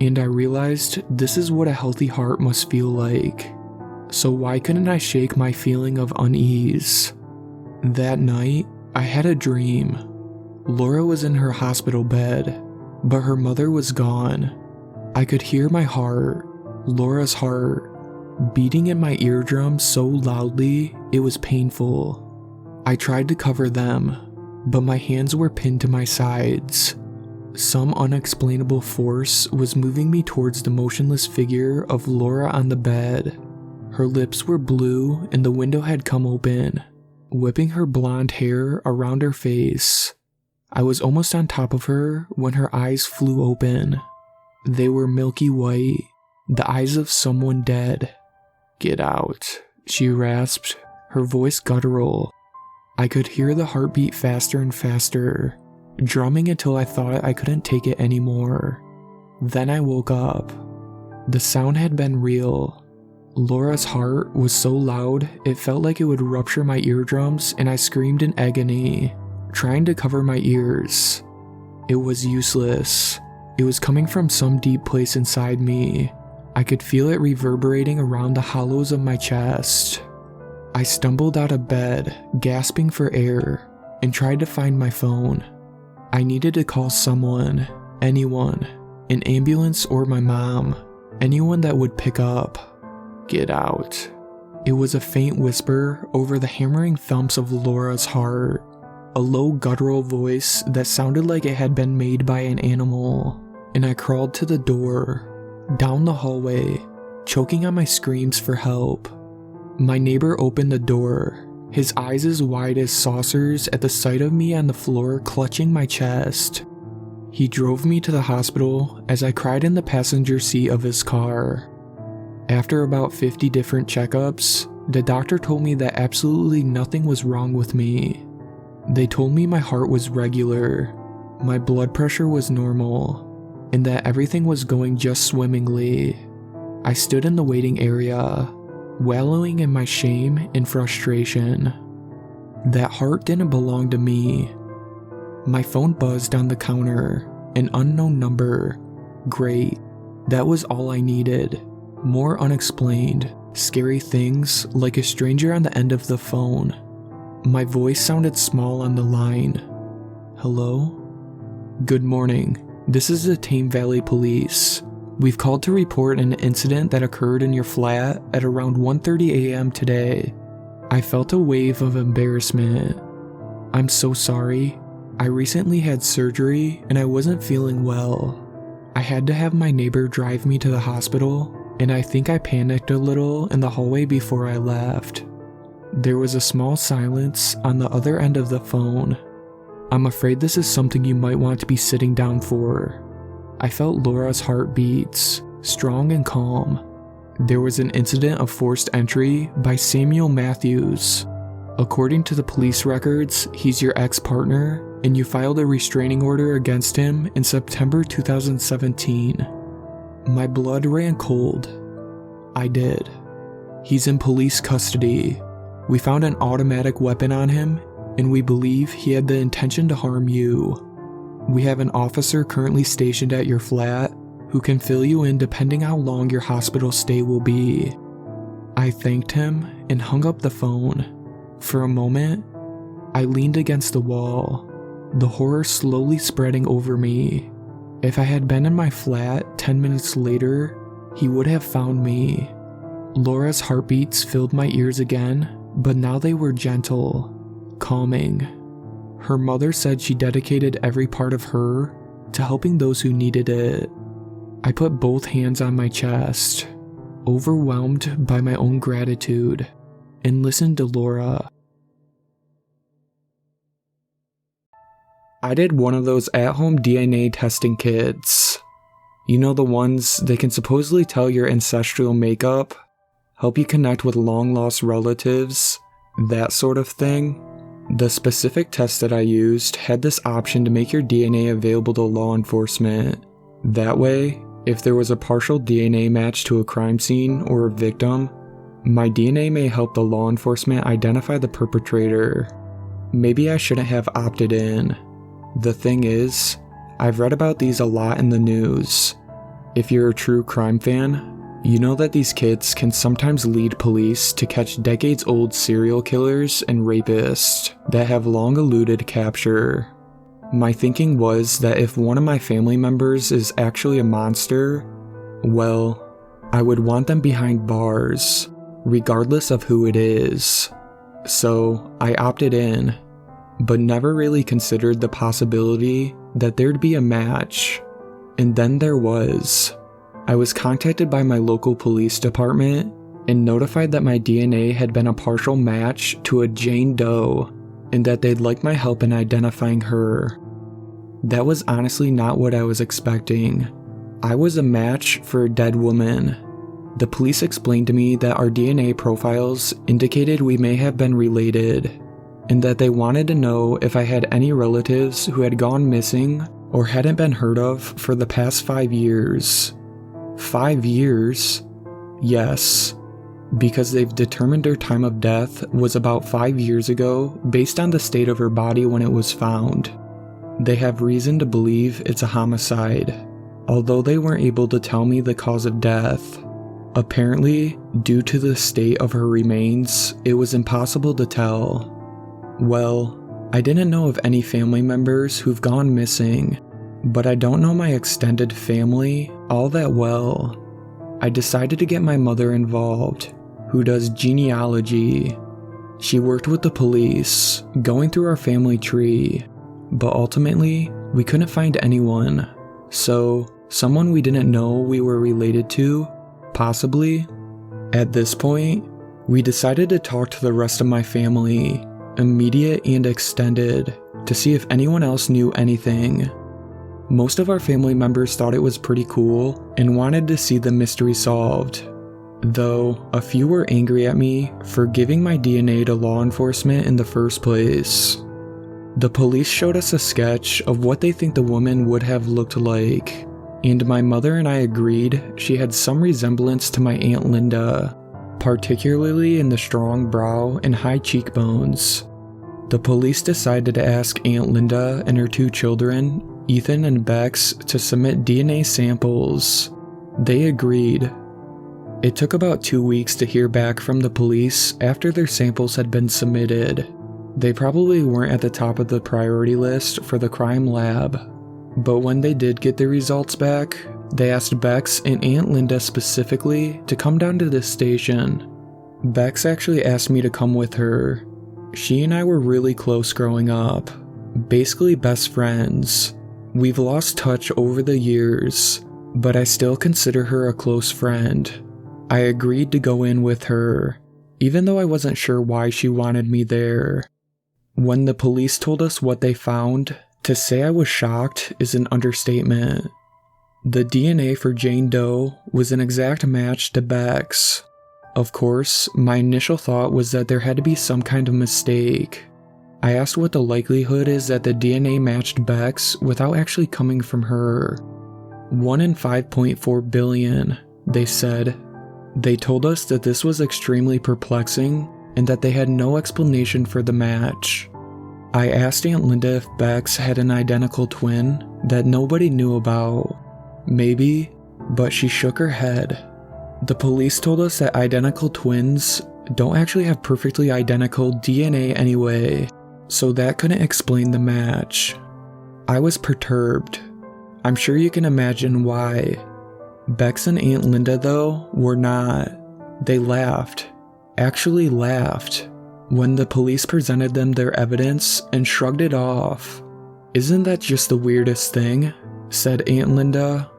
and I realized this is what a healthy heart must feel like. So why couldn't I shake my feeling of unease? That night, I had a dream. Laura was in her hospital bed, but her mother was gone. I could hear my heart, Laura's heart, beating in my eardrums so loudly it was painful. I tried to cover them, but my hands were pinned to my sides. Some unexplainable force was moving me towards the motionless figure of Laura on the bed. Her lips were blue and the window had come open, whipping her blonde hair around her face. I was almost on top of her when her eyes flew open. They were milky white, the eyes of someone dead. "Get out," she rasped, her voice guttural. I could hear the heartbeat faster and faster, drumming until I thought I couldn't take it anymore. Then I woke up. The sound had been real. Laura's heart was so loud it felt like it would rupture my eardrums, and I screamed in agony, trying to cover my ears. It was useless. It was coming from some deep place inside me. I could feel it reverberating around the hollows of my chest. I stumbled out of bed, gasping for air, and tried to find my phone. I needed to call someone, anyone, an ambulance or my mom, anyone that would pick up. "Get out." It was a faint whisper over the hammering thumps of Laura's heart, a low guttural voice that sounded like it had been made by an animal, and I crawled to the door, down the hallway, choking on my screams for help. My neighbor opened the door, his eyes as wide as saucers at the sight of me on the floor clutching my chest. He drove me to the hospital as I cried in the passenger seat of his car. After about 50 different checkups, the doctor told me that absolutely nothing was wrong with me. They told me my heart was regular, my blood pressure was normal, and that everything was going just swimmingly. I stood in the waiting area, wallowing in my shame and frustration. That heart didn't belong to me. My phone buzzed on the counter, an unknown number. Great, that was all I needed. More unexplained, scary things like a stranger on the end of the phone. My voice sounded small on the line. "Hello? Good morning. This is the Tame Valley Police. We've called to report an incident that occurred in your flat at around 1:30 a.m. today. I felt a wave of embarrassment. I'm so sorry. I recently had surgery and I wasn't feeling well. I had to have my neighbor drive me to the hospital, and I think I panicked a little in the hallway before I left." There was a small silence on the other end of the phone. "I'm afraid this is something you might want to be sitting down for." I felt Laura's heartbeats, strong and calm. There was an incident of forced entry by Samuel Matthews. According to the police records, he's your ex-partner, and you filed a restraining order against him in September 2017. My blood ran cold. I did. He's in police custody. We found an automatic weapon on him, and we believe he had the intention to harm you. We have an officer currently stationed at your flat who can fill you in depending how long your hospital stay will be. I thanked him and hung up the phone. For a moment, I leaned against the wall, the horror slowly spreading over me. If I had been in my flat 10 minutes later, he would have found me. Laura's heartbeats filled my ears again, but now they were gentle, calming. Her mother said she dedicated every part of her to helping those who needed it. I put both hands on my chest, overwhelmed by my own gratitude, and listened to Laura. I did one of those at-home DNA testing kits. You know, the ones that can supposedly tell your ancestral makeup, help you connect with long-lost relatives, that sort of thing. The specific test that I used had this option to make your DNA available to law enforcement. That way, if there was a partial DNA match to a crime scene or a victim, my DNA may help the law enforcement identify the perpetrator. Maybe I shouldn't have opted in. The thing is, I've read about these a lot in the news. If you're a true crime fan, you know that these kits can sometimes lead police to catch decades-old serial killers and rapists that have long eluded capture. My thinking was that if one of my family members is actually a monster, well, I would want them behind bars, regardless of who it is. So I opted in, but never really considered the possibility that there'd be a match. And then there was. I was contacted by my local police department and notified that my DNA had been a partial match to a Jane Doe and that they'd like my help in identifying her. That was honestly not what I was expecting. I was a match for a dead woman. The police explained to me that our DNA profiles indicated we may have been related, and that they wanted to know if I had any relatives who had gone missing or hadn't been heard of for the past 5 years. 5 years? Yes, because they've determined her time of death was about 5 years ago based on the state of her body when it was found. They have reason to believe it's a homicide, although they weren't able to tell me the cause of death. Apparently, due to the state of her remains, it was impossible to tell. Well, I didn't know of any family members who've gone missing, but I don't know my extended family all that well. I decided to get my mother involved, who does genealogy. She worked with the police, going through our family tree, but ultimately, we couldn't find anyone. So, someone we didn't know we were related to, possibly. At this point, we decided to talk to the rest of my family, immediate and extended, to see if anyone else knew anything. Most of our family members thought it was pretty cool and wanted to see the mystery solved, though a few were angry at me for giving my DNA to law enforcement in the first place. The police showed us a sketch of what they think the woman would have looked like, and my mother and I agreed she had some resemblance to my Aunt Linda, particularly in the strong brow and high cheekbones. The police decided to ask Aunt Linda and her 2 children, Ethan and Bex, to submit DNA samples. They agreed. It took about 2 weeks to hear back from the police after their samples had been submitted. They probably weren't at the top of the priority list for the crime lab, but when they did get the results back, they asked Bex and Aunt Linda specifically to come down to the station. Bex actually asked me to come with her. She and I were really close growing up, basically best friends. We've lost touch over the years, but I still consider her a close friend. I agreed to go in with her, even though I wasn't sure why she wanted me there. When the police told us what they found, to say I was shocked is an understatement. The DNA for Jane Doe was an exact match to Bex. Of course, my initial thought was that there had to be some kind of mistake. I asked what the likelihood is that the DNA matched Bex without actually coming from her. 1 in 5.4 billion, they said. They told us that this was extremely perplexing and that they had no explanation for the match. I asked Aunt Linda if Bex had an identical twin that nobody knew about. Maybe, but she shook her head. The police told us that identical twins don't actually have perfectly identical DNA anyway, so that couldn't explain the match. I was perturbed. I'm sure you can imagine why. Bex and Aunt Linda, though, were not. They laughed. Actually laughed. When the police presented them their evidence and shrugged it off. "Isn't that just the weirdest thing?" said Aunt Linda.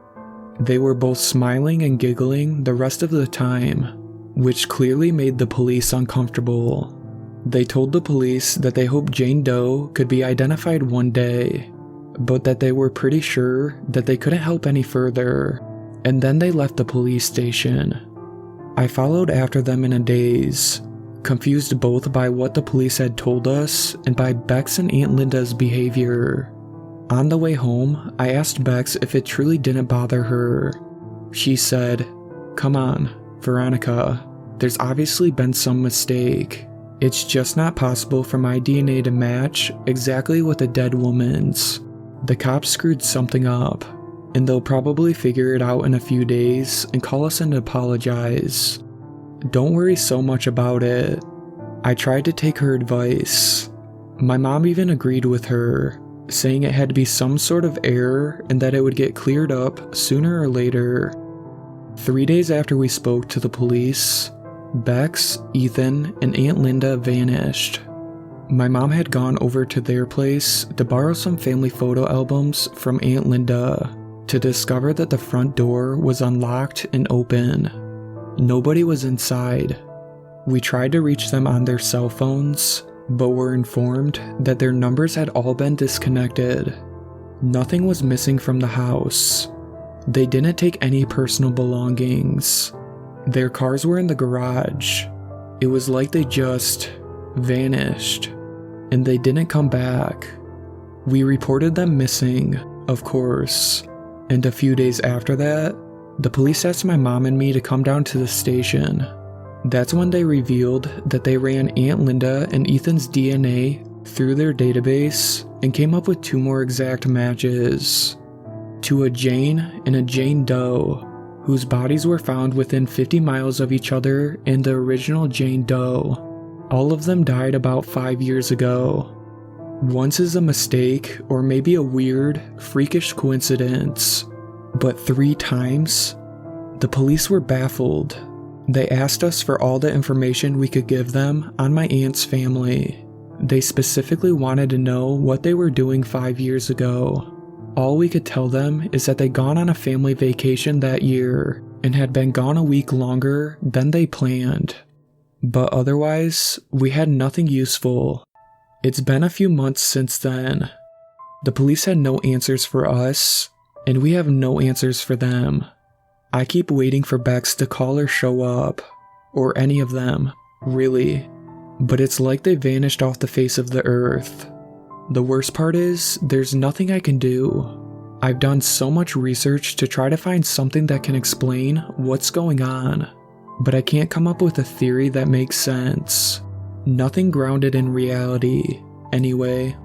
They were both smiling and giggling the rest of the time, which clearly made the police uncomfortable. They told the police that they hoped Jane Doe could be identified one day, but that they were pretty sure that they couldn't help any further, and then they left the police station. I followed after them in a daze. confused both by what the police had told us and by Bex and Aunt Linda's behavior. On the way home, I asked Bex if it truly didn't bother her. She said, "Come on, Veronica, there's obviously been some mistake. It's just not possible for my DNA to match exactly with a dead woman's. The cops screwed something up, and they'll probably figure it out in a few days and call us in to apologize. Don't worry so much about it." I tried to take her advice. My mom even agreed with her, saying it had to be some sort of error and that it would get cleared up sooner or later. 3 days after we spoke to the police, Bex, Ethan, and Aunt Linda vanished. My mom had gone over to their place to borrow some family photo albums from Aunt Linda to discover that the front door was unlocked and open. Nobody was inside. We tried to reach them on their cell phones, but were informed that their numbers had all been disconnected. Nothing was missing from the house. They didn't take any personal belongings. Their cars were in the garage. It was like they just vanished, and they didn't come back. We reported them missing, of course, and a few days after that, the police asked my mom and me to come down to the station. That's when they revealed that they ran Aunt Linda and Ethan's DNA through their database and came up with 2 more exact matches, to a Jane and a Jane Doe, whose bodies were found within 50 miles of each other and the original Jane Doe. All of them died about 5 years ago. Once is a mistake or maybe a weird, freakish coincidence, but 3 times? The police were baffled. They asked us for all the information we could give them on my aunt's family. They specifically wanted to know what they were doing 5 years ago. All we could tell them is that they'd gone on a family vacation that year and had been gone a week longer than they planned. But otherwise, we had nothing useful. It's been a few months since then. The police had no answers for us, and we have no answers for them. I keep waiting for Bex to call or show up, or any of them, really, but it's like they vanished off the face of the earth. The worst part is, there's nothing I can do. I've done so much research to try to find something that can explain what's going on, but I can't come up with a theory that makes sense. Nothing grounded in reality, anyway.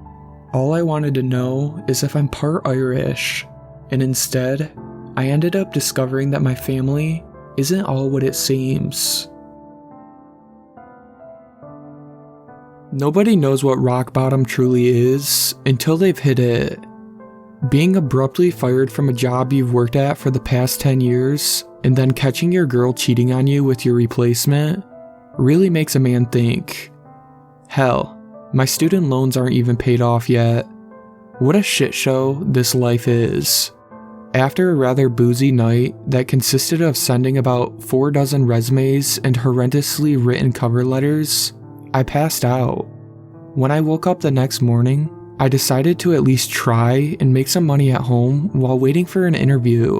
All I wanted to know is if I'm part Irish, and instead, I ended up discovering that my family isn't all what it seems. Nobody knows what rock bottom truly is until they've hit it. Being abruptly fired from a job you've worked at for the past 10 years and then catching your girl cheating on you with your replacement really makes a man think. Hell, my student loans aren't even paid off yet. What a shit show this life is. After a rather boozy night that consisted of sending about 4 dozen resumes and horrendously written cover letters, I passed out. When I woke up the next morning, I decided to at least try and make some money at home while waiting for an interview.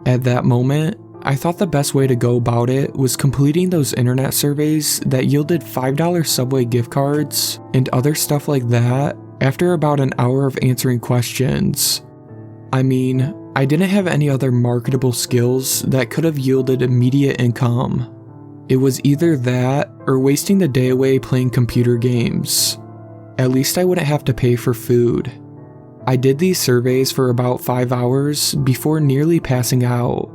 At that moment, I thought the best way to go about it was completing those internet surveys that yielded $5 Subway gift cards and other stuff like that after about an hour of answering questions. I mean, I didn't have any other marketable skills that could have yielded immediate income. It was either that or wasting the day away playing computer games. At least I wouldn't have to pay for food. I did these surveys for about 5 hours before nearly passing out.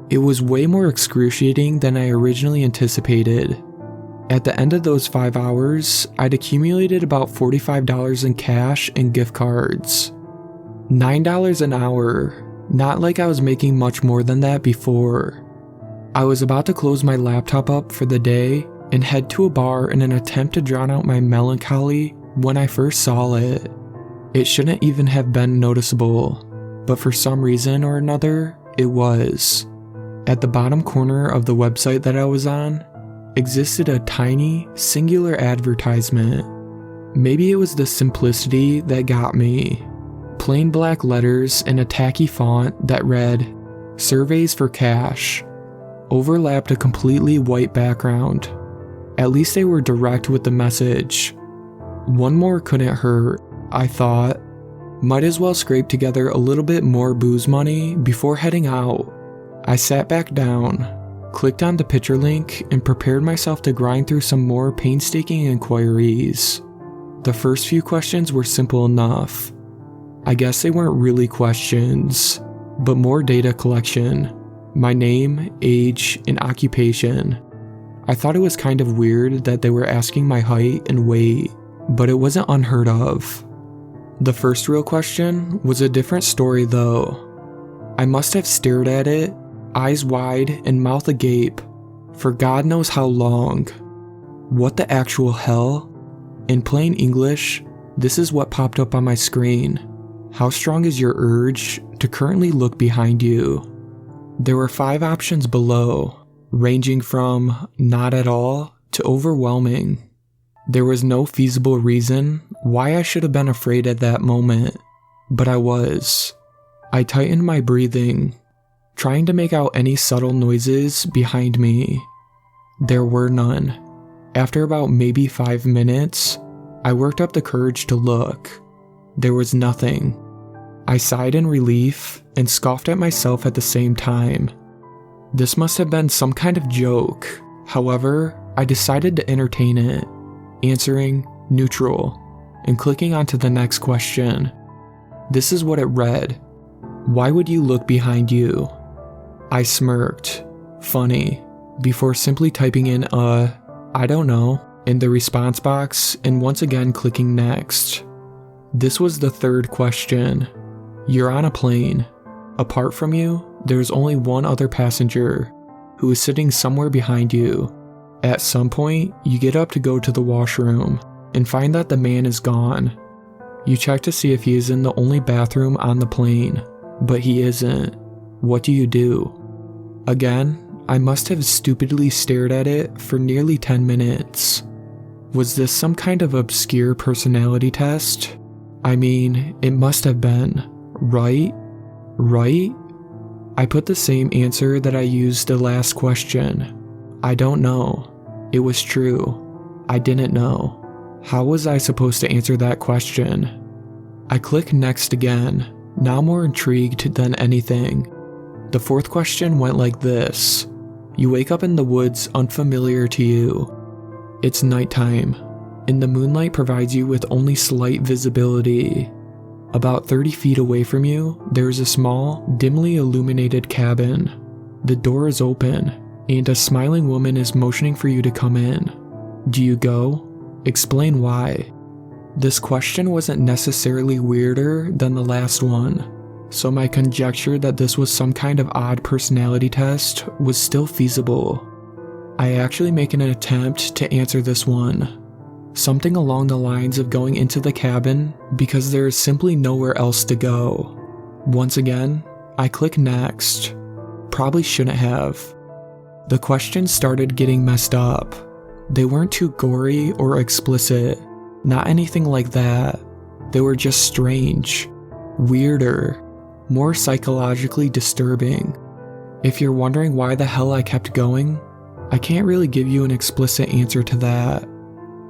It was way more excruciating than I originally anticipated. At the end of those 5 hours, I'd accumulated about $45 in cash and gift cards. $9 an hour, not like I was making much more than that before. I was about to close my laptop up for the day and head to a bar in an attempt to drown out my melancholy when I first saw it. It shouldn't even have been noticeable, but for some reason or another, it was. At the bottom corner of the website that I was on, existed a tiny, singular advertisement. Maybe it was the simplicity that got me. Plain black letters in a tacky font that read, "Surveys for Cash," overlapped a completely white background. At least they were direct with the message. One more couldn't hurt, I thought. Might as well scrape together a little bit more booze money before heading out. I sat back down, clicked on the picture link, and prepared myself to grind through some more painstaking inquiries. The first few questions were simple enough. I guess they weren't really questions, but more data collection. My name, age, and occupation. I thought it was kind of weird that they were asking my height and weight, but it wasn't unheard of. The first real question was a different story though. I must have stared at it, eyes wide and mouth agape, for God knows how long. What the actual hell? In plain English, this is what popped up on my screen. How strong is your urge to currently look behind you? There were 5 options below, ranging from not at all to overwhelming. There was no feasible reason why I should have been afraid at that moment, but I was. I tightened my breathing, trying to make out any subtle noises behind me. There were none. After about maybe 5 minutes, I worked up the courage to look. There was nothing. I sighed in relief and scoffed at myself at the same time. This must have been some kind of joke. However, I decided to entertain it, answering neutral and clicking onto the next question. This is what it read. Why would you look behind you? I smirked, funny, before simply typing in I don't know, in the response box and once again clicking next. This was the third question. You're on a plane. Apart from you, there's only one other passenger, who is sitting somewhere behind you. At some point, you get up to go to the washroom and find that the man is gone. You check to see if he is in the only bathroom on the plane, but he isn't. What do you do? Again, I must have stupidly stared at it for nearly 10 minutes. Was this some kind of obscure personality test? I mean, it must have been, right? Right? I put the same answer that I used the last question. I don't know. It was true. I didn't know. How was I supposed to answer that question? I click next again, now more intrigued than anything. The fourth question went like this. You wake up in the woods unfamiliar to you. It's nighttime, and the moonlight provides you with only slight visibility. About 30 feet away from you, there is a small, dimly illuminated cabin. The door is open, and a smiling woman is motioning for you to come in. Do you go? Explain why. This question wasn't necessarily weirder than the last one, so my conjecture that this was some kind of odd personality test was still feasible. I actually make an attempt to answer this one. Something along the lines of going into the cabin because there is simply nowhere else to go. Once again, I click next. Probably shouldn't have. The questions started getting messed up. They weren't too gory or explicit, not anything like that. They were just strange, weirder, more psychologically disturbing. If you're wondering why the hell I kept going, I can't really give you an explicit answer to that.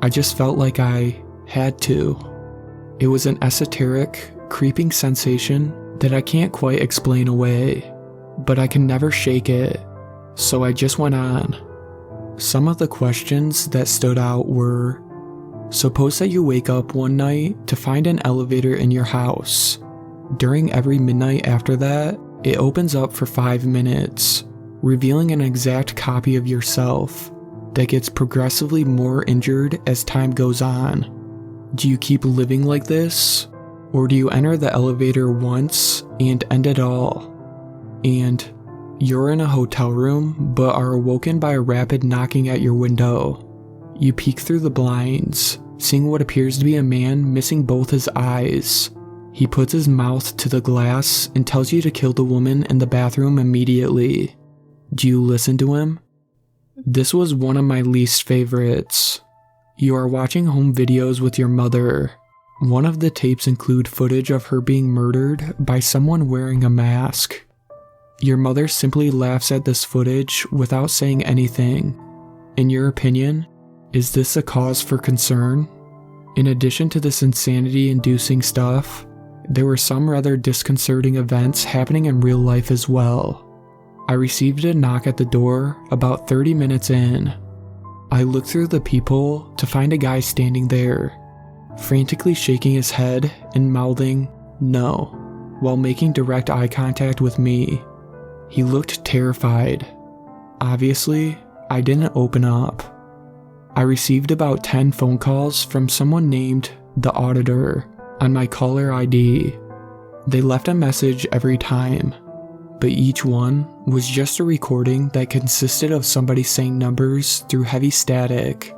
I just felt like I had to. It was an esoteric, creeping sensation that I can't quite explain away, but I can never shake it, so I just went on. Some of the questions that stood out were, suppose that you wake up one night to find an elevator in your house. During every midnight after that, it opens up for 5 minutes, revealing an exact copy of yourself that gets progressively more injured as time goes on. Do you keep living like this? Or do you enter the elevator once and end it all? And you're in a hotel room but are awoken by a rapid knocking at your window. You peek through the blinds, seeing what appears to be a man missing both his eyes. He puts his mouth to the glass and tells you to kill the woman in the bathroom immediately. Do you listen to him? This was one of my least favorites. You are watching home videos with your mother. One of the tapes include footage of her being murdered by someone wearing a mask. Your mother simply laughs at this footage without saying anything. In your opinion, Is this a cause for concern? In addition to this insanity-inducing stuff, there were some rather disconcerting events happening in real life as well. I received a knock at the door about 30 minutes in. I looked through the peephole to find a guy standing there, frantically shaking his head and mouthing, "No," while making direct eye contact with me. He looked terrified. Obviously, I didn't open up. I received about 10 phone calls from someone named the Auditor on my caller ID. They left a message every time, but each one was just a recording that consisted of somebody saying numbers through heavy static.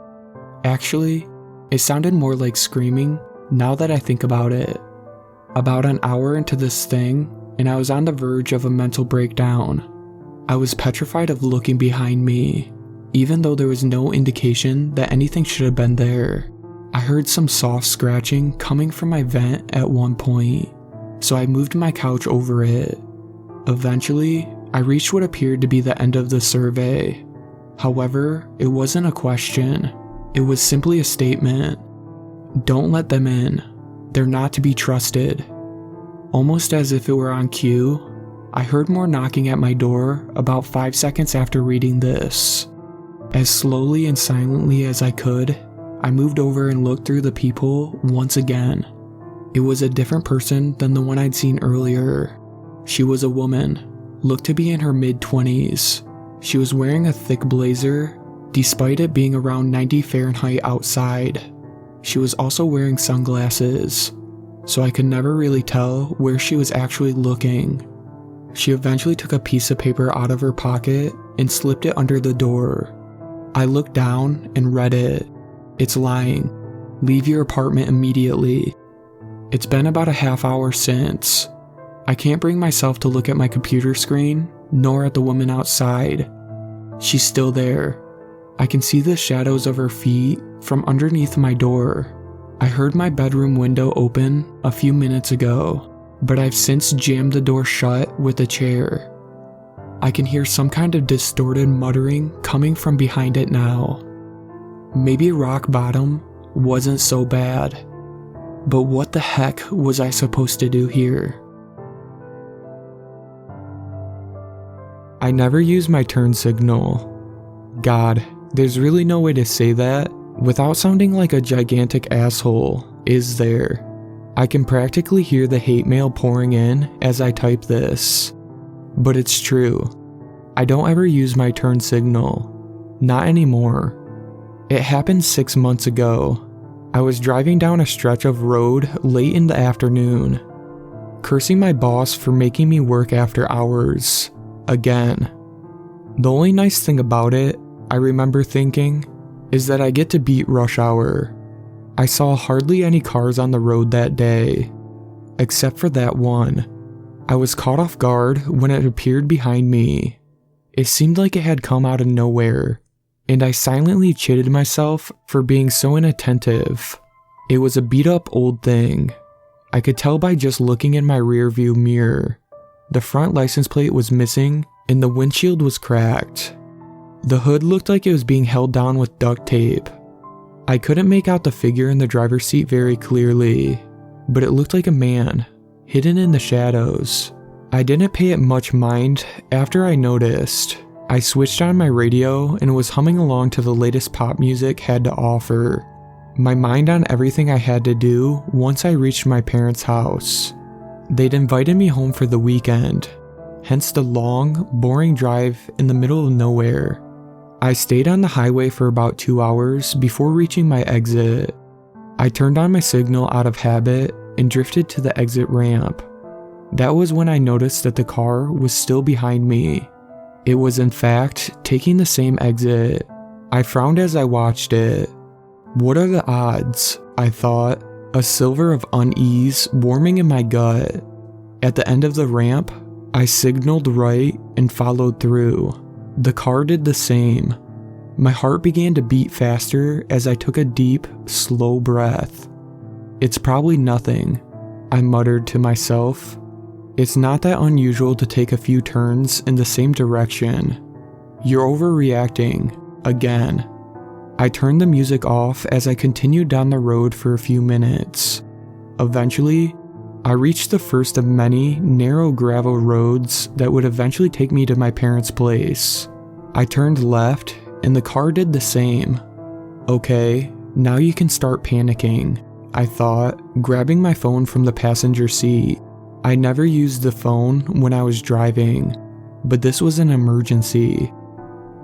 Actually, it sounded more like screaming now that I think about it. About an hour into this thing, and I was on the verge of a mental breakdown. I was petrified of looking behind me, even though there was no indication that anything should have been there. I heard some soft scratching coming from my vent at one point, so I moved my couch over it. Eventually, I reached what appeared to be the end of the survey. However, it wasn't a question. It was simply a statement. Don't let them in. They're not to be trusted. Almost as if it were on cue, I heard more knocking at my door about 5 seconds after reading this. As slowly and silently as I could, I moved over and looked through the peephole once again. It was a different person than the one I'd seen earlier. She was a woman, looked to be in her mid-20s. She was wearing a thick blazer, despite it being around 90 Fahrenheit outside. She was also wearing sunglasses, so I could never really tell where she was actually looking. She eventually took a piece of paper out of her pocket and slipped it under the door. I looked down and read it. It's lying. Leave your apartment immediately. It's been about a half hour since. I can't bring myself to look at my computer screen, nor at the woman outside. She's still there. I can see the shadows of her feet from underneath my door. I heard my bedroom window open a few minutes ago, but I've since jammed the door shut with a chair. I can hear some kind of distorted muttering coming from behind it now. Maybe rock bottom wasn't so bad, but what the heck was I supposed to do here? I never use my turn signal. God, there's really no way to say that without sounding like a gigantic asshole, is there? I can practically hear the hate mail pouring in as I type this. But it's true. I don't ever use my turn signal. Not anymore. It happened 6 months ago. I was driving down a stretch of road late in the afternoon, cursing my boss for making me work after hours. Again. The only nice thing about it, I remember thinking, is that I get to beat rush hour. I saw hardly any cars on the road that day, except for that one. I was caught off guard when it appeared behind me. It seemed like it had come out of nowhere, and I silently chided myself for being so inattentive. It was a beat-up old thing. I could tell by just looking in my rearview mirror. The front license plate was missing, and the windshield was cracked. The hood looked like it was being held down with duct tape. I couldn't make out the figure in the driver's seat very clearly, but it looked like a man, hidden in the shadows. I didn't pay it much mind after I noticed. I switched on my radio and was humming along to the latest pop music had to offer, my mind on everything I had to do once I reached my parents' house. They'd invited me home for the weekend, hence the long, boring drive in the middle of nowhere. I stayed on the highway for about 2 hours before reaching my exit. I turned on my signal out of habit and drifted to the exit ramp. That was when I noticed that the car was still behind me. It was in fact taking the same exit. I frowned as I watched it. What are the odds? I thought, a silver of unease warming in my gut. At the end of the ramp, I signaled right and followed through. The car did the same. My heart began to beat faster as I took a deep, slow breath. It's probably nothing, I muttered to myself. It's not that unusual to take a few turns in the same direction. You're overreacting, again. I turned the music off as I continued down the road for a few minutes. Eventually, I reached the first of many narrow gravel roads that would eventually take me to my parents' place. I turned left, and the car did the same. Okay, now you can start panicking, I thought, grabbing my phone from the passenger seat. I never used the phone when I was driving, but this was an emergency.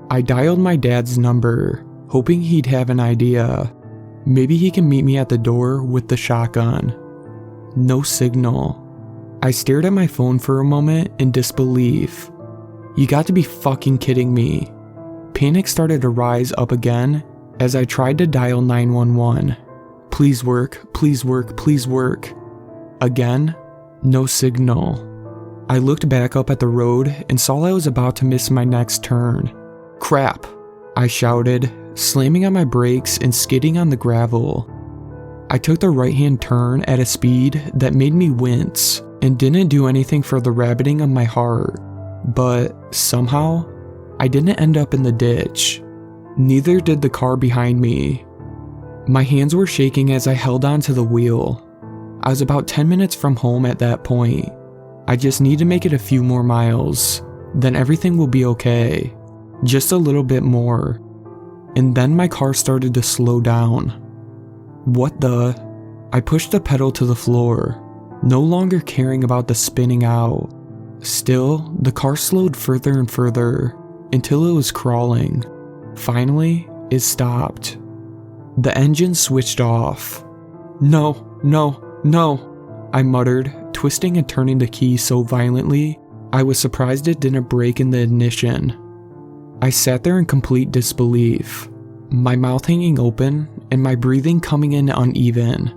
I dialed my dad's number, hoping he'd have an idea. Maybe he can meet me at the door with the shotgun. No signal. I stared at my phone for a moment in disbelief. You got to be fucking kidding me. Panic started to rise up again as I tried to dial 911. Please work, please work, please work. Again, no signal. I looked back up at the road and saw I was about to miss my next turn. Crap, I shouted, slamming on my brakes and skidding on the gravel. I took the right-hand turn at a speed that made me wince and didn't do anything for the rabbiting of my heart. But somehow, I didn't end up in the ditch. Neither did the car behind me. My hands were shaking as I held onto the wheel. I was about 10 minutes from home at that point. I just need to make it a few more miles, then everything will be okay. Just a little bit more. And then my car started to slow down. What the? I pushed the pedal to the floor, no longer caring about the spinning out. Still, the car slowed further and further until it was crawling. Finally, it stopped. The engine switched off. No, no, no, I muttered, twisting and turning the key so violently, I was surprised it didn't break in the ignition. I sat there in complete disbelief, my mouth hanging open and my breathing coming in uneven.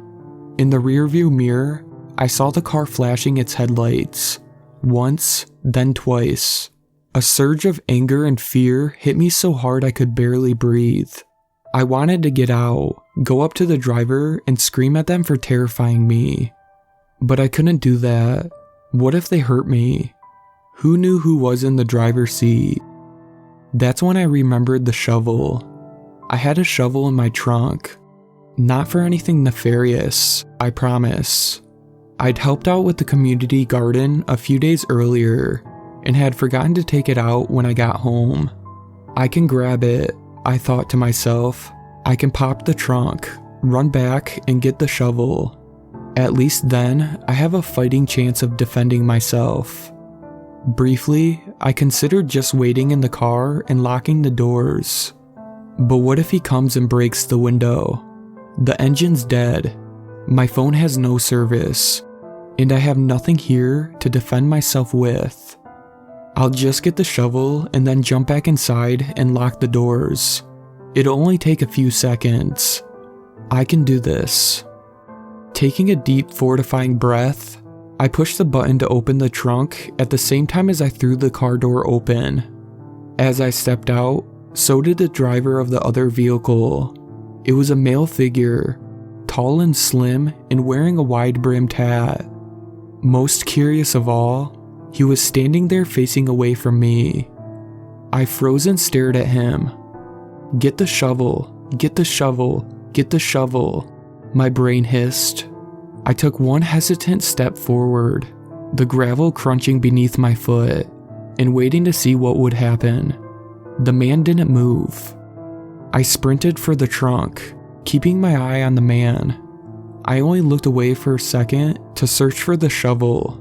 In the rearview mirror, I saw the car flashing its headlights. Once, then twice. A surge of anger and fear hit me so hard I could barely breathe. I wanted to get out, go up to the driver, and scream at them for terrifying me. But I couldn't do that. What if they hurt me? Who knew who was in the driver's seat? That's when I remembered the shovel. I had a shovel in my trunk. Not for anything nefarious, I promise. I'd helped out with the community garden a few days earlier and had forgotten to take it out when I got home. I can grab it, I thought to myself. I can pop the trunk, run back, and get the shovel. At least then, I have a fighting chance of defending myself. Briefly, I considered just waiting in the car and locking the doors. But what if he comes and breaks the window? The engine's dead. My phone has no service, and I have nothing here to defend myself with. I'll just get the shovel and then jump back inside and lock the doors. It'll only take a few seconds. I can do this. Taking a deep, fortifying breath, I pushed the button to open the trunk at the same time as I threw the car door open. As I stepped out, so did the driver of the other vehicle. It was a male figure, tall and slim and wearing a wide-brimmed hat. Most curious of all, he was standing there facing away from me. I froze and stared at him. Get the shovel, get the shovel, get the shovel, my brain hissed. I took one hesitant step forward, the gravel crunching beneath my foot, and waiting to see what would happen. The man didn't move. I sprinted for the trunk, keeping my eye on the man. I only looked away for a second to search for the shovel.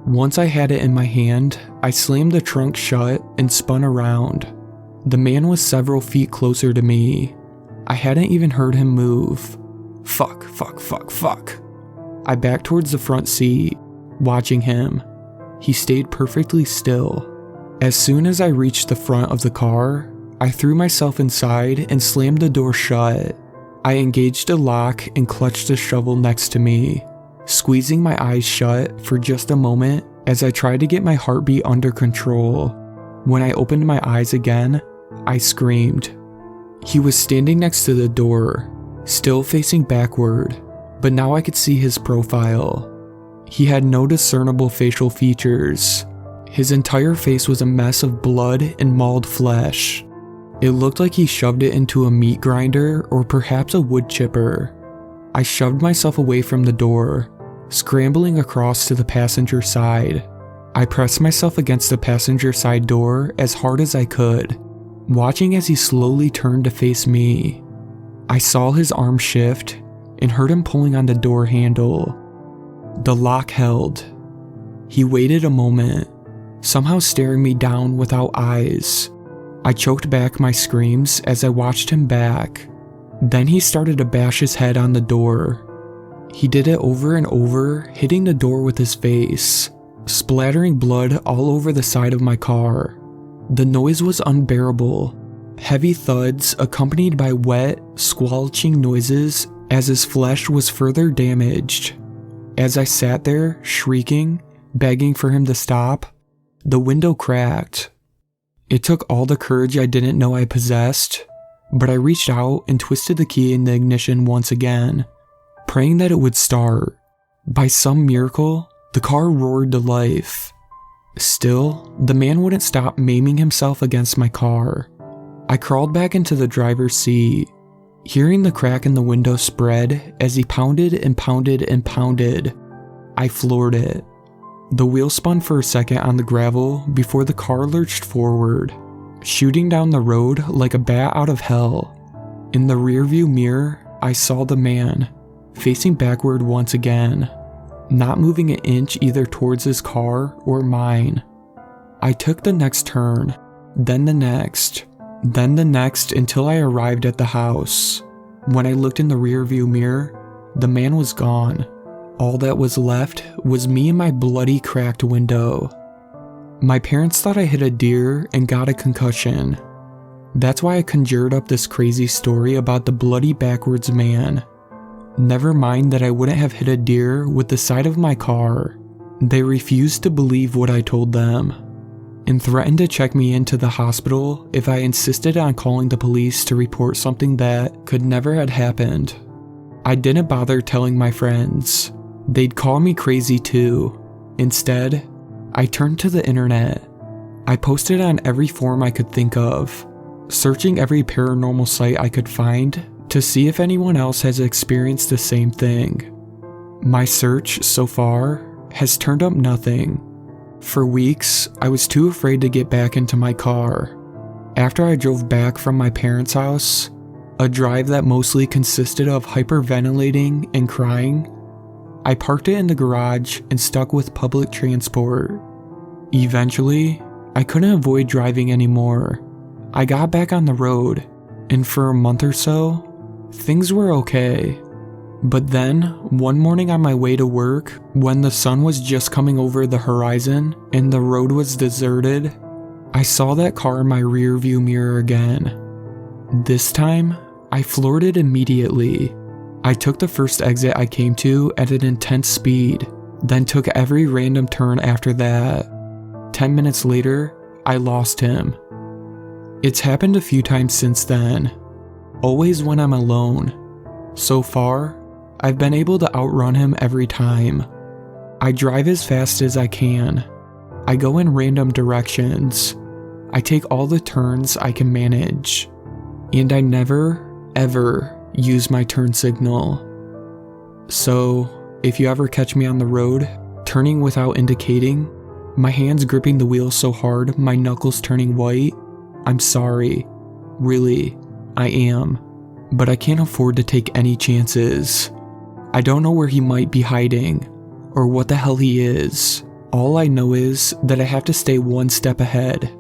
Once I had it in my hand, I slammed the trunk shut and spun around. The man was several feet closer to me. I hadn't even heard him move. Fuck, fuck, fuck, fuck. I backed towards the front seat, watching him. He stayed perfectly still. As soon as I reached the front of the car, I threw myself inside and slammed the door shut. I engaged a lock and clutched the shovel next to me, squeezing my eyes shut for just a moment as I tried to get my heartbeat under control. When I opened my eyes again, I screamed. He was standing next to the door, still facing backward, but now I could see his profile. He had no discernible facial features. His entire face was a mess of blood and mauled flesh. It looked like he shoved it into a meat grinder or perhaps a wood chipper. I shoved myself away from the door, scrambling across to the passenger side. I pressed myself against the passenger side door as hard as I could, watching as he slowly turned to face me. I saw his arm shift and heard him pulling on the door handle. The lock held. He waited a moment, somehow staring me down without eyes. I choked back my screams as I watched him back. Then he started to bash his head on the door. He did it over and over, hitting the door with his face, splattering blood all over the side of my car. The noise was unbearable. Heavy thuds accompanied by wet, squelching noises as his flesh was further damaged. As I sat there, shrieking, begging for him to stop, the window cracked. It took all the courage I didn't know I possessed, but I reached out and twisted the key in the ignition once again, praying that it would start. By some miracle, the car roared to life. Still, the man wouldn't stop maiming himself against my car. I crawled back into the driver's seat, hearing the crack in the window spread as he pounded and pounded and pounded. I floored it. The wheel spun for a second on the gravel before the car lurched forward, shooting down the road like a bat out of hell. In the rearview mirror, I saw the man, facing backward once again, not moving an inch either towards his car or mine. I took the next turn, then the next until I arrived at the house. When I looked in the rearview mirror, the man was gone. All that was left was me and my bloody, cracked window. My parents thought I hit a deer and got a concussion. That's why I conjured up this crazy story about the bloody backwards man. Never mind that I wouldn't have hit a deer with the side of my car. They refused to believe what I told them, and threatened to check me into the hospital if I insisted on calling the police to report something that could never have happened. I didn't bother telling my friends. They'd call me crazy too. Instead, I turned to the internet. I posted on every forum I could think of, searching every paranormal site I could find to see if anyone else has experienced the same thing. My search so far has turned up nothing. For weeks, I was too afraid to get back into my car. After I drove back from my parents' house, a drive that mostly consisted of hyperventilating and crying, I parked it in the garage and stuck with public transport. Eventually, I couldn't avoid driving anymore. I got back on the road, and for a month or so, things were okay. But then, one morning on my way to work, when the sun was just coming over the horizon and the road was deserted, I saw that car in my rearview mirror again. This time, I floored it immediately. I took the first exit I came to at an intense speed, then took every random turn after that. 10 minutes later, I lost him. It's happened a few times since then, always when I'm alone. So far, I've been able to outrun him every time. I drive as fast as I can. I go in random directions. I take all the turns I can manage. And I never, ever use my turn signal. So, if you ever catch me on the road, turning without indicating, my hands gripping the wheel so hard my knuckles turning white, I'm sorry. Really, I am. But I can't afford to take any chances. I don't know where he might be hiding, or what the hell he is. All I know is that I have to stay one step ahead,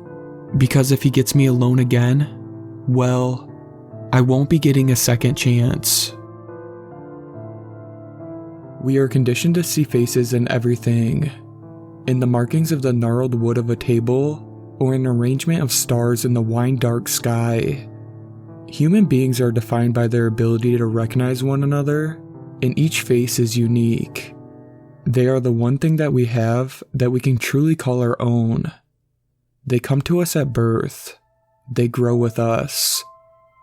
because if he gets me alone again, well, I won't be getting a second chance. We are conditioned to see faces in everything. In the markings of the gnarled wood of a table, or an arrangement of stars in the wine-dark sky. Human beings are defined by their ability to recognize one another, and each face is unique. They are the one thing that we have that we can truly call our own. They come to us at birth, they grow with us,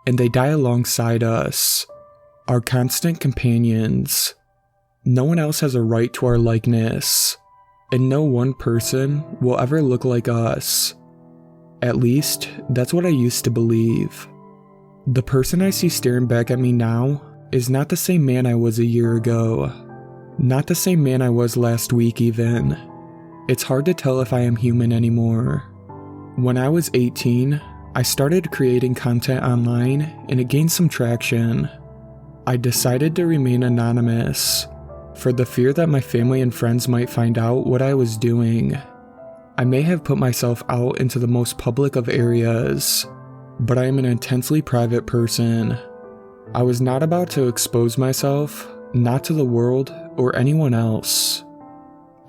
and they die alongside us, our constant companions. No one else has a right to our likeness, and no one person will ever look like us. At least, that's what I used to believe. The person I see staring back at me now is not the same man I was a year ago. Not the same man I was last week even. It's hard to tell if I am human anymore. When I was 18, I started creating content online and it gained some traction. I decided to remain anonymous, for the fear that my family and friends might find out what I was doing. I may have put myself out into the most public of areas, but I am an intensely private person. I was not about to expose myself, not to the world or anyone else.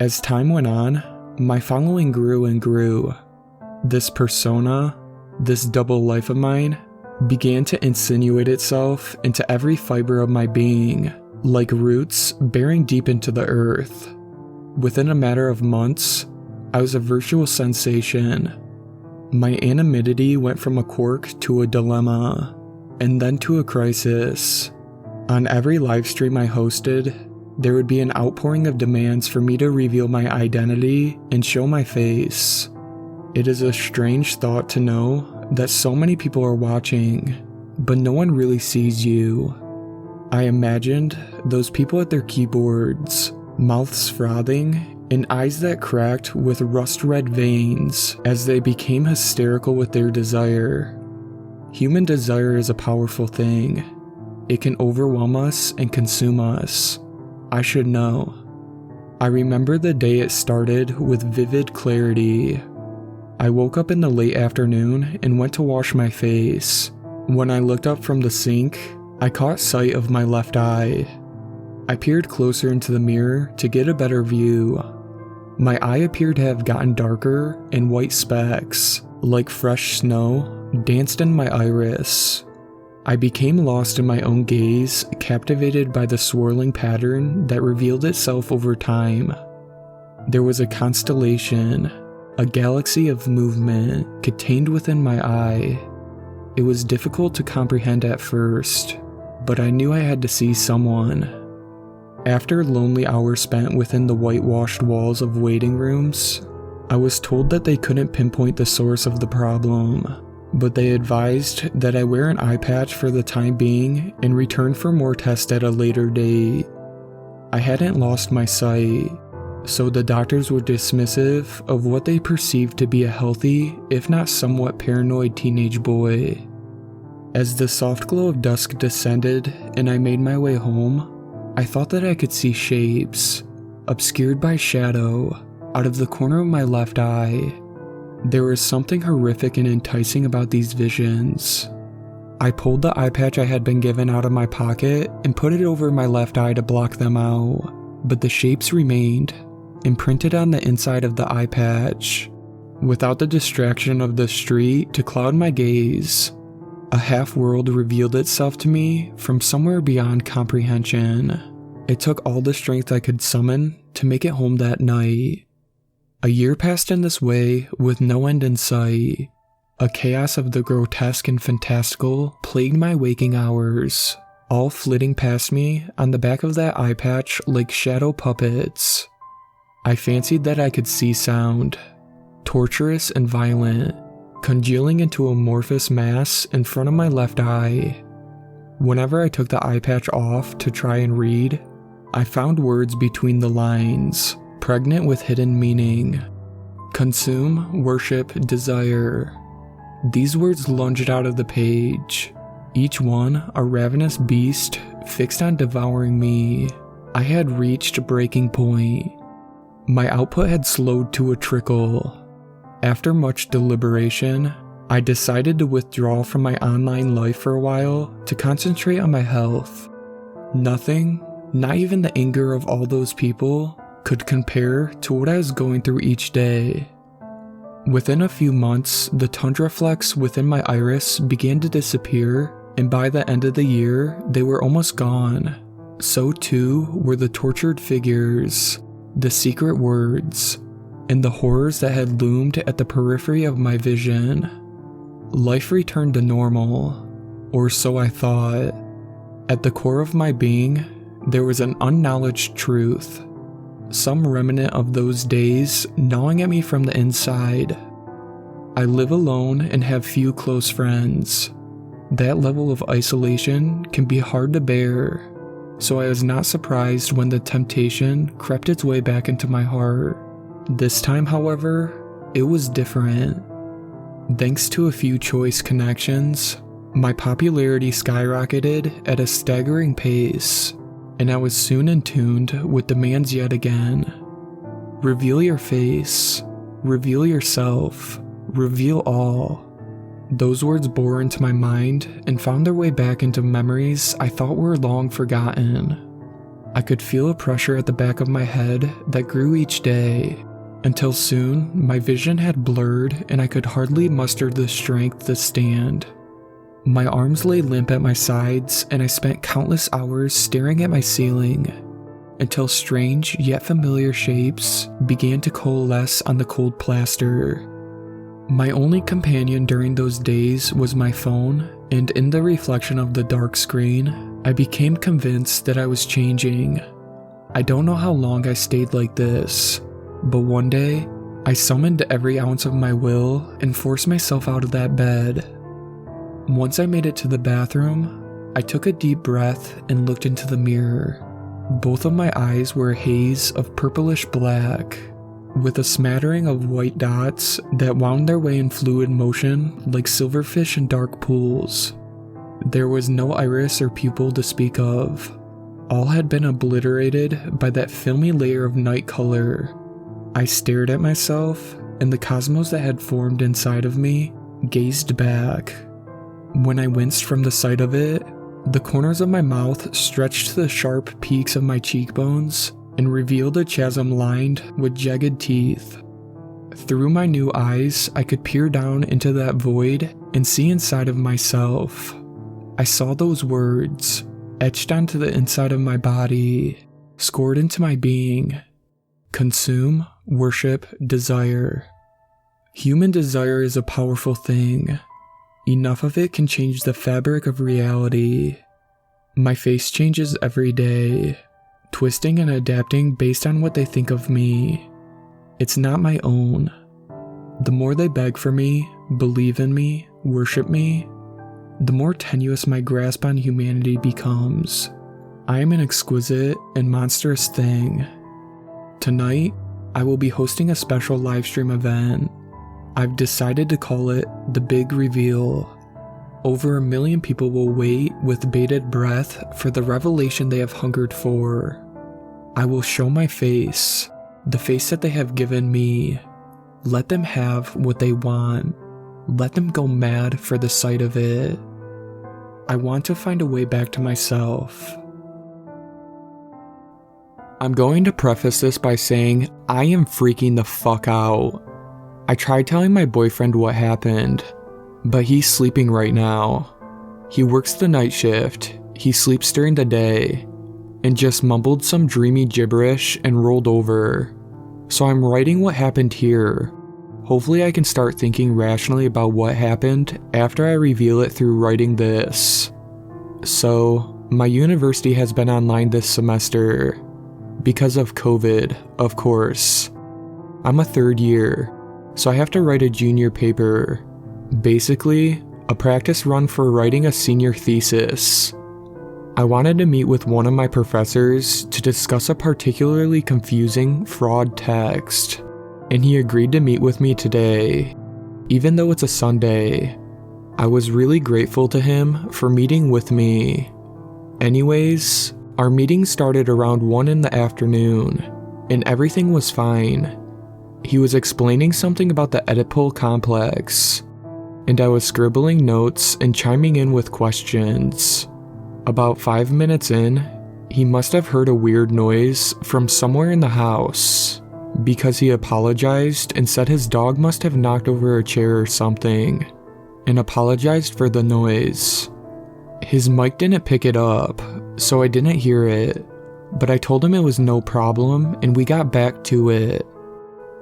As time went on, my following grew and grew. This persona, this double life of mine, began to insinuate itself into every fiber of my being, like roots bearing deep into the earth. Within a matter of months, I was a virtual sensation. My anonymity went from a quirk to a dilemma, and then to a crisis. On every livestream I hosted, there would be an outpouring of demands for me to reveal my identity and show my face. It is a strange thought to know that so many people are watching, but no one really sees you. I imagined those people at their keyboards, mouths frothing, and eyes that cracked with rust-red veins as they became hysterical with their desire. Human desire is a powerful thing. It can overwhelm us and consume us. I should know. I remember the day it started with vivid clarity. I woke up in the late afternoon and went to wash my face. When I looked up from the sink, I caught sight of my left eye. I peered closer into the mirror to get a better view. My eye appeared to have gotten darker, and white specks, like fresh snow, danced in my iris. I became lost in my own gaze, captivated by the swirling pattern that revealed itself over time. There was a constellation, a galaxy of movement contained within my eye. It was difficult to comprehend at first, but I knew I had to see someone. After lonely hours spent within the whitewashed walls of waiting rooms, I was told that they couldn't pinpoint the source of the problem, but they advised that I wear an eye patch for the time being and return for more tests at a later date. I hadn't lost my sight, so the doctors were dismissive of what they perceived to be a healthy, if not somewhat paranoid teenage boy. As the soft glow of dusk descended and I made my way home, I thought that I could see shapes, obscured by shadow, out of the corner of my left eye. There was something horrific and enticing about these visions. I pulled the eye patch I had been given out of my pocket and put it over my left eye to block them out, but the shapes remained, imprinted on the inside of the eye patch. Without the distraction of the street to cloud my gaze, a half-world revealed itself to me from somewhere beyond comprehension. It took all the strength I could summon to make it home that night. A year passed in this way with no end in sight. A chaos of the grotesque and fantastical plagued my waking hours, all flitting past me on the back of that eye patch like shadow puppets. I fancied that I could see sound, torturous and violent, congealing into a amorphous mass in front of my left eye. Whenever I took the eye patch off to try and read, I found words between the lines, pregnant with hidden meaning. Consume, worship, desire. These words lunged out of the page, each one a ravenous beast fixed on devouring me. I had reached breaking point. My output had slowed to a trickle. After much deliberation, I decided to withdraw from my online life for a while to concentrate on my health. Nothing, not even the anger of all those people, could compare to what I was going through each day. Within a few months, the tundra flecks within my iris began to disappear, and by the end of the year, they were almost gone. So too were the tortured figures, the secret words, and the horrors that had loomed at the periphery of my vision. Life returned to normal, or so I thought. At the core of my being, there was an unknowledged truth, some remnant of those days gnawing at me from the inside. I live alone and have few close friends. That level of isolation can be hard to bear, so I was not surprised when the temptation crept its way back into my heart. This time, however, it was different. Thanks to a few choice connections, my popularity skyrocketed at a staggering pace, and I was soon in tune with demands yet again. Reveal your face, reveal yourself, reveal all. Those words bore into my mind and found their way back into memories I thought were long forgotten. I could feel a pressure at the back of my head that grew each day, until soon my vision had blurred and I could hardly muster the strength to stand. My arms lay limp at my sides, and I spent countless hours staring at my ceiling, until strange yet familiar shapes began to coalesce on the cold plaster. My only companion during those days was my phone, and in the reflection of the dark screen, I became convinced that I was changing. I don't know how long I stayed like this, but one day, I summoned every ounce of my will and forced myself out of that bed. Once I made it to the bathroom, I took a deep breath and looked into the mirror. Both of my eyes were a haze of purplish black, with a smattering of white dots that wound their way in fluid motion like silverfish in dark pools. There was no iris or pupil to speak of. All had been obliterated by that filmy layer of night color. I stared at myself, and the cosmos that had formed inside of me gazed back. When I winced from the sight of it, the corners of my mouth stretched to the sharp peaks of my cheekbones and revealed a chasm lined with jagged teeth. Through my new eyes, I could peer down into that void and see inside of myself. I saw those words, etched onto the inside of my body, scored into my being. Consume, worship, desire. Human desire is a powerful thing. Enough of it can change the fabric of reality. My face changes every day, twisting and adapting based on what they think of me. It's not my own. The more they beg for me, believe in me, worship me, the more tenuous my grasp on humanity becomes. I am an exquisite and monstrous thing. Tonight, I will be hosting a special livestream event. I've decided to call it The Big Reveal. Over 1 million people will wait with bated breath for the revelation they have hungered for. I will show my face, the face that they have given me. Let them have what they want. Let them go mad for the sight of it. I want to find a way back to myself. I'm going to preface this by saying I am freaking the fuck out. I tried telling my boyfriend what happened, but he's sleeping right now. He works the night shift, he sleeps during the day, and just mumbled some dreamy gibberish and rolled over. So I'm writing what happened here. Hopefully I can start thinking rationally about what happened after I reveal it through writing this. So, my university has been online this semester. Because of COVID, of course. I'm a third year, so I have to write a junior paper. Basically, a practice run for writing a senior thesis. I wanted to meet with one of my professors to discuss a particularly confusing fraud text, and he agreed to meet with me today, even though it's a Sunday. I was really grateful to him for meeting with me. Anyways, our meeting started around 1 in the afternoon, and everything was fine. He was explaining something about the Oedipal complex, and I was scribbling notes and chiming in with questions. About 5 minutes in, he must have heard a weird noise from somewhere in the house, because he apologized and said his dog must have knocked over a chair or something, and apologized for the noise. His mic didn't pick it up, so I didn't hear it, but I told him it was no problem and we got back to it.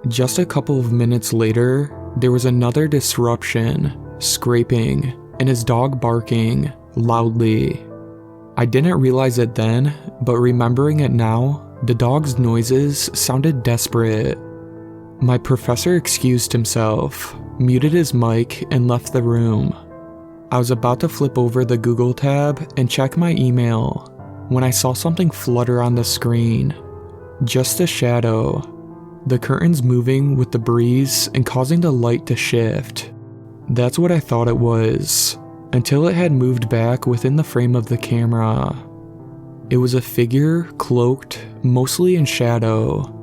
Just a couple of minutes later, there was another disruption, scraping, and his dog barking loudly. I didn't realize it then, but remembering it now, the dog's noises sounded desperate. My professor excused himself, muted his mic, and left the room. I was about to flip over the Google tab and check my email when I saw something flutter on the screen. Just a shadow. The curtains moving with the breeze and causing the light to shift. That's what I thought it was, until it had moved back within the frame of the camera. It was a figure cloaked, mostly in shadow.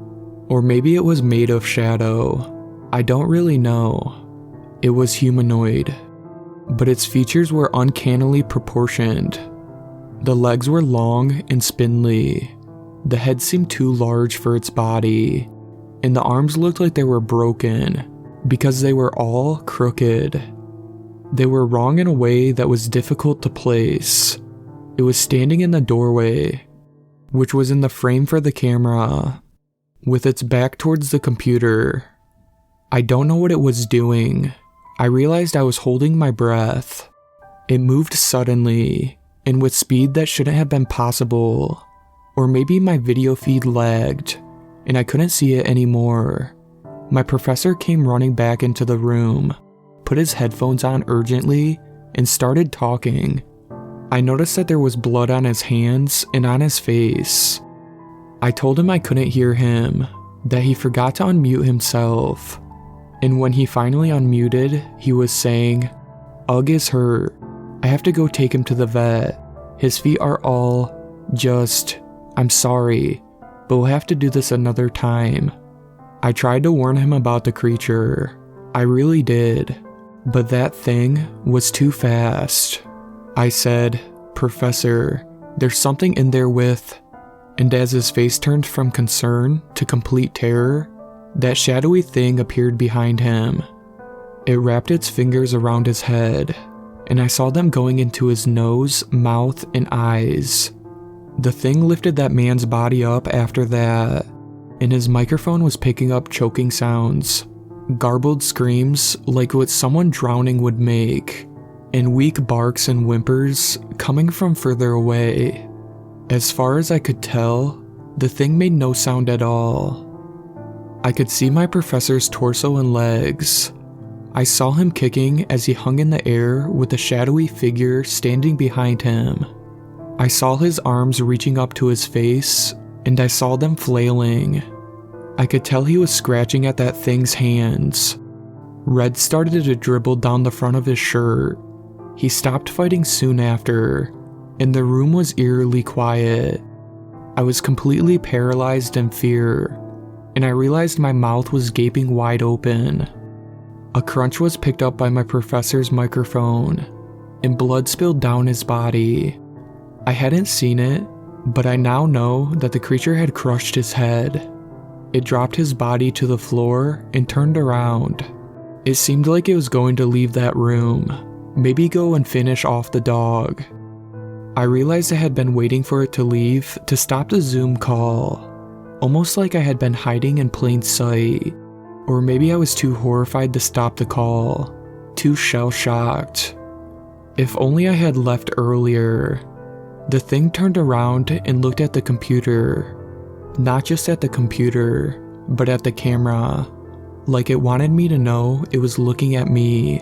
Or maybe it was made of shadow. I don't really know. It was humanoid, but its features were uncannily proportioned. The legs were long and spindly. The head seemed too large for its body, and the arms looked like they were broken because they were all crooked. They were wrong in a way that was difficult to place. It was standing in the doorway, which was in the frame for the camera, with its back towards the computer. I don't know what it was doing. I realized I was holding my breath. It moved suddenly, and with speed that shouldn't have been possible. Or maybe my video feed lagged, and I couldn't see it anymore. My professor came running back into the room, put his headphones on urgently, and started talking. I noticed that there was blood on his hands and on his face. I told him I couldn't hear him, that he forgot to unmute himself. And when he finally unmuted, he was saying, "Ugg is hurt. I have to go take him to the vet. His feet are all just... I'm sorry, but we'll have to do this another time." I tried to warn him about the creature. I really did. But that thing was too fast. I said, "Professor, there's something in there with..." And as his face turned from concern to complete terror, that shadowy thing appeared behind him. It wrapped its fingers around his head, and I saw them going into his nose, mouth, and eyes. The thing lifted that man's body up after that, and his microphone was picking up choking sounds, garbled screams like what someone drowning would make, and weak barks and whimpers coming from further away. As far as I could tell, the thing made no sound at all. I could see my professor's torso and legs. I saw him kicking as he hung in the air with a shadowy figure standing behind him. I saw his arms reaching up to his face, and I saw them flailing. I could tell he was scratching at that thing's hands. Red started to dribble down the front of his shirt. He stopped fighting soon after, and the room was eerily quiet. I was completely paralyzed in fear, and I realized my mouth was gaping wide open. A crunch was picked up by my professor's microphone, and blood spilled down his body. I hadn't seen it, but I now know that the creature had crushed his head. It dropped his body to the floor and turned around. It seemed like it was going to leave that room, maybe go and finish off the dog. I realized I had been waiting for it to leave to stop the Zoom call, almost like I had been hiding in plain sight. Or maybe I was too horrified to stop the call, too shell-shocked. If only I had left earlier. The thing turned around and looked at the computer. Not just at the computer, but at the camera. Like it wanted me to know it was looking at me.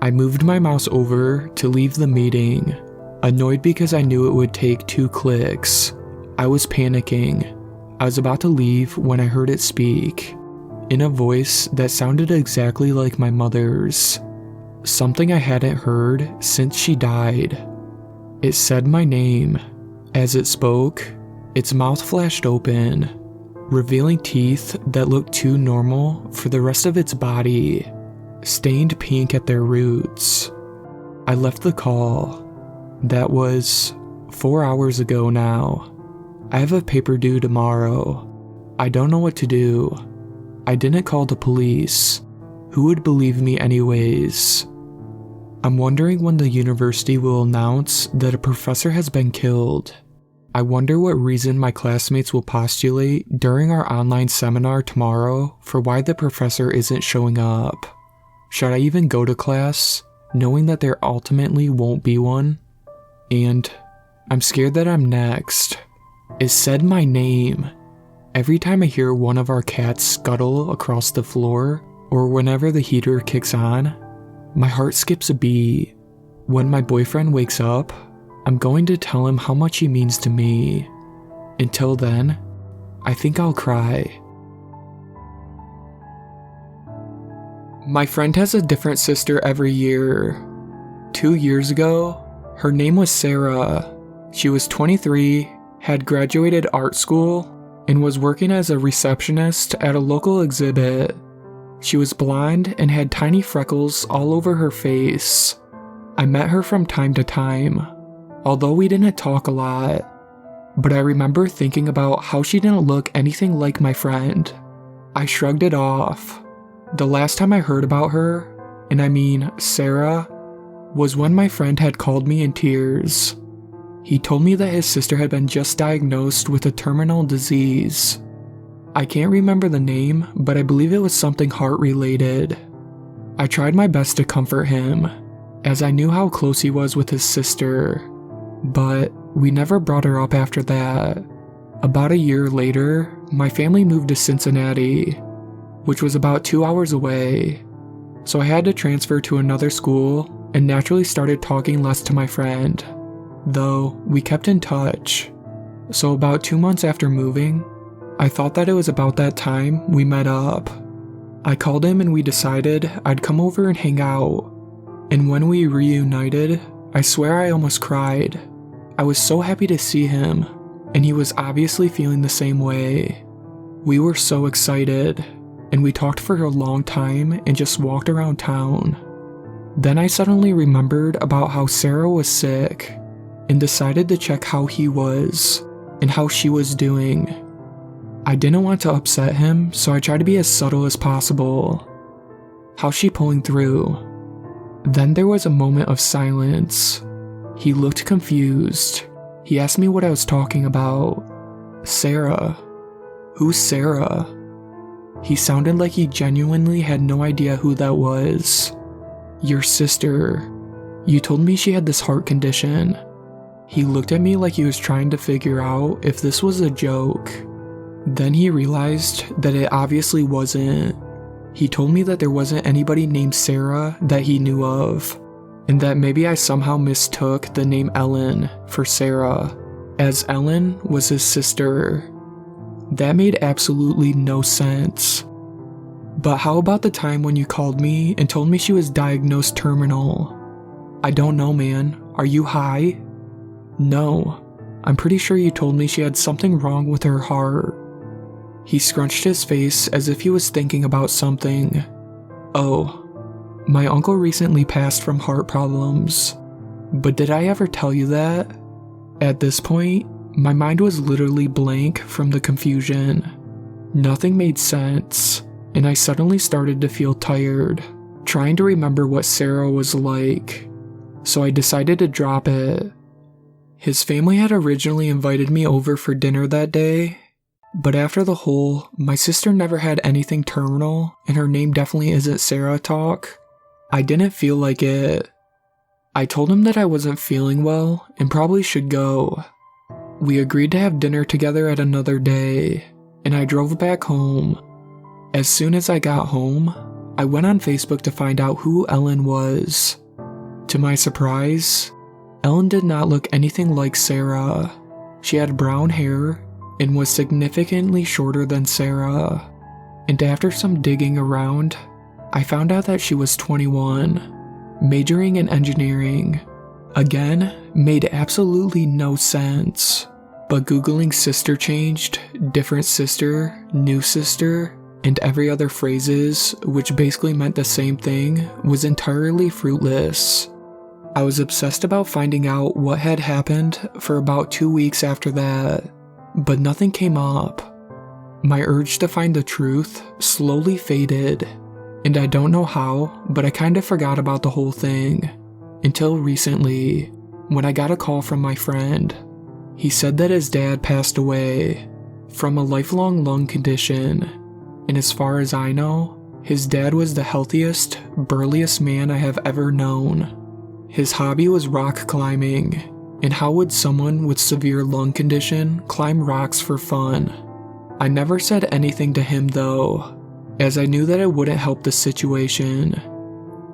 I moved my mouse over to leave the meeting, annoyed because I knew it would take 2 clicks. I was panicking. I was about to leave when I heard it speak, in a voice that sounded exactly like my mother's. Something I hadn't heard since she died. It said my name. As it spoke, its mouth flashed open, revealing teeth that looked too normal for the rest of its body, stained pink at their roots. I left the call. That was 4 hours ago now. I have a paper due tomorrow. I don't know what to do. I didn't call the police. Who would believe me anyways? I'm wondering when the university will announce that a professor has been killed. I wonder what reason my classmates will postulate during our online seminar tomorrow for why the professor isn't showing up. Should I even go to class, knowing that there ultimately won't be one? And I'm scared that I'm next. It said my name. Every time I hear one of our cats scuttle across the floor, or whenever the heater kicks on, my heart skips a beat. When my boyfriend wakes up, I'm going to tell him how much he means to me. Until then, I think I'll cry. My friend has a different sister every year. 2 years ago, her name was Sarah. She was 23, had graduated art school, and was working as a receptionist at a local exhibit. She was blonde and had tiny freckles all over her face. I met her from time to time, although we didn't talk a lot. But I remember thinking about how she didn't look anything like my friend. I shrugged it off. The last time I heard about her, and I mean Sarah, was when my friend had called me in tears. He told me that his sister had been just diagnosed with a terminal disease. I can't remember the name, but I believe it was something heart-related. I tried my best to comfort him, as I knew how close he was with his sister, but we never brought her up after that. About a year later, my family moved to Cincinnati, which was about 2 hours away, so I had to transfer to another school and naturally started talking less to my friend, though we kept in touch. So about 2 months after moving, I thought that it was about that time we met up. I called him and we decided I'd come over and hang out, and when we reunited, I swear I almost cried. I was so happy to see him, and he was obviously feeling the same way. We were so excited, and we talked for a long time and just walked around town. Then I suddenly remembered about how Sarah was sick, and decided to check how he was, and how she was doing. I didn't want to upset him, so I tried to be as subtle as possible. How's she pulling through? Then there was a moment of silence. He looked confused. He asked me what I was talking about. Sarah. Who's Sarah? He sounded like he genuinely had no idea who that was. Your sister. You told me she had this heart condition. He looked at me like he was trying to figure out if this was a joke. Then he realized that it obviously wasn't. He told me that there wasn't anybody named Sarah that he knew of, and that maybe I somehow mistook the name Ellen for Sarah, as Ellen was his sister. That made absolutely no sense. But how about the time when you called me and told me she was diagnosed terminal? I don't know, man. Are you high? No. I'm pretty sure you told me she had something wrong with her heart. He scrunched his face as if he was thinking about something. Oh, my uncle recently passed from heart problems. But did I ever tell you that? At this point, my mind was literally blank from the confusion. Nothing made sense, and I suddenly started to feel tired, trying to remember what Sarah was like. So I decided to drop it. His family had originally invited me over for dinner that day, but after the whole, my sister never had anything terminal, and her name definitely isn't Sarah talk, I didn't feel like it. I told him that I wasn't feeling well and probably should go. We agreed to have dinner together at another day, and I drove back home. As soon as I got home, I went on Facebook to find out who Ellen was. To my surprise, Ellen did not look anything like Sarah. She had brown hair and was significantly shorter than Sarah. And after some digging around, I found out that she was 21, majoring in engineering. Again, made absolutely no sense. But Googling sister changed, different sister, new sister, and every other phrases, which basically meant the same thing, was entirely fruitless. I was obsessed about finding out what had happened for about 2 weeks after that, but nothing came up. My urge to find the truth slowly faded, and I don't know how, but I kind of forgot about the whole thing, until recently, when I got a call from my friend. He said that his dad passed away from a lifelong lung condition, and as far as I know, his dad was the healthiest, burliest man I have ever known. His hobby was rock climbing, and how would someone with severe lung condition climb rocks for fun? I never said anything to him though, as I knew that it wouldn't help the situation.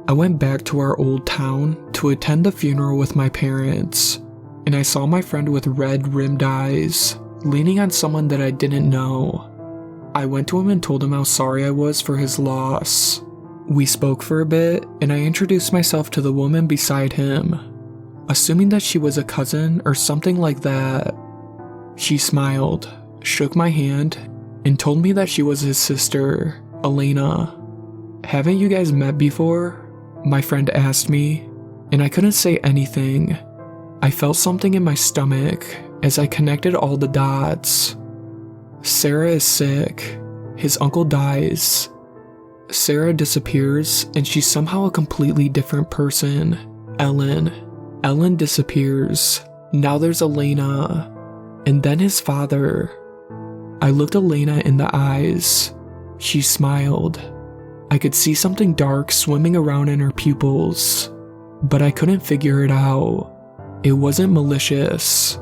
I went back to our old town to attend the funeral with my parents, and I saw my friend with red-rimmed eyes, leaning on someone that I didn't know. I went to him and told him how sorry I was for his loss. We spoke for a bit, and I introduced myself to the woman beside him, assuming that she was a cousin or something like that. She smiled, shook my hand, and told me that she was his sister, Elena. "Haven't you guys met before?" my friend asked me, and I couldn't say anything. I felt something in my stomach as I connected all the dots. Sarah is sick. His uncle dies. Sarah disappears, and she's somehow a completely different person. Ellen disappears. Now there's Elena. And then his father. I looked Elena in the eyes. She smiled. I could see something dark swimming around in her pupils, but I couldn't figure it out. It wasn't malicious.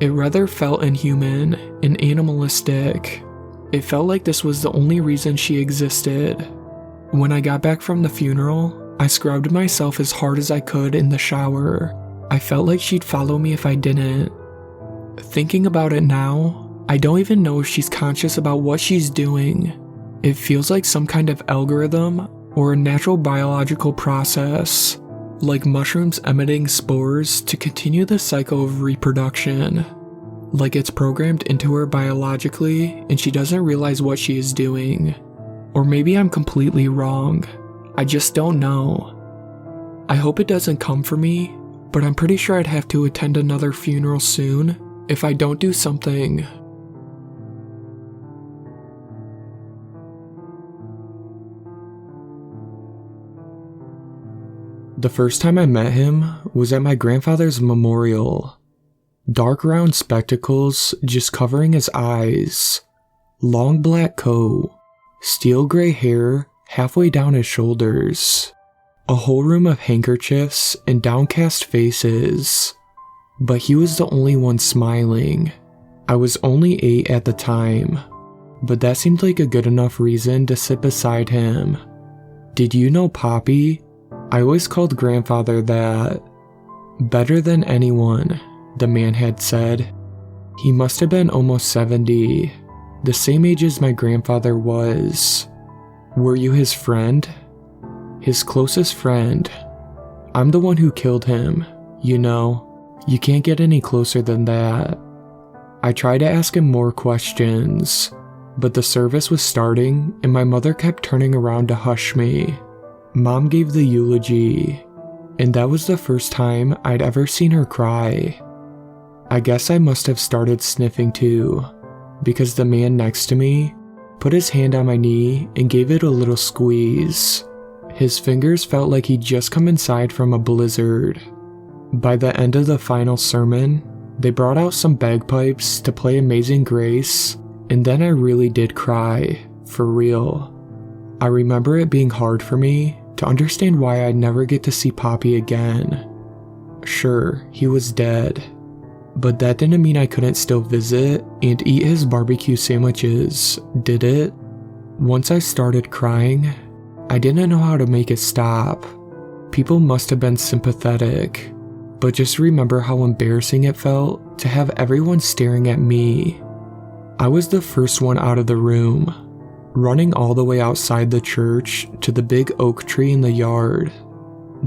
It rather felt inhuman and animalistic. It felt like this was the only reason she existed. When I got back from the funeral, I scrubbed myself as hard as I could in the shower. I felt like she'd follow me if I didn't. Thinking about it now, I don't even know if she's conscious about what she's doing. It feels like some kind of algorithm or a natural biological process, like mushrooms emitting spores to continue the cycle of reproduction. Like it's programmed into her biologically and she doesn't realize what she is doing. Or maybe I'm completely wrong. I just don't know. I hope it doesn't come for me, but I'm pretty sure I'd have to attend another funeral soon if I don't do something. The first time I met him was at my grandfather's memorial. Dark round spectacles just covering his eyes. Long black coat. Steel gray hair halfway down his shoulders. A whole room of handkerchiefs and downcast faces. But he was the only one smiling. I was only 8 at the time, but that seemed like a good enough reason to sit beside him. "Did you know Poppy?" I always called grandfather that. "Better than anyone," the man had said. He must have been almost 70, the same age as my grandfather was. "Were you his friend?" "His closest friend. I'm the one who killed him, you know. You can't get any closer than that." I tried to ask him more questions, but the service was starting and my mother kept turning around to hush me. Mom gave the eulogy, and that was the first time I'd ever seen her cry. I guess I must have started sniffing too, because the man next to me put his hand on my knee and gave it a little squeeze. His fingers felt like he'd just come inside from a blizzard. By the end of the final sermon, they brought out some bagpipes to play Amazing Grace, and then I really did cry, for real. I remember it being hard for me to understand why I'd never get to see Poppy again. Sure, he was dead, but that didn't mean I couldn't still visit and eat his barbecue sandwiches, did it? Once I started crying, I didn't know how to make it stop. People must have been sympathetic, but just remember how embarrassing it felt to have everyone staring at me. I was the first one out of the room, running all the way outside the church to the big oak tree in the yard.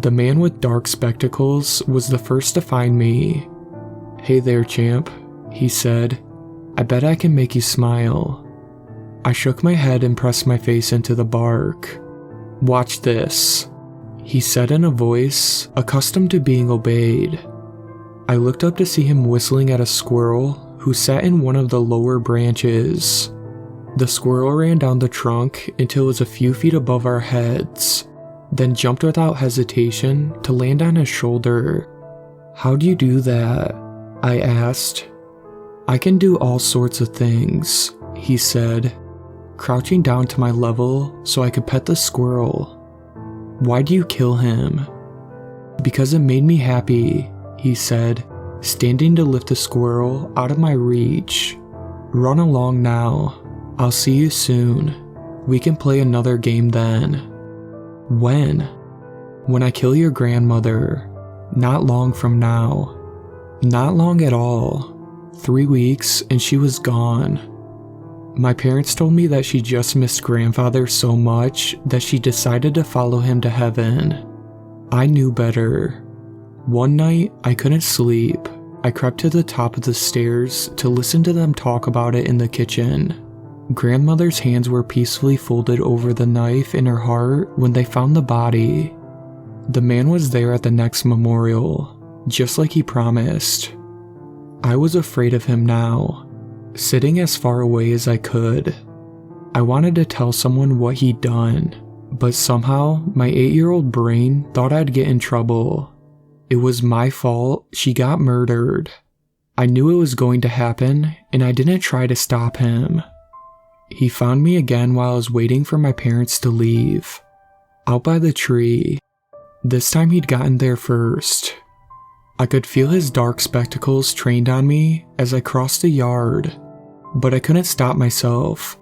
The man with dark spectacles was the first to find me. "Hey there, champ," he said. "I bet I can make you smile." I shook my head and pressed my face into the bark. "Watch this," he said in a voice accustomed to being obeyed. I looked up to see him whistling at a squirrel who sat in one of the lower branches. The squirrel ran down the trunk until it was a few feet above our heads, then jumped without hesitation to land on his shoulder. "How do you do that?" I asked. "I can do all sorts of things," he said, crouching down to my level so I could pet the squirrel. "Why do you kill him?" "Because it made me happy," he said, standing to lift the squirrel out of my reach. "Run along now. I'll see you soon. We can play another game then. When? When I kill your grandmother. Not long from now. Not long at all. 3 weeks and she was gone. My parents told me that she just missed grandfather so much that she decided to follow him to heaven. I knew better. One night, I couldn't sleep. I crept to the top of the stairs to listen to them talk about it in the kitchen. Grandmother's hands were peacefully folded over the knife in her heart when they found the body. The man was there at the next memorial, just like he promised. I was afraid of him now, sitting as far away as I could. I wanted to tell someone what he'd done, but somehow my 8-year-old brain thought I'd get in trouble. It was my fault she got murdered. I knew it was going to happen, and I didn't try to stop him. He found me again while I was waiting for my parents to leave, out by the tree. This time he'd gotten there first. I could feel his dark spectacles trained on me as I crossed the yard, but I couldn't stop myself.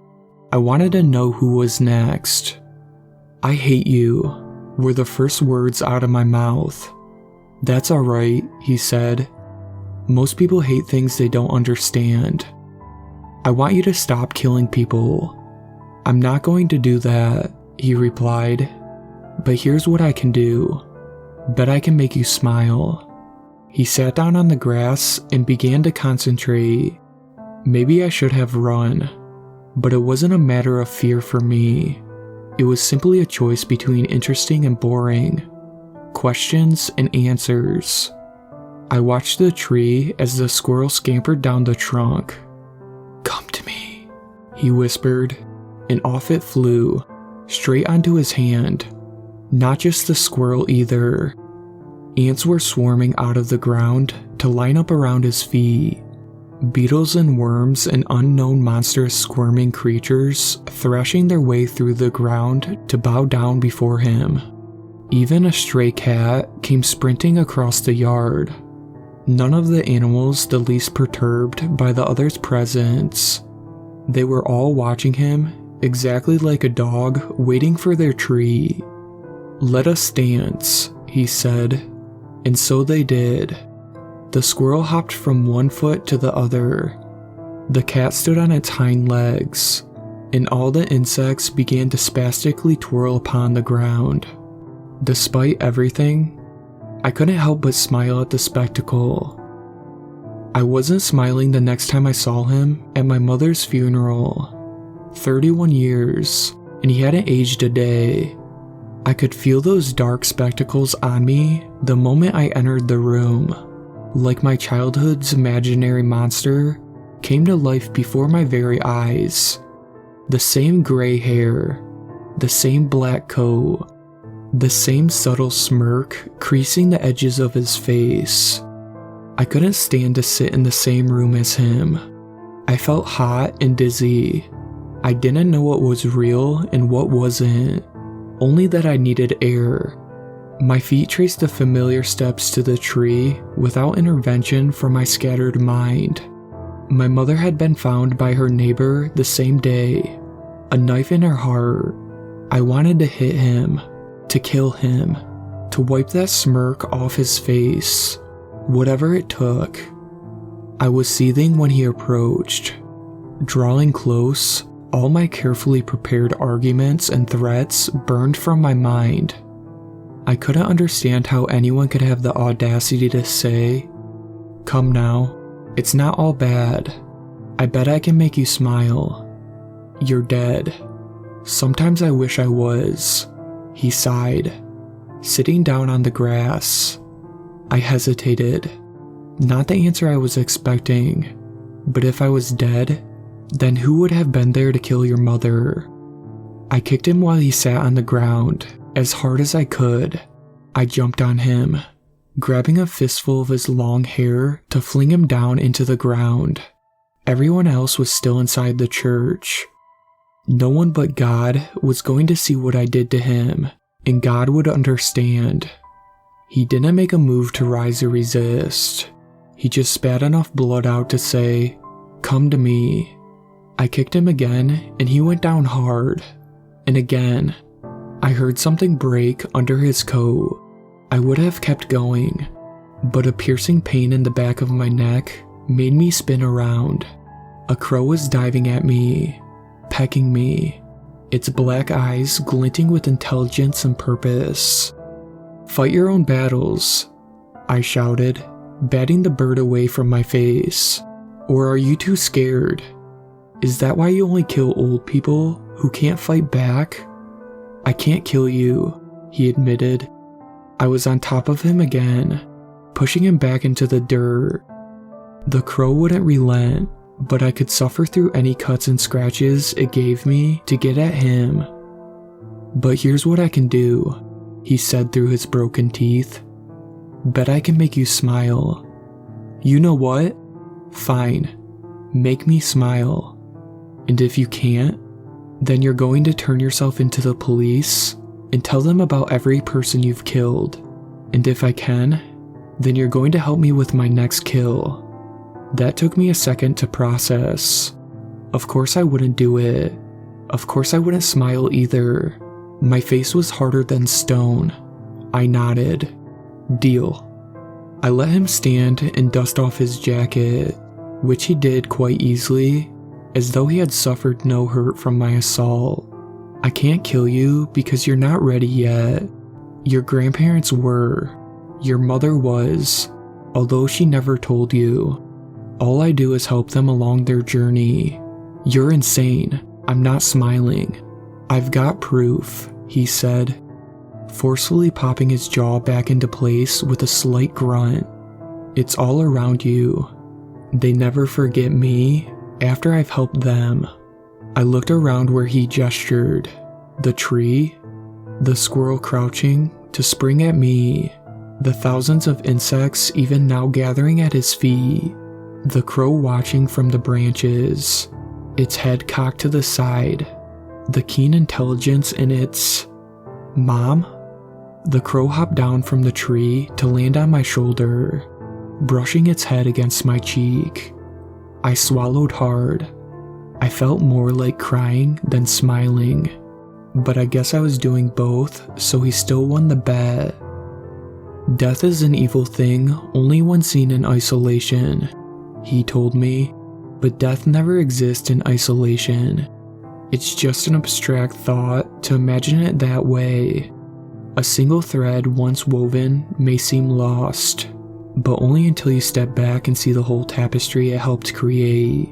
I wanted to know who was next. "I hate you," were the first words out of my mouth. "That's alright," he said. "Most people hate things they don't understand. I want you to stop killing people." "I'm not going to do that," he replied. "But here's what I can do. Bet I can make you smile." He sat down on the grass and began to concentrate. Maybe I should have run, but it wasn't a matter of fear for me. It was simply a choice between interesting and boring. Questions and answers. I watched the tree as the squirrel scampered down the trunk. "Come to me," he whispered, and off it flew, straight onto his hand. Not just the squirrel either. Ants were swarming out of the ground to line up around his feet. Beetles and worms and unknown monstrous squirming creatures thrashing their way through the ground to bow down before him. Even a stray cat came sprinting across the yard. None of the animals the least perturbed by the other's presence. They were all watching him, exactly like a dog waiting for their treat. "Let us dance," he said, and so they did. The squirrel hopped from one foot to the other. The cat stood on its hind legs, and all the insects began to spastically twirl upon the ground. Despite everything, I couldn't help but smile at the spectacle. I wasn't smiling the next time I saw him at my mother's funeral. 31 years, and he hadn't aged a day. I could feel those dark spectacles on me the moment I entered the room, like my childhood's imaginary monster came to life before my very eyes. The same gray hair, the same black coat, the same subtle smirk creasing the edges of his face. I couldn't stand to sit in the same room as him. I felt hot and dizzy. I didn't know what was real and what wasn't, only that I needed air. My feet traced the familiar steps to the tree without intervention from my scattered mind. My mother had been found by her neighbor the same day, a knife in her heart. I wanted to hit him, to kill him, to wipe that smirk off his face, whatever it took. I was seething when he approached. Drawing close, all my carefully prepared arguments and threats burned from my mind. I couldn't understand how anyone could have the audacity to say, "Come now, it's not all bad. I bet I can make you smile. You're dead. Sometimes I wish I was," he sighed, sitting down on the grass. I hesitated. Not the answer I was expecting, but if I was dead, then who would have been there to kill your mother? I kicked him while he sat on the ground, as hard as I could. I jumped on him, grabbing a fistful of his long hair to fling him down into the ground. Everyone else was still inside the church. No one but God was going to see what I did to him, and God would understand. He didn't make a move to rise or resist. He just spat enough blood out to say, "Come to me." I kicked him again, and he went down hard. And again, I heard something break under his coat. I would have kept going, but a piercing pain in the back of my neck made me spin around. A crow was diving at me, pecking me, its black eyes glinting with intelligence and purpose. "Fight your own battles," I shouted, batting the bird away from my face. "Or are you too scared? Is that why you only kill old people who can't fight back?" "I can't kill you," he admitted. I was on top of him again, pushing him back into the dirt. The crow wouldn't relent, but I could suffer through any cuts and scratches it gave me to get at him. "But here's what I can do," he said through his broken teeth. "Bet I can make you smile." "You know what? Fine. Make me smile. And if you can't, then you're going to turn yourself into the police and tell them about every person you've killed. And if I can, then you're going to help me with my next kill." That took me a second to process. Of course I wouldn't do it. Of course I wouldn't smile either. My face was harder than stone. I nodded. "Deal." I let him stand and dust off his jacket, which he did quite easily, as though he had suffered no hurt from my assault. "I can't kill you because you're not ready yet. Your grandparents were. Your mother was, although she never told you. All I do is help them along their journey. You're insane. I'm not smiling. I've got proof," he said, forcefully popping his jaw back into place with a slight grunt. "It's all around you. They never forget me after I've helped them." I looked around where he gestured. The tree, the squirrel crouching to spring at me, the thousands of insects even now gathering at his feet, the crow watching from the branches, its head cocked to the side, the keen intelligence in its... "Mom?" The crow hopped down from the tree to land on my shoulder, brushing its head against my cheek. I swallowed hard. I felt more like crying than smiling, but I guess I was doing both, so he still won the bet. "Death is an evil thing only when seen in isolation," he told me, "but death never exists in isolation. It's just an abstract thought to imagine it that way. A single thread once woven may seem lost, but only until you step back and see the whole tapestry it helped create.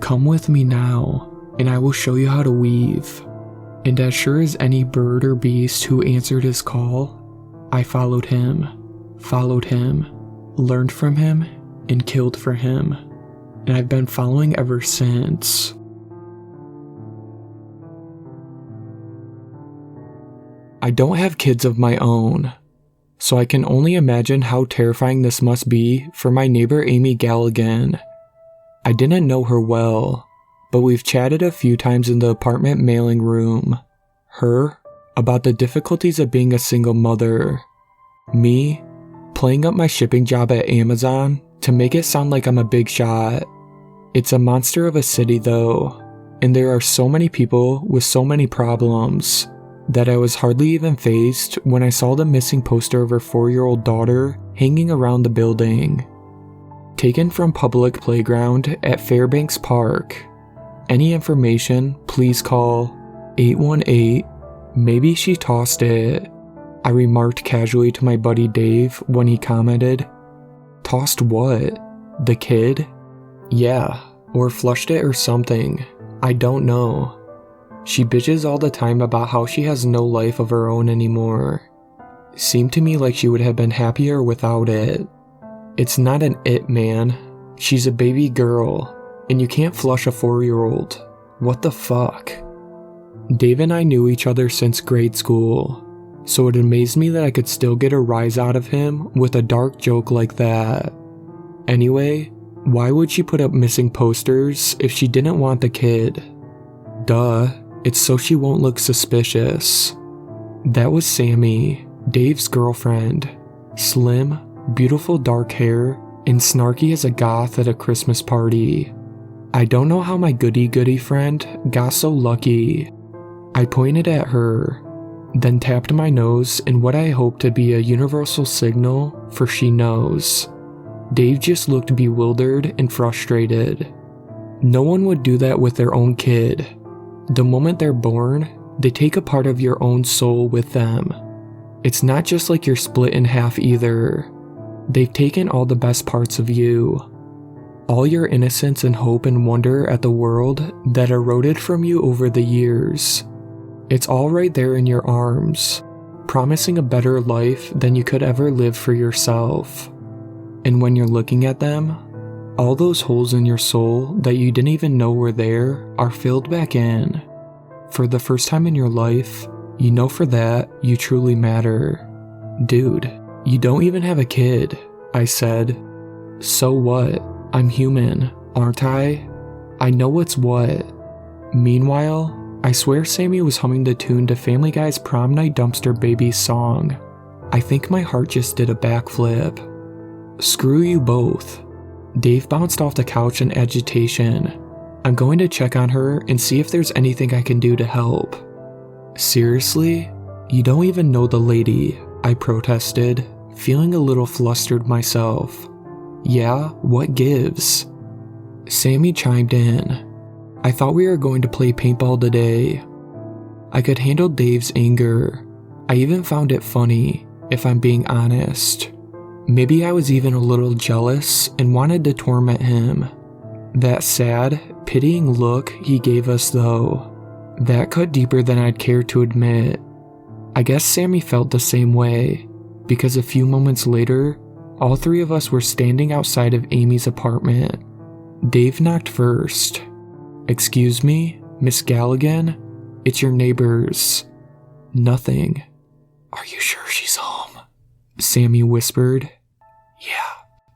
Come with me now, and I will show you how to weave." And as sure as any bird or beast who answered his call, I followed him, learned from him, and killed for him. And I've been following ever since. I don't have kids of my own, so I can only imagine how terrifying this must be for my neighbor Amy Galligan. I didn't know her well, but we've chatted a few times in the apartment mailing room. Her, about the difficulties of being a single mother. Me, playing up my shipping job at Amazon to make it sound like I'm a big shot. It's a monster of a city though, and there are so many people with so many problems that I was hardly even fazed when I saw the missing poster of her 4-year-old daughter hanging around the building. Taken from public playground at Fairbanks Park. Any information, please call 818. "Maybe she tossed it," I remarked casually to my buddy Dave when he commented. "Tossed what? The kid?" "Yeah, or flushed it or something. I don't know. She bitches all the time about how she has no life of her own anymore. Seemed to me like she would have been happier without it. It's not an it, man. She's a baby girl, and you can't flush a 4-year-old. What the fuck?" Dave and I knew each other since grade school, so it amazed me that I could still get a rise out of him with a dark joke like that. Anyway, why would she put up missing posters if she didn't want the kid? Duh, it's so she won't look suspicious. That was Sammy, Dave's girlfriend. Slim, beautiful dark hair, and snarky as a goth at a Christmas party. I don't know how my goody-goody friend got so lucky. I pointed at her, then tapped my nose in what I hoped to be a universal signal for she knows. Dave just looked bewildered and frustrated. No one would do that with their own kid. The moment they're born, they take a part of your own soul with them. It's not just like you're split in half either. They've taken all the best parts of you. All your innocence and hope and wonder at the world that eroded from you over the years. It's all right there in your arms, promising a better life than you could ever live for yourself. And when you're looking at them, all those holes in your soul that you didn't even know were there are filled back in. For the first time in your life, you know for that you truly matter. Dude, you don't even have a kid, I said. So what? I'm human, aren't I? I know what's what. Meanwhile, I swear Sammy was humming the tune to Family Guy's Prom Night Dumpster Babies song. I think my heart just did a backflip. Screw you both. Dave bounced off the couch in agitation. I'm going to check on her and see if there's anything I can do to help. Seriously? You don't even know the lady, I protested, feeling a little flustered myself. Yeah, what gives? Sammy chimed in. I thought we were going to play paintball today. I could handle Dave's anger. I even found it funny, if I'm being honest. Maybe I was even a little jealous and wanted to torment him. That sad, pitying look he gave us though, that cut deeper than I'd care to admit. I guess Sammy felt the same way, because a few moments later, all three of us were standing outside of Amy's apartment. Dave knocked first. Excuse me, Miss Galligan? It's your neighbors. Nothing. Are you sure she's home? Sammy whispered. Yeah,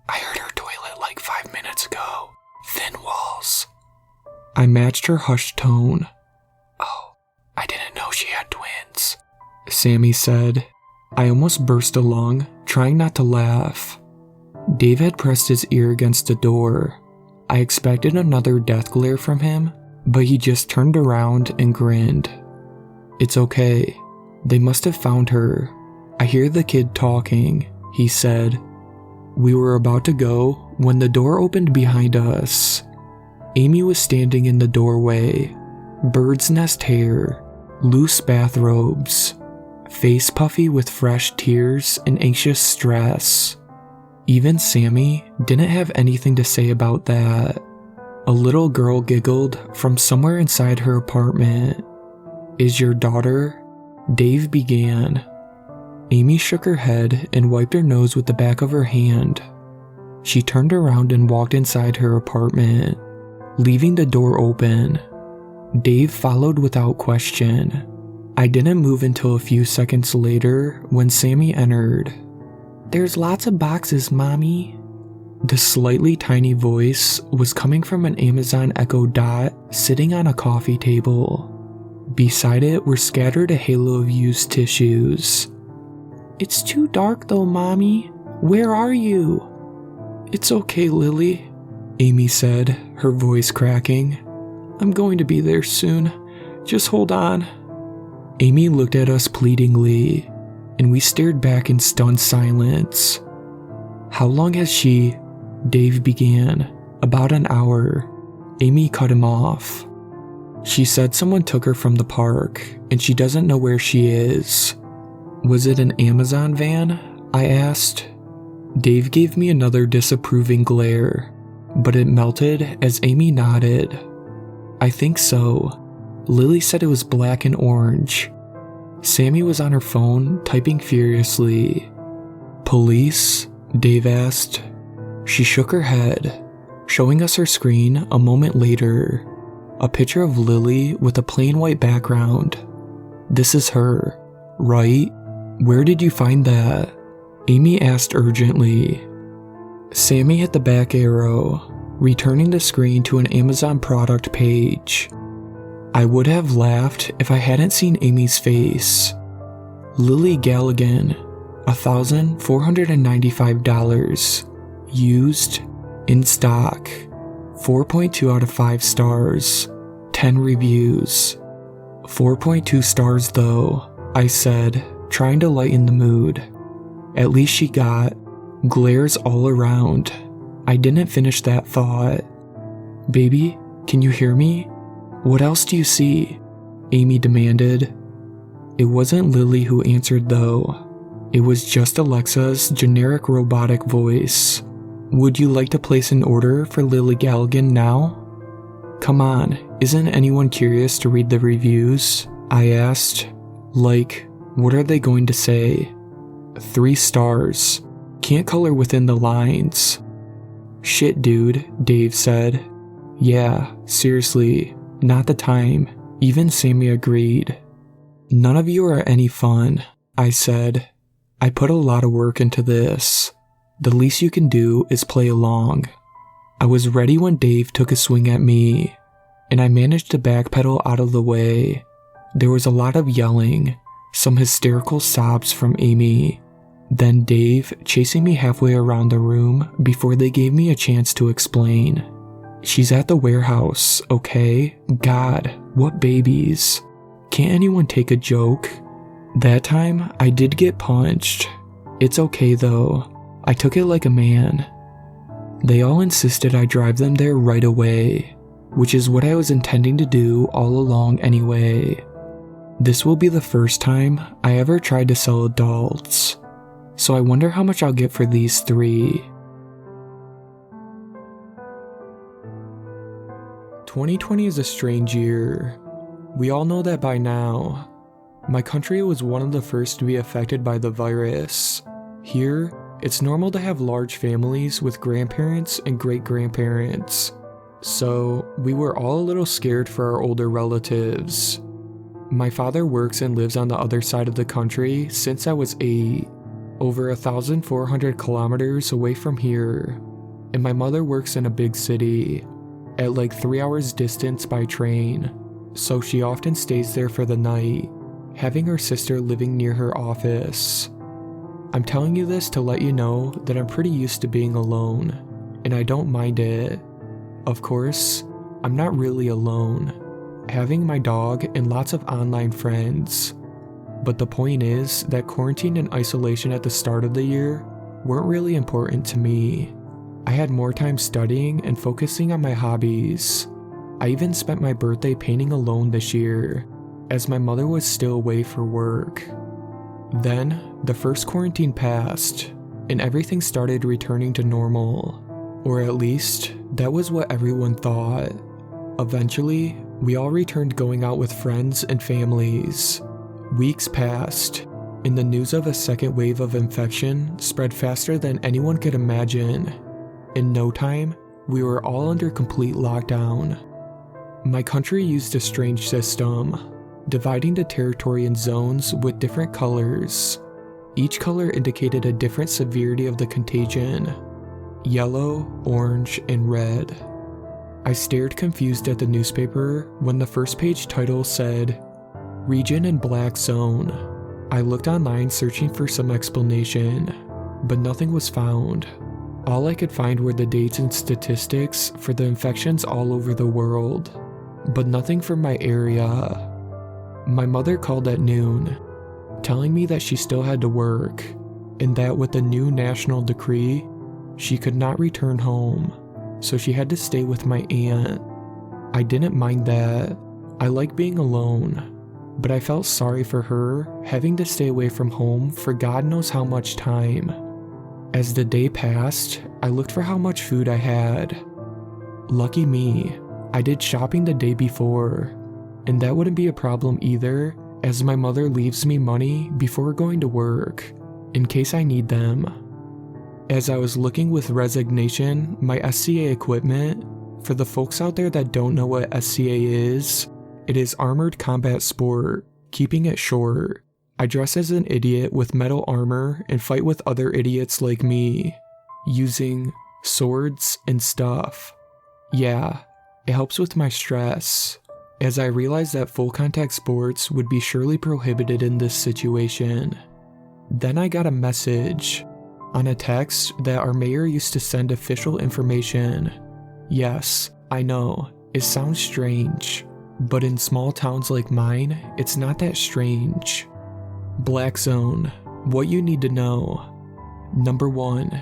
I heard her toilet like 5 minutes ago. Thin walls. I matched her hushed tone. Oh, I didn't know she had twins, Sammy said. I almost burst a lung, trying not to laugh. Dave had pressed his ear against the door. I expected another death glare from him, but he just turned around and grinned. It's okay. They must have found her. I hear the kid talking, he said. We were about to go when the door opened behind us. Amy was standing in the doorway. Bird's nest hair, loose bathrobes, face puffy with fresh tears and anxious stress. Even Sammy didn't have anything to say about that. A little girl giggled from somewhere inside her apartment. Is your daughter? Dave began. Amy shook her head and wiped her nose with the back of her hand. She turned around and walked inside her apartment, leaving the door open. Dave followed without question. I didn't move until a few seconds later when Sammy entered. There's lots of boxes, Mommy. The slightly tiny voice was coming from an Amazon Echo Dot sitting on a coffee table. Beside it were scattered a halo of used tissues. It's too dark though, Mommy. Where are you? It's okay, Lily, Amy said, her voice cracking. I'm going to be there soon. Just hold on. Amy looked at us pleadingly, and we stared back in stunned silence. How long has she? Dave began. About an hour. Amy cut him off. She said someone took her from the park, and she doesn't know where she is. Was it an Amazon van? I asked. Dave gave me another disapproving glare, but it melted as Amy nodded. I think so. Lily said it was black and orange. Sammy was on her phone, typing furiously. Police? Dave asked. She shook her head, showing us her screen a moment later. A picture of Lily with a plain white background. This is her, right? Where did you find that? Amy asked urgently. Sammy hit the back arrow, returning the screen to an Amazon product page. I would have laughed if I hadn't seen Amy's face. Lily Galligan, $1,495. Used, in stock, 4.2 out of 5 stars, 10 reviews. 4.2 stars though, I said, trying to lighten the mood. At least she got glares all around. I didn't finish that thought. Baby, can you hear me? What else do you see? Amy demanded. It wasn't Lily who answered though. It was just Alexa's generic robotic voice. Would you like to place an order for Lily Galligan now? Come on, isn't anyone curious to read the reviews? I asked. Like, what are they going to say? 3 stars. Can't color within the lines. Shit, dude, Dave said. Yeah, seriously, not the time. Even Sammy agreed. None of you are any fun, I said. I put a lot of work into this. The least you can do is play along. I was ready when Dave took a swing at me, and I managed to backpedal out of the way. There was a lot of yelling, some hysterical sobs from Amy, then Dave chasing me halfway around the room before they gave me a chance to explain. She's at the warehouse, okay? God, what babies. Can't anyone take a joke? That time, I did get punched. It's okay though. I took it like a man. They all insisted I drive them there right away, which is what I was intending to do all along anyway. This will be the first time I ever tried to sell adults, so I wonder how much I'll get for these 3. 2020 is a strange year. We all know that by now. My country was one of the first to be affected by the virus. Here, it's normal to have large families with grandparents and great-grandparents. So, we were all a little scared for our older relatives. My father works and lives on the other side of the country since I was 8, over 1,400 kilometers away from here. And my mother works in a big city, at like 3 hours distance by train, so she often stays there for the night, having her sister living near her office. I'm telling you this to let you know that I'm pretty used to being alone, and I don't mind it. Of course, I'm not really alone, having my dog and lots of online friends. But the point is that quarantine and isolation at the start of the year weren't really important to me. I had more time studying and focusing on my hobbies. I even spent my birthday painting alone this year, as my mother was still away for work. Then, the first quarantine passed, and everything started returning to normal. Or at least, that was what everyone thought. Eventually, we all returned going out with friends and families. Weeks passed, and the news of a second wave of infection spread faster than anyone could imagine. In no time, we were all under complete lockdown. My country used a strange system, dividing the territory in zones with different colors. Each color indicated a different severity of the contagion: yellow, orange, and red. I stared confused at the newspaper when the first page title said, "Region in Black Zone." I looked online searching for some explanation, but nothing was found. All I could find were the dates and statistics for the infections all over the world, but nothing from my area. My mother called at noon, telling me that she still had to work, and that with the new national decree, she could not return home, so she had to stay with my aunt. I didn't mind that. I like being alone, but I felt sorry for her having to stay away from home for God knows how much time. As the day passed, I looked for how much food I had. Lucky me, I did shopping the day before, and that wouldn't be a problem either, as my mother leaves me money before going to work, in case I need them. As I was looking with resignation my SCA equipment, for the folks out there that don't know what SCA is, it is Armored Combat Sport, keeping it short. I dress as an idiot with metal armor and fight with other idiots like me, using swords and stuff. Yeah, it helps with my stress, as I realized that full contact sports would be surely prohibited in this situation. Then I got a message on a text that our mayor used to send official information. Yes, I know, it sounds strange, but in small towns like mine, it's not that strange. Black zone, what you need to know. Number 1,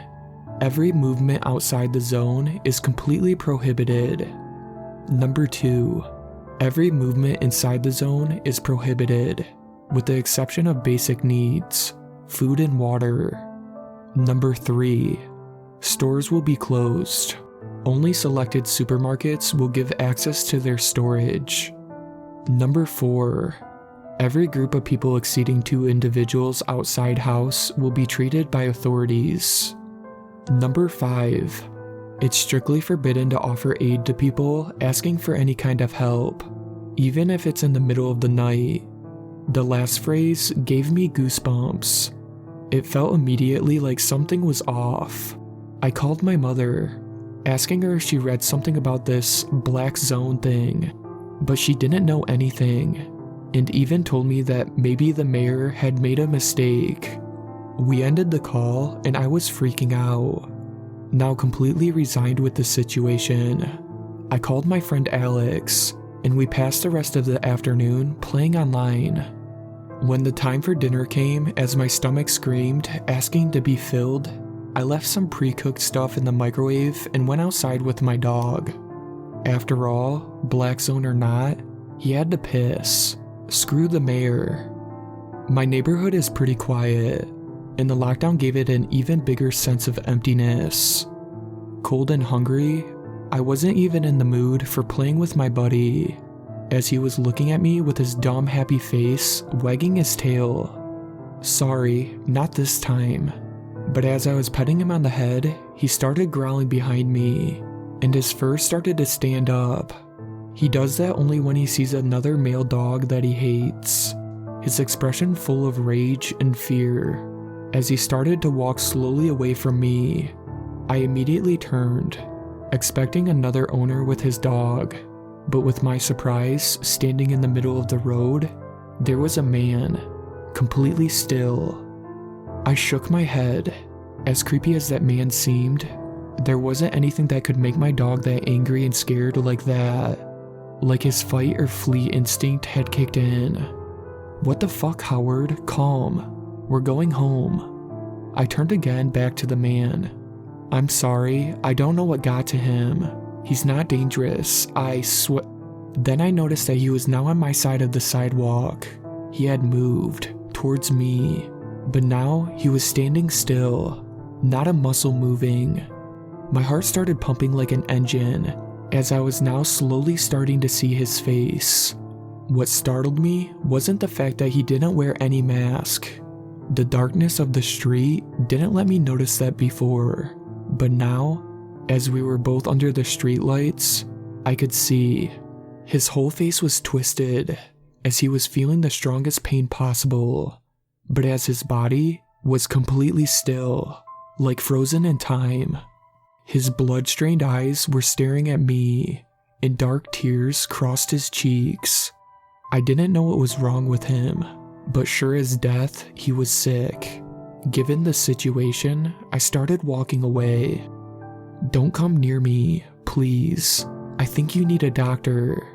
every movement outside the zone is completely prohibited. Number 2, every movement inside the zone is prohibited, with the exception of basic needs, food and water. Number 3, stores will be closed. Only selected supermarkets will give access to their storage. Number 4, every group of people exceeding 2 individuals outside house will be treated by authorities. Number 5, it's strictly forbidden to offer aid to people asking for any kind of help, even if it's in the middle of the night. The last phrase gave me goosebumps. It felt immediately like something was off. I called my mother, asking her if she read something about this black zone thing, but she didn't know anything, and even told me that maybe the mayor had made a mistake. We ended the call and I was freaking out. Now completely resigned with the situation, I called my friend Alex, and we passed the rest of the afternoon playing online. When the time for dinner came, as my stomach screamed, asking to be filled, I left some pre-cooked stuff in the microwave and went outside with my dog. After all, black zone or not, he had to piss. Screw the mayor. My neighborhood is pretty quiet, and the lockdown gave it an even bigger sense of emptiness. Cold and hungry, I wasn't even in the mood for playing with my buddy, as he was looking at me with his dumb happy face, wagging his tail. Sorry, not this time. But as I was petting him on the head, he started growling behind me, and his fur started to stand up. He does that only when he sees another male dog that he hates, his expression full of rage and fear. As he started to walk slowly away from me, I immediately turned, expecting another owner with his dog, but with my surprise, standing in the middle of the road, there was a man, completely still. I shook my head. As creepy as that man seemed, there wasn't anything that could make my dog that angry and scared like that. Like his fight or flee instinct had kicked in. What the fuck, Howard? Calm. We're going home. I turned again back to the man. I'm sorry, I don't know what got to him. He's not dangerous, Then I noticed that he was now on my side of the sidewalk. He had moved towards me, but now he was standing still, not a muscle moving. My heart started pumping like an engine, as I was now slowly starting to see his face. What startled me wasn't the fact that he didn't wear any mask. The darkness of the street didn't let me notice that before, but now, as we were both under the streetlights, I could see. His whole face was twisted, as he was feeling the strongest pain possible, but as his body was completely still, like frozen in time. His blood-stained eyes were staring at me, and dark tears crossed his cheeks. I didn't know what was wrong with him, but sure as death, he was sick. Given the situation, I started walking away. Don't come near me, please. I think you need a doctor.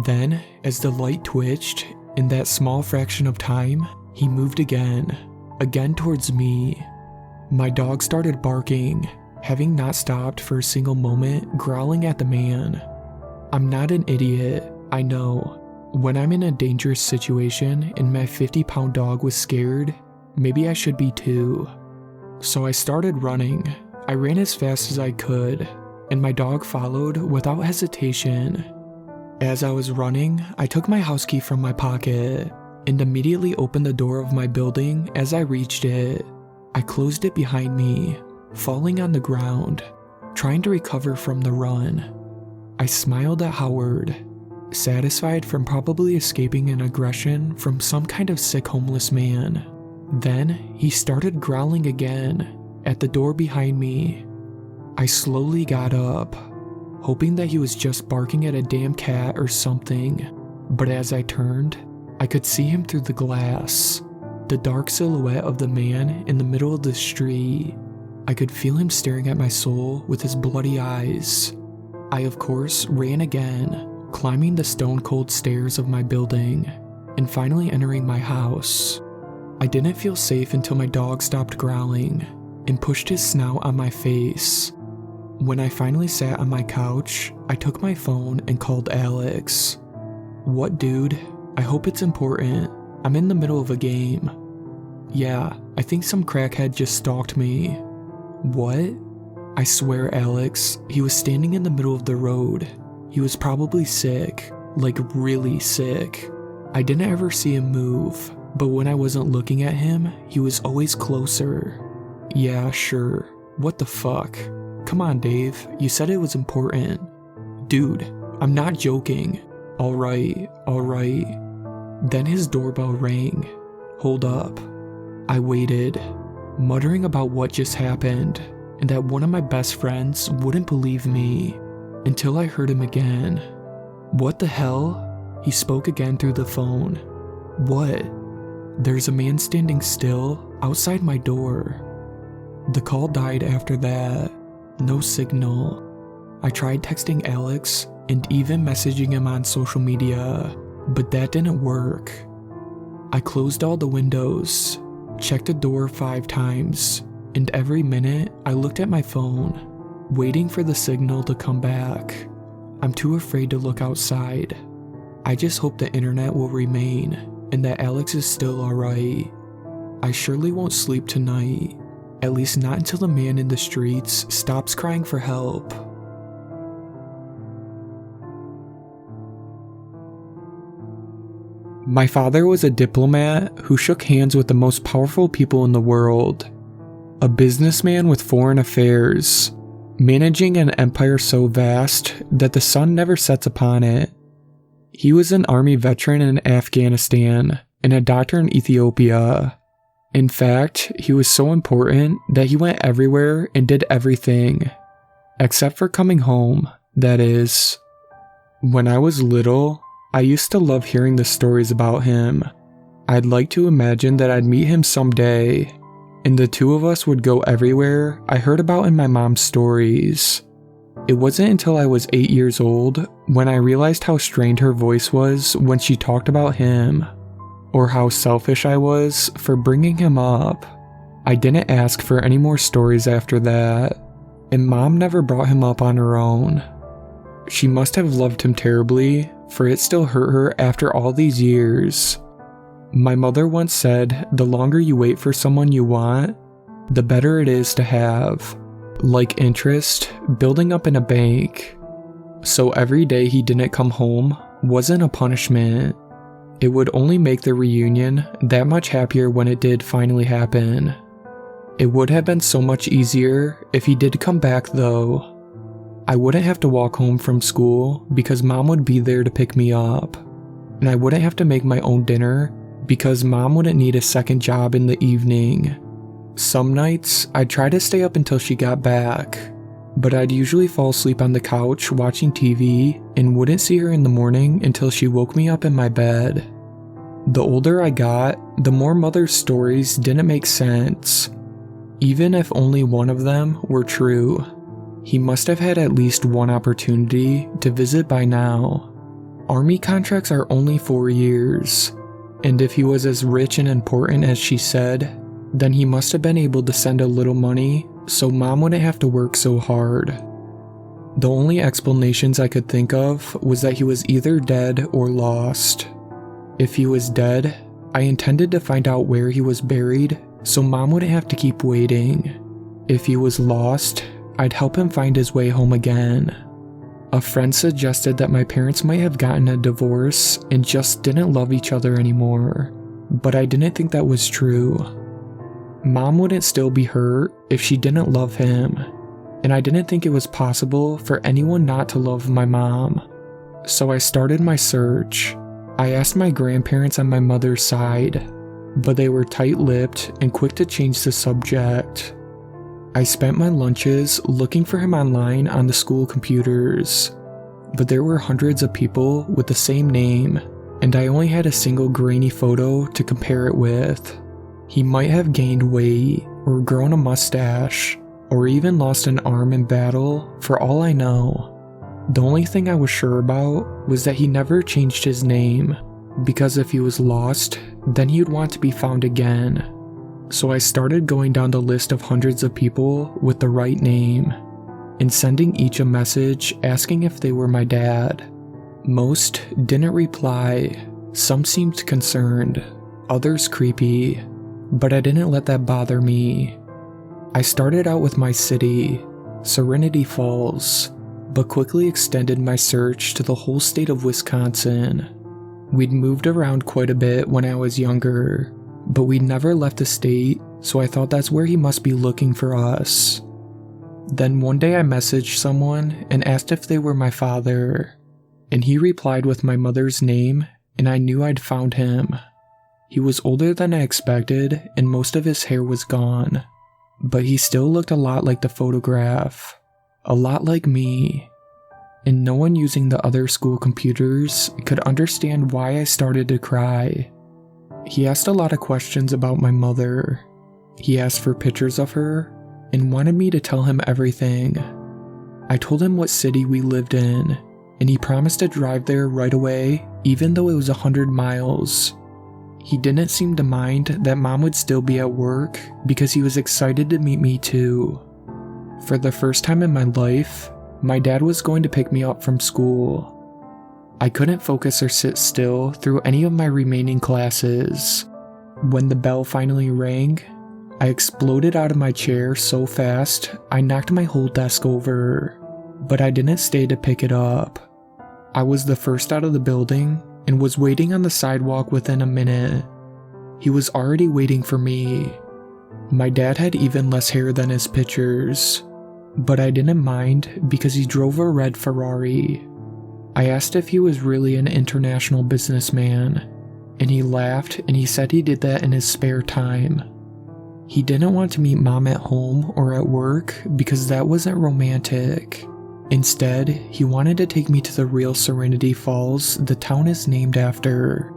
Then, as the light twitched, in that small fraction of time, he moved again towards me. My dog started barking, having not stopped for a single moment, growling at the man. I'm not an idiot, I know. When I'm in a dangerous situation and my 50-pound dog was scared, maybe I should be too. So I started running. I ran as fast as I could, and my dog followed without hesitation. As I was running, I took my house key from my pocket and immediately opened the door of my building as I reached it. I closed it behind me, falling on the ground, trying to recover from the run. I smiled at Howard, satisfied from probably escaping an aggression from some kind of sick homeless man. Then he started growling again at the door behind me. I slowly got up, hoping that he was just barking at a damn cat or something, but as I turned, I could see him through the glass, the dark silhouette of the man in the middle of the street. I could feel him staring at my soul with his bloody eyes. I of course ran again, climbing the stone-cold stairs of my building, and finally entering my house. I didn't feel safe until my dog stopped growling and pushed his snout on my face. When I finally sat on my couch, I took my phone and called Alex. "What, dude? I hope it's important. I'm in the middle of a game." "Yeah, I think some crackhead just stalked me." "What?" "I swear, Alex, he was standing in the middle of the road. He was probably sick, like really sick. I didn't ever see him move, but when I wasn't looking at him, he was always closer." "Yeah, sure. What the fuck? Come on, Dave, you said it was important." "Dude, I'm not joking." Alright. Then his doorbell rang. "Hold up." I waited, muttering about what just happened, and that one of my best friends wouldn't believe me, until I heard him again. "What the hell?" He spoke again through the phone. "What?" "There's a man standing still outside my door." The call died after that. No signal. I tried texting Alex and even messaging him on social media, but that didn't work. I closed all the windows, checked the door 5 times, and every minute I looked at my phone, waiting for the signal to come back. I'm too afraid to look outside. I just hope the internet will remain and that Alex is still alright. I surely won't sleep tonight, at least not until the man in the streets stops crying for help. My father was a diplomat who shook hands with the most powerful people in the world. A businessman with foreign affairs, managing an empire so vast that the sun never sets upon it. He was an army veteran in Afghanistan and a doctor in Ethiopia. In fact, he was so important that he went everywhere and did everything, except for coming home, that is. When I was little, I used to love hearing the stories about him. I'd like to imagine that I'd meet him someday, and the two of us would go everywhere I heard about in my mom's stories. It wasn't until I was 8 years old when I realized how strained her voice was when she talked about him, or how selfish I was for bringing him up. I didn't ask for any more stories after that, and Mom never brought him up on her own. She must have loved him terribly, for it still hurt her after all these years. My mother once said, the longer you wait for someone you want, the better it is to have. Like interest building up in a bank. So every day he didn't come home wasn't a punishment. It would only make the reunion that much happier when it did finally happen. It would have been so much easier if he did come back though. I wouldn't have to walk home from school because Mom would be there to pick me up. And I wouldn't have to make my own dinner because Mom wouldn't need a second job in the evening. Some nights, I'd try to stay up until she got back, but I'd usually fall asleep on the couch watching TV and wouldn't see her in the morning until she woke me up in my bed. The older I got, the more Mother's stories didn't make sense, even if only one of them were true. He must have had at least one opportunity to visit by now. Army contracts are only 4 years, and if he was as rich and important as she said, then he must have been able to send a little money so Mom wouldn't have to work so hard. The only explanations I could think of was that he was either dead or lost. If he was dead, I intended to find out where he was buried so Mom wouldn't have to keep waiting. If he was lost, I'd help him find his way home again. A friend suggested that my parents might have gotten a divorce and just didn't love each other anymore, but I didn't think that was true. Mom wouldn't still be hurt if she didn't love him, and I didn't think it was possible for anyone not to love my mom. So I started my search. I asked my grandparents on my mother's side, but they were tight-lipped and quick to change the subject. I spent my lunches looking for him online on the school computers, but there were hundreds of people with the same name, and I only had a single grainy photo to compare it with. He might have gained weight, or grown a mustache, or even lost an arm in battle, for all I know. The only thing I was sure about was that he never changed his name, because if he was lost, then he would want to be found again. So I started going down the list of hundreds of people with the right name, and sending each a message asking if they were my dad. Most didn't reply, some seemed concerned, others creepy, but I didn't let that bother me. I started out with my city, Serenity Falls, but quickly extended my search to the whole state of Wisconsin. We'd moved around quite a bit when I was younger, but we'd never left the state, so I thought that's where he must be looking for us. Then one day I messaged someone and asked if they were my father, and he replied with my mother's name, and I knew I'd found him. He was older than I expected, and most of his hair was gone, but he still looked a lot like the photograph, a lot like me, and no one using the other school computers could understand why I started to cry. He asked a lot of questions about my mother. He asked for pictures of her and wanted me to tell him everything. I told him what city we lived in, and he promised to drive there right away, even though it was 100 miles. He didn't seem to mind that Mom would still be at work because he was excited to meet me too. For the first time in my life, my dad was going to pick me up from school. I couldn't focus or sit still through any of my remaining classes. When the bell finally rang, I exploded out of my chair so fast I knocked my whole desk over, but I didn't stay to pick it up. I was the first out of the building and was waiting on the sidewalk within a minute. He was already waiting for me. My dad had even less hair than his pictures, but I didn't mind because he drove a red Ferrari. I asked if he was really an international businessman, and he laughed and he said he did that in his spare time. He didn't want to meet Mom at home or at work because that wasn't romantic. Instead, he wanted to take me to the real Serenity Falls the town is named after.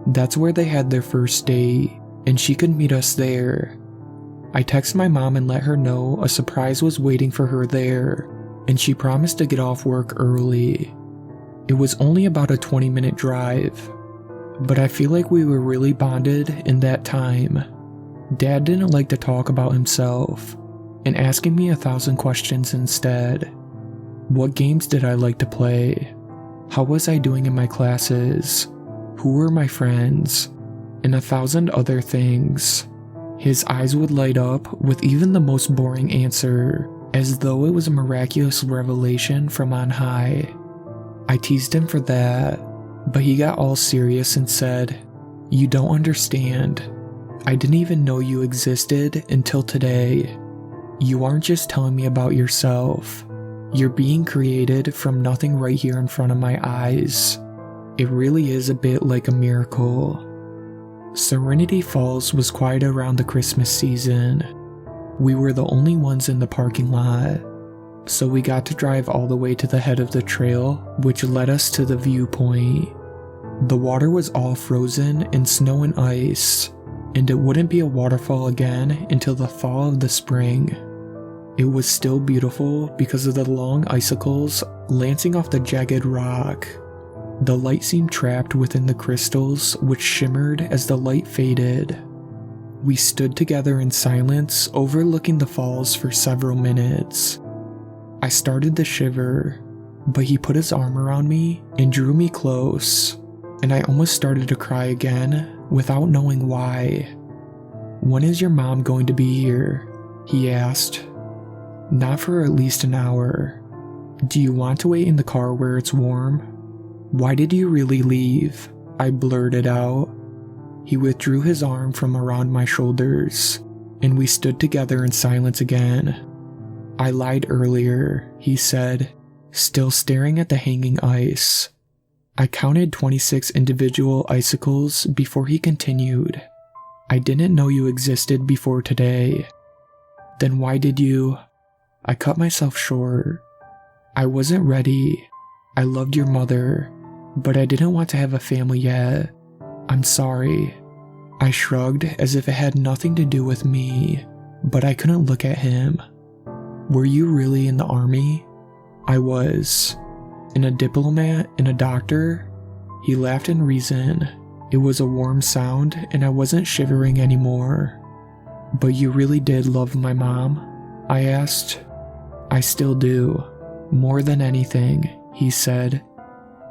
That's where they had their first date, and she could meet us there. I texted my mom and let her know a surprise was waiting for her there, and she promised to get off work early. It was only about a 20-minute drive, but I feel like we were really bonded in that time. Dad didn't like to talk about himself, and asking me 1,000 questions instead. What games did I like to play? How was I doing in my classes? Who were my friends? And 1,000 other things. His eyes would light up with even the most boring answer, as though it was a miraculous revelation from on high. I teased him for that, but he got all serious and said, "You don't understand. I didn't even know you existed until today. You aren't just telling me about yourself. You're being created from nothing right here in front of my eyes. It really is a bit like a miracle." Serenity Falls was quiet around the Christmas season. We were the only ones in the parking lot, so we got to drive all the way to the head of the trail, which led us to the viewpoint. The water was all frozen in snow and ice, and it wouldn't be a waterfall again until the thaw of the spring. It was still beautiful because of the long icicles lancing off the jagged rock. The light seemed trapped within the crystals, which shimmered as the light faded. We stood together in silence, overlooking the falls for several minutes. I started to shiver, but he put his arm around me and drew me close, and I almost started to cry again without knowing why. "When is your mom going to be here?" he asked. "Not for at least an hour. Do you want to wait in the car where it's warm?" "Why did you really leave?" I blurted out. He withdrew his arm from around my shoulders, and we stood together in silence again. "I lied earlier," he said, still staring at the hanging ice. I counted 26 individual icicles before he continued. "I didn't know you existed before today." "Then why did you?" I cut myself short. "I wasn't ready. I loved your mother, but I didn't want to have a family yet. I'm sorry." I shrugged as if it had nothing to do with me, but I couldn't look at him. "Were you really in the army?" "I was. and a diplomat and a doctor?" He laughed in reason. It was a warm sound and I wasn't shivering anymore. "But you really did love my mom?" I asked. "I still do. More than anything," he said.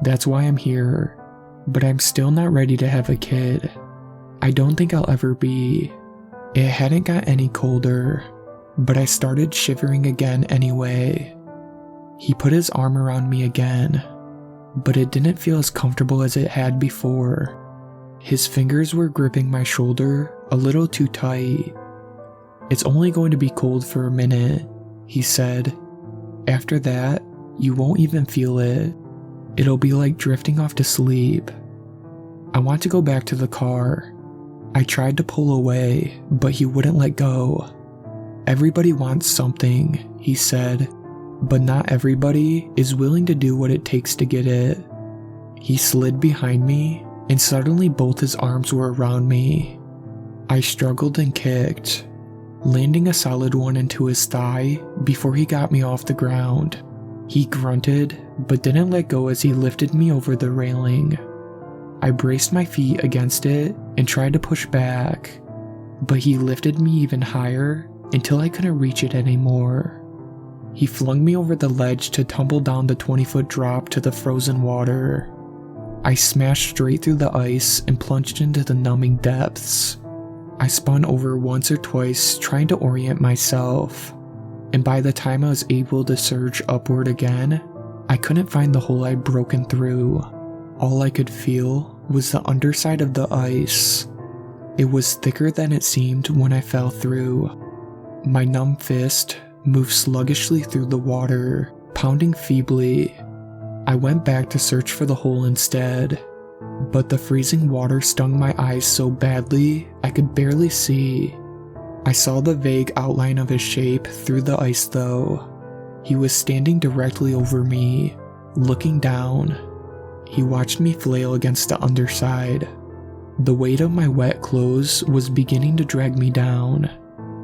"That's why I'm here. But I'm still not ready to have a kid. I don't think I'll ever be." It hadn't got any colder, but I started shivering again anyway. He put his arm around me again, but it didn't feel as comfortable as it had before. His fingers were gripping my shoulder a little too tight. "It's only going to be cold for a minute," he said. "After that, you won't even feel it. It'll be like drifting off to sleep." I want to go back to the car. I tried to pull away, but he wouldn't let go. "Everybody wants something," he said, "but not everybody is willing to do what it takes to get it." He slid behind me, and suddenly both his arms were around me. I struggled and kicked, landing a solid one into his thigh before he got me off the ground. He grunted, but didn't let go as he lifted me over the railing. I braced my feet against it and tried to push back, but he lifted me even higher until I couldn't reach it anymore. He flung me over the ledge to tumble down the 20-foot drop to the frozen water. I smashed straight through the ice and plunged into the numbing depths. I spun over once or twice trying to orient myself, and by the time I was able to surge upward again, I couldn't find the hole I'd broken through. All I could feel was the underside of the ice. It was thicker than it seemed when I fell through. My numb fist moved sluggishly through the water, pounding feebly. I went back to search for the hole instead, but the freezing water stung my eyes so badly I could barely see. I saw the vague outline of his shape through the ice though. He was standing directly over me, looking down. He watched me flail against the underside. The weight of my wet clothes was beginning to drag me down,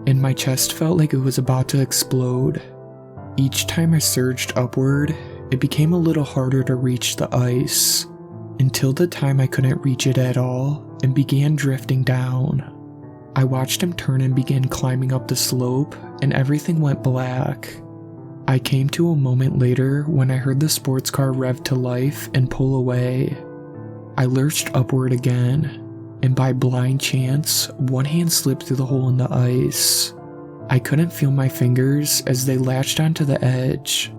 and my chest felt like it was about to explode. Each time I surged upward, it became a little harder to reach the ice, until the time I couldn't reach it at all and began drifting down. I watched him turn and begin climbing up the slope, and everything went black. I came to a moment later when I heard the sports car rev to life and pull away. I lurched upward again, and by blind chance, one hand slipped through the hole in the ice. I couldn't feel my fingers as they latched onto the edge.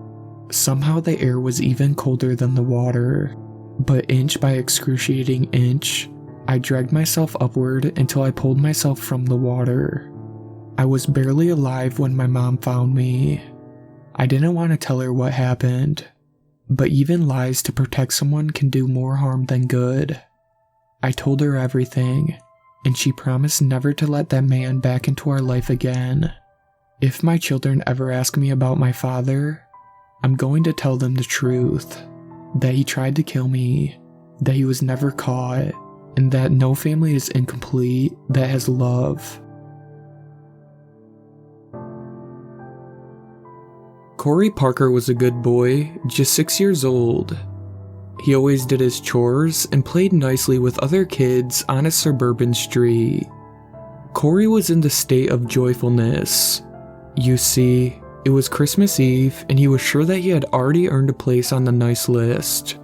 Somehow the air was even colder than the water, but inch by excruciating inch, I dragged myself upward until I pulled myself from the water. I was barely alive when my mom found me. I didn't want to tell her what happened, but even lies to protect someone can do more harm than good. I told her everything, and she promised never to let that man back into our life again. If my children ever ask me about my father, I'm going to tell them the truth, that he tried to kill me, that he was never caught, and that no family is incomplete that has love. Corey Parker was a good boy, just 6 years old. He always did his chores and played nicely with other kids on a suburban street. Corey was in the state of joyfulness. You see, it was Christmas Eve and he was sure that he had already earned a place on the nice list.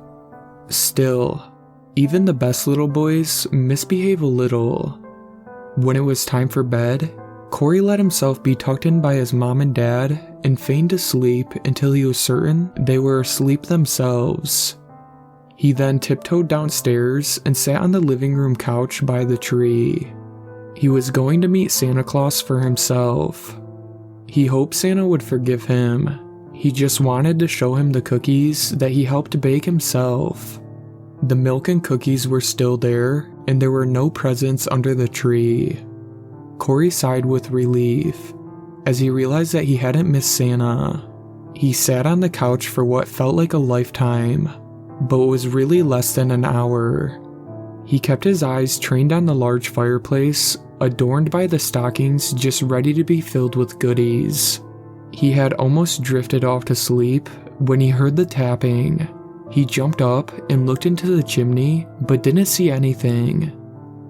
Still, even the best little boys misbehave a little. When it was time for bed, Corey let himself be tucked in by his mom and dad and feigned to sleep until he was certain they were asleep themselves. He then tiptoed downstairs and sat on the living room couch by the tree. He was going to meet Santa Claus for himself. He hoped Santa would forgive him. He just wanted to show him the cookies that he helped bake himself. The milk and cookies were still there, and there were no presents under the tree. Corey sighed with relief as he realized that he hadn't missed Santa. He sat on the couch for what felt like a lifetime, but was really less than an hour. He kept his eyes trained on the large fireplace, adorned by the stockings just ready to be filled with goodies. He had almost drifted off to sleep when he heard the tapping. He jumped up and looked into the chimney, but didn't see anything.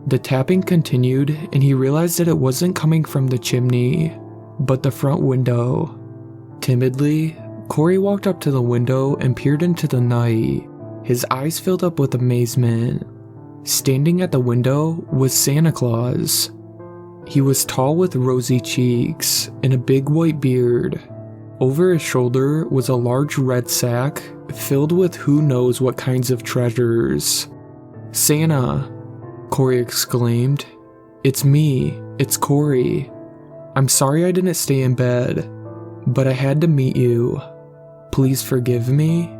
The tapping continued, and he realized that it wasn't coming from the chimney, but the front window. Timidly, Corey walked up to the window and peered into the night. His eyes filled up with amazement. Standing at the window was Santa Claus. He was tall with rosy cheeks and a big white beard. Over his shoulder was a large red sack filled with who knows what kinds of treasures. "Santa!" Corey exclaimed. "It's me. It's Corey. I'm sorry I didn't stay in bed, but I had to meet you. Please forgive me."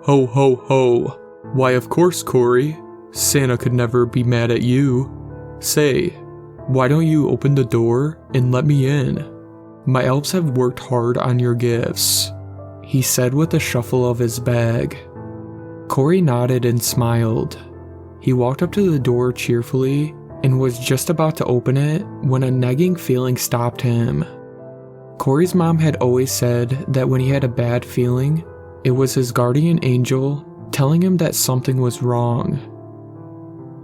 Ho ho ho. Why of course, Corey. Santa could never be mad at you. Say, why don't you open the door and let me in? My elves have worked hard on your gifts," he said with a shuffle of his bag. Corey nodded and smiled. He walked up to the door cheerfully and was just about to open it when a nagging feeling stopped him. Corey's mom had always said that when he had a bad feeling, it was his guardian angel telling him that something was wrong.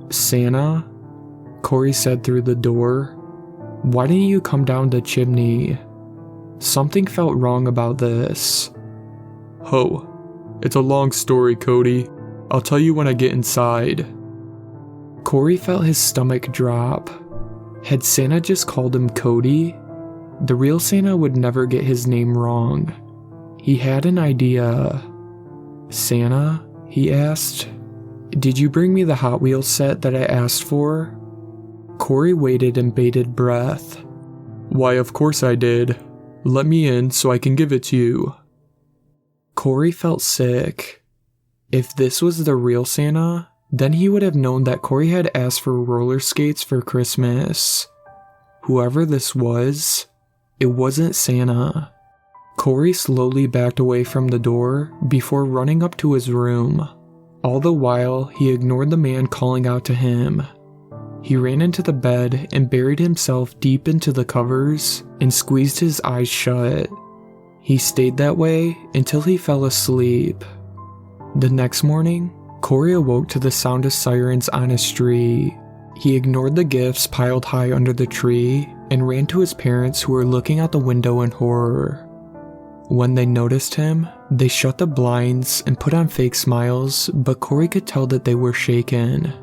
"Santa?" Corey said through the door. "Why didn't you come down the chimney?" Something felt wrong about this. Ho. It's a long story, Cody. I'll tell you when I get inside. Corey felt his stomach drop. Had Santa just called him Cody? The real Santa would never get his name wrong. He had an idea. "Santa?" he asked. "Did you bring me the Hot Wheels set that I asked for?" Corey waited in bated breath. Why, of course I did. Let me in so I can give it to you. Corey felt sick. If this was the real Santa, then he would have known that Corey had asked for roller skates for Christmas. Whoever this was, it wasn't Santa. Corey slowly backed away from the door before running up to his room. All the while, he ignored the man calling out to him. He ran into the bed and buried himself deep into the covers and squeezed his eyes shut. He stayed that way until he fell asleep. The next morning, Corey awoke to the sound of sirens on his street. He ignored the gifts piled high under the tree and ran to his parents, who were looking out the window in horror. When they noticed him, they shut the blinds and put on fake smiles, but Corey could tell that they were shaken.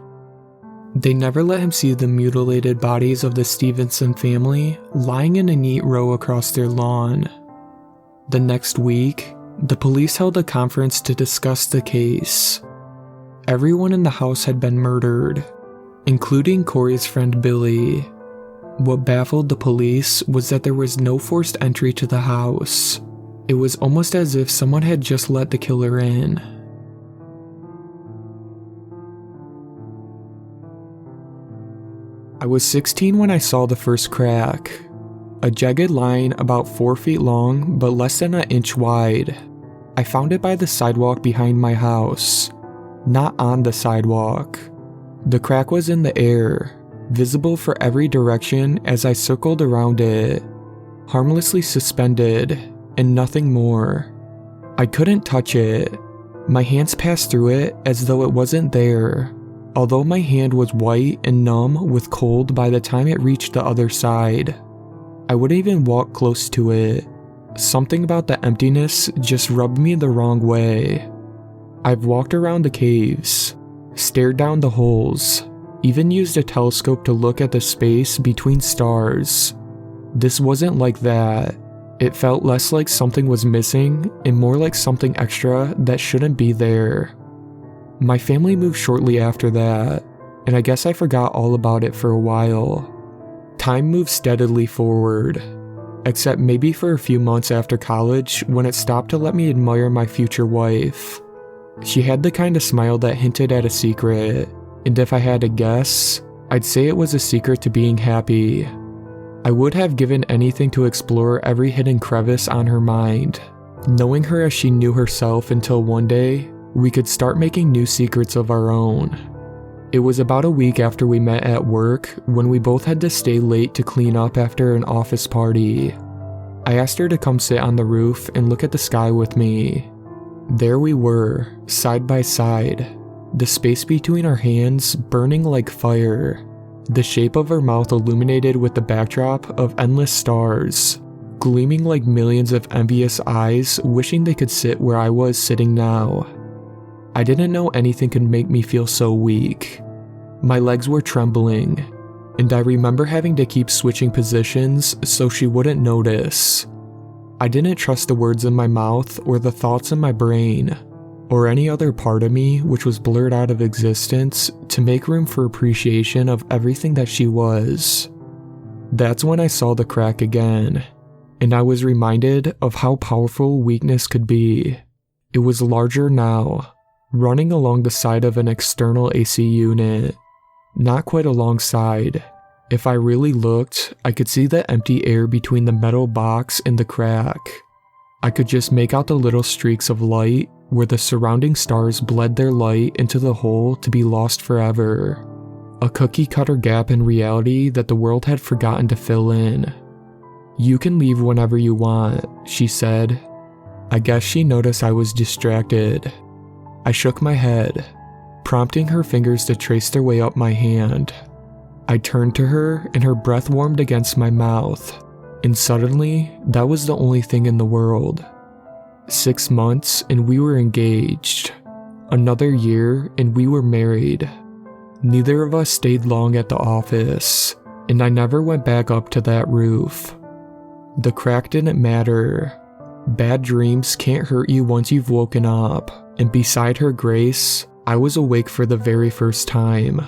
They never let him see the mutilated bodies of the Stevenson family lying in a neat row across their lawn. The next week, the police held a conference to discuss the case. Everyone in the house had been murdered, including Corey's friend Billy. What baffled the police was that there was no forced entry to the house. It was almost as if someone had just let the killer in. I was 16 when I saw the first crack. A jagged line about 4 feet long but less than an inch wide. I found it by the sidewalk behind my house. Not on the sidewalk. The crack was in the air, visible for every direction as I circled around it, harmlessly suspended, and nothing more. I couldn't touch it. My hands passed through it as though it wasn't there, although my hand was white and numb with cold by the time it reached the other side. I wouldn't even walk close to it. Something about the emptiness just rubbed me the wrong way. I've walked around the caves, stared down the holes, even used a telescope to look at the space between stars. This wasn't like that. It felt less like something was missing and more like something extra that shouldn't be there. My family moved shortly after that, and I guess I forgot all about it for a while. Time moved steadily forward, except maybe for a few months after college when it stopped to let me admire my future wife. She had the kind of smile that hinted at a secret, and if I had to guess, I'd say it was a secret to being happy. I would have given anything to explore every hidden crevice on her mind, knowing her as she knew herself, until one day, we could start making new secrets of our own. It was about a week after we met at work when we both had to stay late to clean up after an office party. I asked her to come sit on the roof and look at the sky with me. There we were, side by side, the space between our hands burning like fire, the shape of her mouth illuminated with the backdrop of endless stars, gleaming like millions of envious eyes wishing they could sit where I was sitting now. I didn't know anything could make me feel so weak. My legs were trembling, and I remember having to keep switching positions so she wouldn't notice. I didn't trust the words in my mouth or the thoughts in my brain, or any other part of me which was blurred out of existence to make room for appreciation of everything that she was. That's when I saw the crack again, and I was reminded of how powerful weakness could be. It was larger now, running along the side of an external AC unit. Not quite alongside. If I really looked, I could see the empty air between the metal box and the crack. I could just make out the little streaks of light where the surrounding stars bled their light into the hole to be lost forever. A cookie-cutter gap in reality that the world had forgotten to fill in. "You can leave whenever you want," she said. I guess she noticed I was distracted. I shook my head, prompting her fingers to trace their way up my hand. I turned to her and her breath warmed against my mouth, and suddenly, that was the only thing in the world. 6 months and we were engaged. Another year and we were married. Neither of us stayed long at the office, and I never went back up to that roof. The crack didn't matter. Bad dreams can't hurt you once you've woken up, and beside her grace, I was awake for the very first time.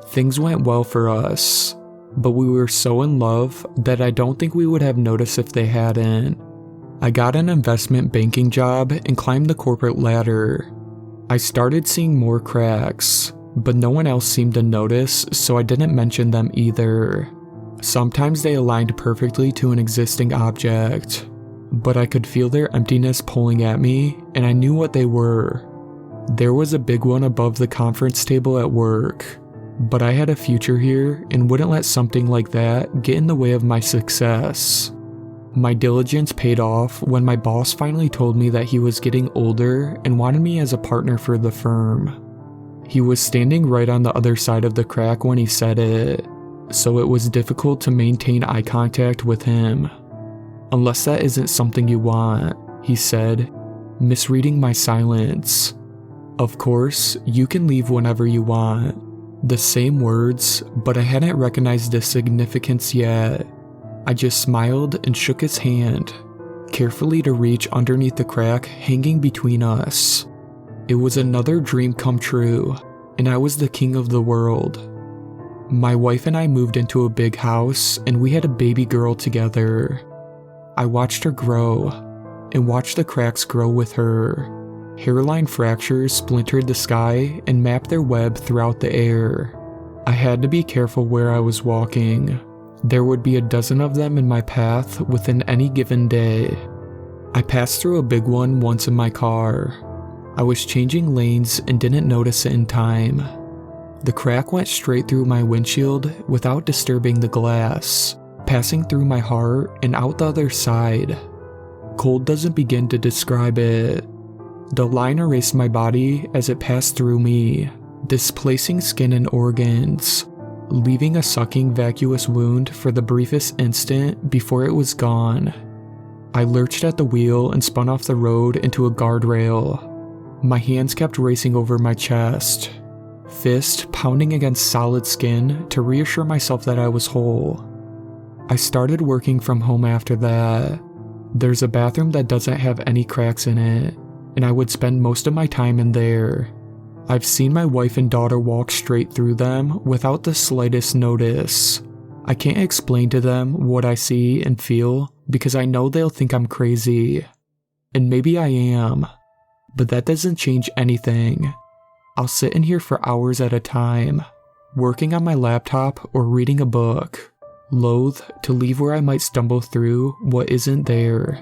Things went well for us, but we were so in love that I don't think we would have noticed if they hadn't. I got an investment banking job and climbed the corporate ladder. I started seeing more cracks, but no one else seemed to notice, so I didn't mention them either. Sometimes they aligned perfectly to an existing object, but I could feel their emptiness pulling at me, and I knew what they were. There was a big one above the conference table at work, but I had a future here and wouldn't let something like that get in the way of my success. My diligence paid off when my boss finally told me that he was getting older and wanted me as a partner for the firm. He was standing right on the other side of the crack when he said it, so it was difficult to maintain eye contact with him. "Unless that isn't something you want," he said, misreading my silence. "Of course, you can leave whenever you want." The same words, but I hadn't recognized the significance yet. I just smiled and shook his hand, carefully to reach underneath the crack hanging between us. It was another dream come true, and I was the king of the world. My wife and I moved into a big house, and we had a baby girl together. I watched her grow, and watched the cracks grow with her. Hairline fractures splintered the sky and mapped their web throughout the air. I had to be careful where I was walking. There would be a dozen of them in my path within any given day. I passed through a big one once in my car. I was changing lanes and didn't notice it in time. The crack went straight through my windshield without disturbing the glass, passing through my heart and out the other side. Cold doesn't begin to describe it. The line erased my body as it passed through me, displacing skin and organs, leaving a sucking, vacuous wound for the briefest instant before it was gone. I lurched at the wheel and spun off the road into a guardrail. My hands kept racing over my chest, fist pounding against solid skin to reassure myself that I was whole. I started working from home after that. There's a bathroom that doesn't have any cracks in it, and I would spend most of my time in there. I've seen my wife and daughter walk straight through them without the slightest notice. I can't explain to them what I see and feel because I know they'll think I'm crazy. And maybe I am, but that doesn't change anything. I'll sit in here for hours at a time, working on my laptop or reading a book, loath to leave where I might stumble through what isn't there.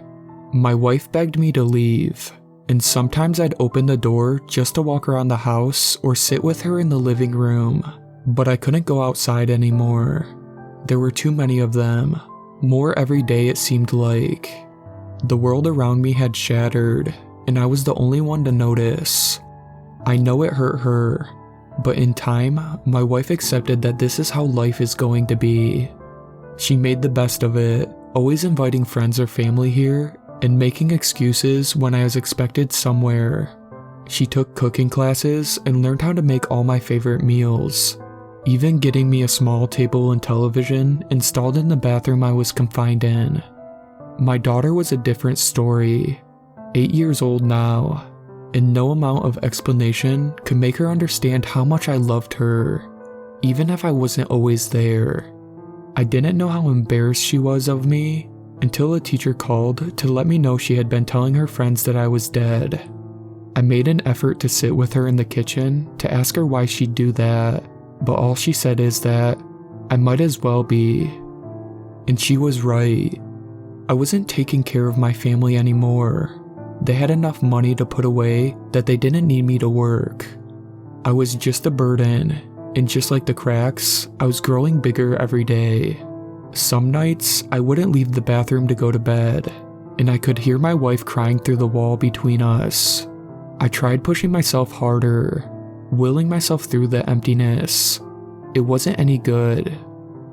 My wife begged me to leave, and sometimes I'd open the door just to walk around the house or sit with her in the living room, but I couldn't go outside anymore. There were too many of them, more every day it seemed like. The world around me had shattered, and I was the only one to notice. I know it hurt her, but in time, my wife accepted that this is how life is going to be. She made the best of it, always inviting friends or family here, and making excuses when I was expected somewhere. She took cooking classes and learned how to make all my favorite meals, even getting me a small table and television installed in the bathroom I was confined in. My daughter was a different story, 8 years old now, and no amount of explanation could make her understand how much I loved her, even if I wasn't always there. I didn't know how embarrassed she was of me until a teacher called to let me know she had been telling her friends that I was dead. I made an effort to sit with her in the kitchen to ask her why she'd do that, but all she said is that I might as well be. And she was right. I wasn't taking care of my family anymore. They had enough money to put away that they didn't need me to work. I was just a burden, and just like the cracks, I was growing bigger every day. Some nights, I wouldn't leave the bathroom to go to bed, and I could hear my wife crying through the wall between us. I tried pushing myself harder, willing myself through the emptiness. It wasn't any good.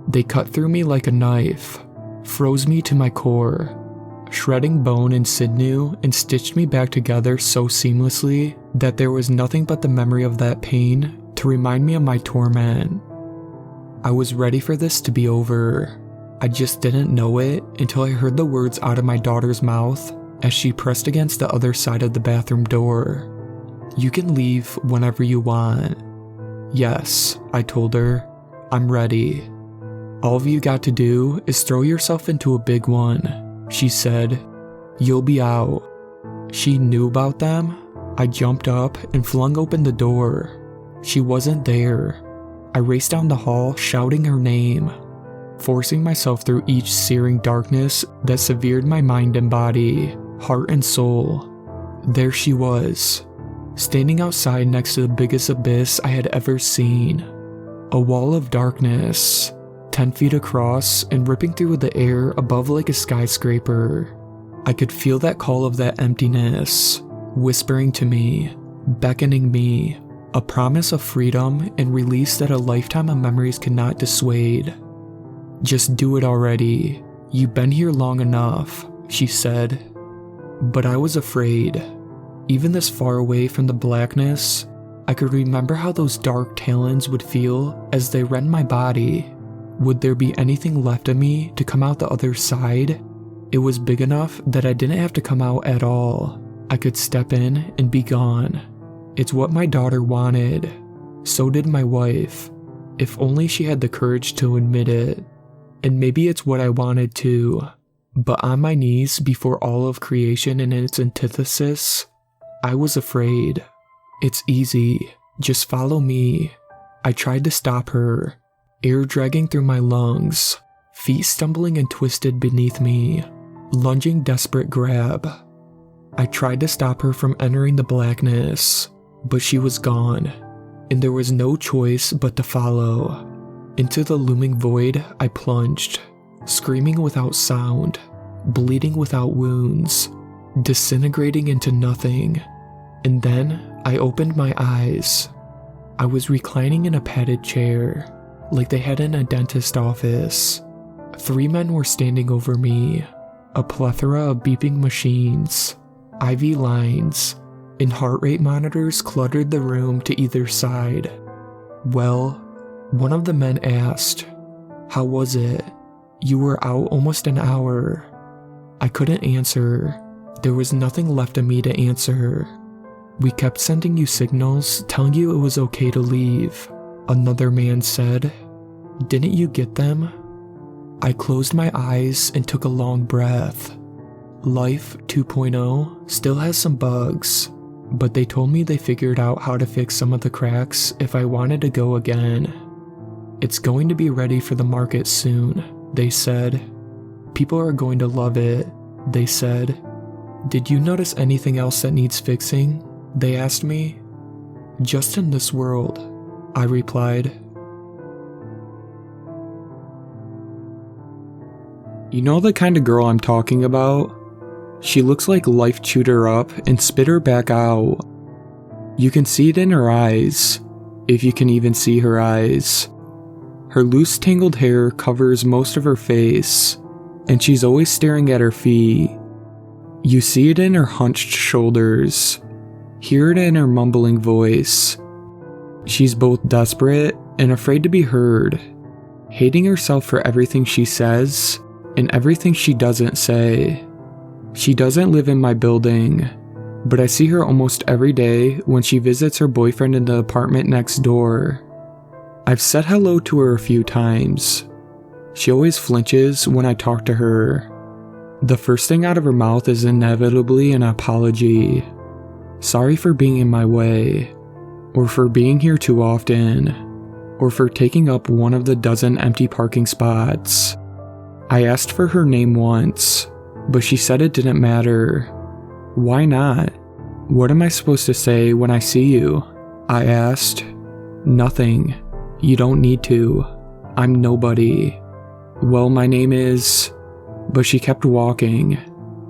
They cut through me like a knife, froze me to my core, shredding bone and sinew, and stitched me back together so seamlessly that there was nothing but the memory of that pain to remind me of my torment. I was ready for this to be over. I just didn't know it until I heard the words out of my daughter's mouth as she pressed against the other side of the bathroom door. "You can leave whenever you want." "Yes," I told her. "I'm ready." "All you got to do is throw yourself into a big one," she said. "You'll be out." She knew about them. I jumped up and flung open the door. She wasn't there. I raced down the hall, shouting her name, forcing myself through each searing darkness that severed my mind and body, heart and soul. There she was, standing outside next to the biggest abyss I had ever seen. A wall of darkness, 10 feet across and ripping through the air above like a skyscraper. I could feel that call of that emptiness, whispering to me, beckoning me, a promise of freedom and release that a lifetime of memories cannot dissuade. "Just do it already. You've been here long enough," she said. But I was afraid. Even this far away from the blackness, I could remember how those dark talons would feel as they rent my body. Would there be anything left of me to come out the other side? It was big enough that I didn't have to come out at all. I could step in and be gone. It's what my daughter wanted. So did my wife. If only she had the courage to admit it. And maybe it's what I wanted too. But on my knees before all of creation and its antithesis, I was afraid. "It's easy. Just follow me." I tried to stop her, air dragging through my lungs, feet stumbling and twisted beneath me, lunging desperate grab. I tried to stop her from entering the blackness, but she was gone, and there was no choice but to follow. Into the looming void I plunged, screaming without sound, bleeding without wounds, disintegrating into nothing. And then I opened my eyes. I was reclining in a padded chair, like they had in a dentist office. 3 men were standing over me, a plethora of beeping machines, IV lines, and heart rate monitors cluttered the room to either side. "Well," one of the men asked, "how was it? You were out almost an hour." I couldn't answer. There was nothing left of me to answer. "We kept sending you signals telling you it was okay to leave," another man said. "Didn't you get them?" I closed my eyes and took a long breath. Life 2.0 still has some bugs, but they told me they figured out how to fix some of the cracks if I wanted to go again. "It's going to be ready for the market soon," they said. "People are going to love it," they said. "Did you notice anything else that needs fixing?" they asked me. "Just in this world," I replied. You know the kind of girl I'm talking about? She looks like life chewed her up and spit her back out. You can see it in her eyes, if you can even see her eyes. Her loose tangled hair covers most of her face, and she's always staring at her feet. You see it in her hunched shoulders, hear it in her mumbling voice. She's both desperate and afraid to be heard, hating herself for everything she says and everything she doesn't say. She doesn't live in my building, but I see her almost every day when she visits her boyfriend in the apartment next door. I've said hello to her a few times. She always flinches when I talk to her. The first thing out of her mouth is inevitably an apology. Sorry for being in my way, or for being here too often, or for taking up one of the dozen empty parking spots. I asked for her name once, but she said it didn't matter. Why not? What am I supposed to say when I see you? I asked. Nothing. You don't need to. I'm nobody. Well, my name is... But she kept walking,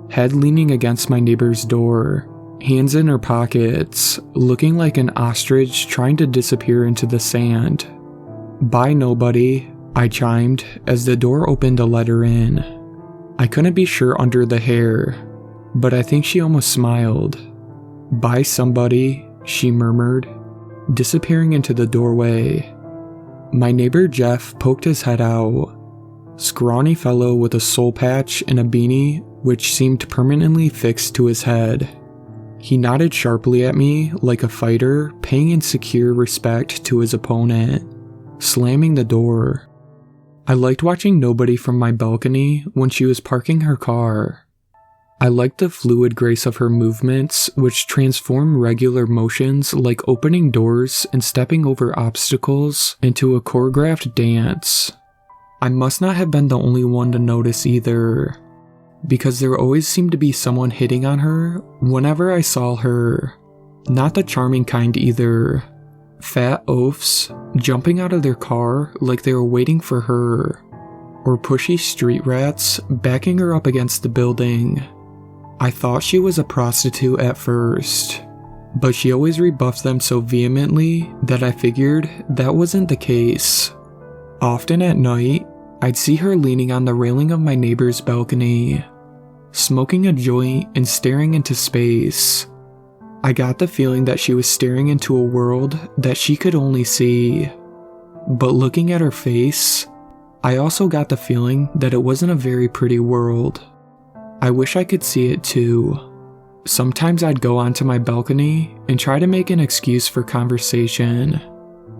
head leaning against my neighbor's door, hands in her pockets, looking like an ostrich trying to disappear into the sand. Bye, nobody, I chimed as the door opened to let her in. I couldn't be sure under the hair, but I think she almost smiled. Bye, somebody, she murmured, disappearing into the doorway. My neighbor Jeff poked his head out. Scrawny fellow with a soul patch and a beanie which seemed permanently fixed to his head. He nodded sharply at me like a fighter paying insecure respect to his opponent, slamming the door. I liked watching nobody from my balcony when she was parking her car. I liked the fluid grace of her movements, which transform regular motions like opening doors and stepping over obstacles into a choreographed dance. I must not have been the only one to notice either, because there always seemed to be someone hitting on her whenever I saw her. Not the charming kind either. Fat oafs jumping out of their car like they were waiting for her, or pushy street rats backing her up against the building. I thought she was a prostitute at first, but she always rebuffed them so vehemently that I figured that wasn't the case. Often at night, I'd see her leaning on the railing of my neighbor's balcony, smoking a joint and staring into space. I got the feeling that she was staring into a world that she could only see. But looking at her face, I also got the feeling that it wasn't a very pretty world. I wish I could see it too. Sometimes I'd go onto my balcony and try to make an excuse for conversation,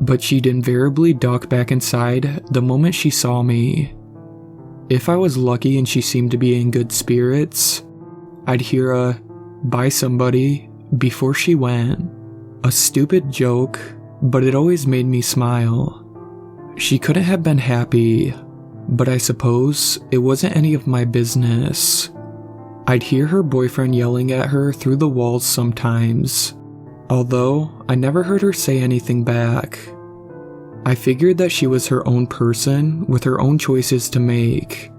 but she'd invariably duck back inside the moment she saw me. If I was lucky and she seemed to be in good spirits, I'd hear a "bye somebody" before she went. A stupid joke, but it always made me smile. She couldn't have been happy, but I suppose it wasn't any of my business. I'd hear her boyfriend yelling at her through the walls sometimes, although I never heard her say anything back. I figured that she was her own person with her own choices to make,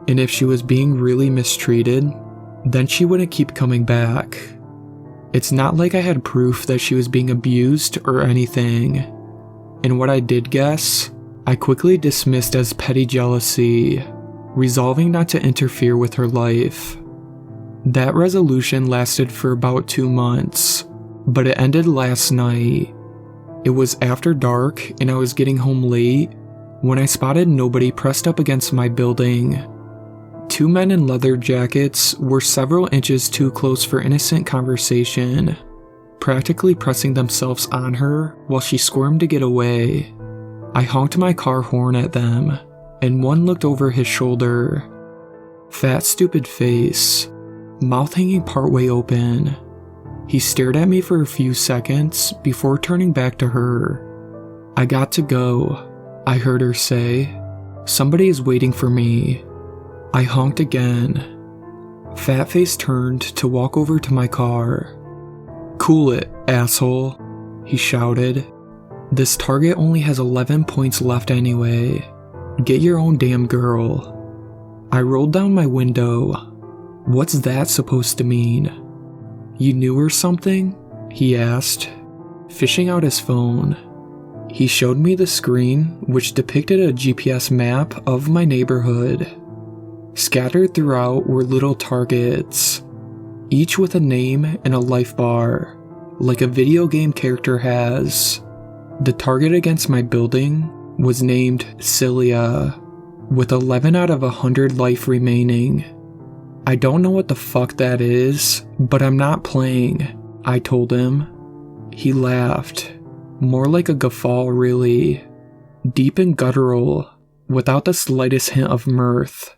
and if she was being really mistreated, then she wouldn't keep coming back. It's not like I had proof that she was being abused or anything, and what I did guess, I quickly dismissed as petty jealousy, resolving not to interfere with her life. That resolution lasted for about 2 months, but it ended last night. It was after dark and I was getting home late when I spotted nobody pressed up against my building. 2 men in leather jackets were several inches too close for innocent conversation, practically pressing themselves on her while she squirmed to get away. I honked my car horn at them, and one looked over his shoulder. Fat, stupid face, mouth hanging partway open. He stared at me for a few seconds before turning back to her. "I got to go," I heard her say. "Somebody is waiting for me." I honked again. Fatface turned to walk over to my car. "Cool it, asshole," he shouted. "This target only has 11 points left anyway. Get your own damn girl." I rolled down my window. What's that supposed to mean? You knew or something? He asked, fishing out his phone. He showed me the screen, which depicted a GPS map of my neighborhood. Scattered throughout were little targets, each with a name and a life bar, like a video game character has. The target against my building was named Cilia, with 11 out of 100 life remaining. I don't know what the fuck that is, but I'm not playing, I told him. He laughed, more like a guffaw really, deep and guttural, without the slightest hint of mirth.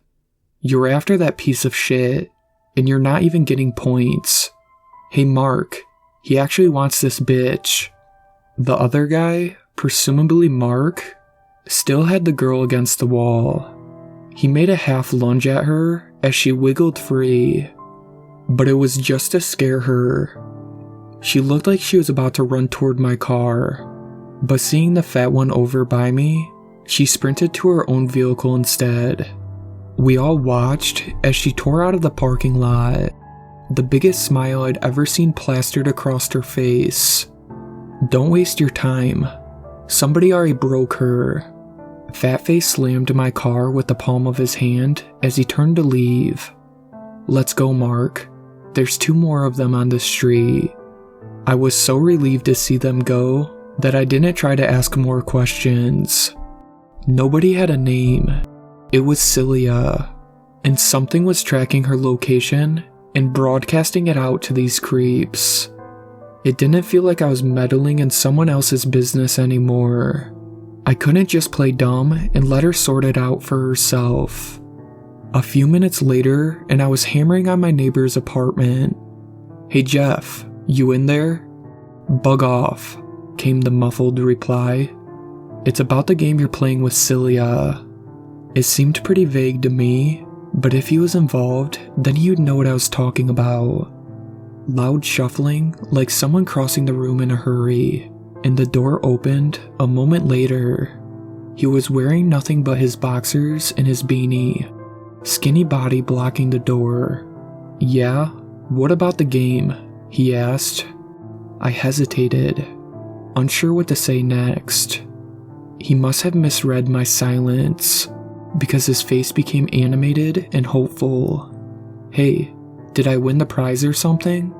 You're after that piece of shit, and you're not even getting points. Hey Mark, he actually wants this bitch. The other guy, presumably Mark, still had the girl against the wall. He made a half lunge at her as she wiggled free, but it was just to scare her. She looked like she was about to run toward my car, but seeing the fat one over by me, she sprinted to her own vehicle instead. We all watched as she tore out of the parking lot, the biggest smile I'd ever seen plastered across her face. Don't waste your time. Somebody already broke her. Fatface slammed my car with the palm of his hand as he turned to leave. Let's go, Mark. There's 2 more of them on the street. I was so relieved to see them go that I didn't try to ask more questions. Nobody had a name. It was Cilia, and something was tracking her location and broadcasting it out to these creeps. It didn't feel like I was meddling in someone else's business anymore. I couldn't just play dumb and let her sort it out for herself. A few minutes later, and I was hammering on my neighbor's apartment. Hey Jeff, you in there? Bug off, came the muffled reply. It's about the game you're playing with Cilia. It seemed pretty vague to me, but if he was involved, then he'd know what I was talking about. Loud shuffling, like someone crossing the room in a hurry, and the door opened a moment later. He was wearing nothing but his boxers and his beanie, skinny body blocking the door. Yeah, what about the game? He asked. I hesitated, unsure what to say next. He must have misread my silence, because his face became animated and hopeful. Hey, did I win the prize or something?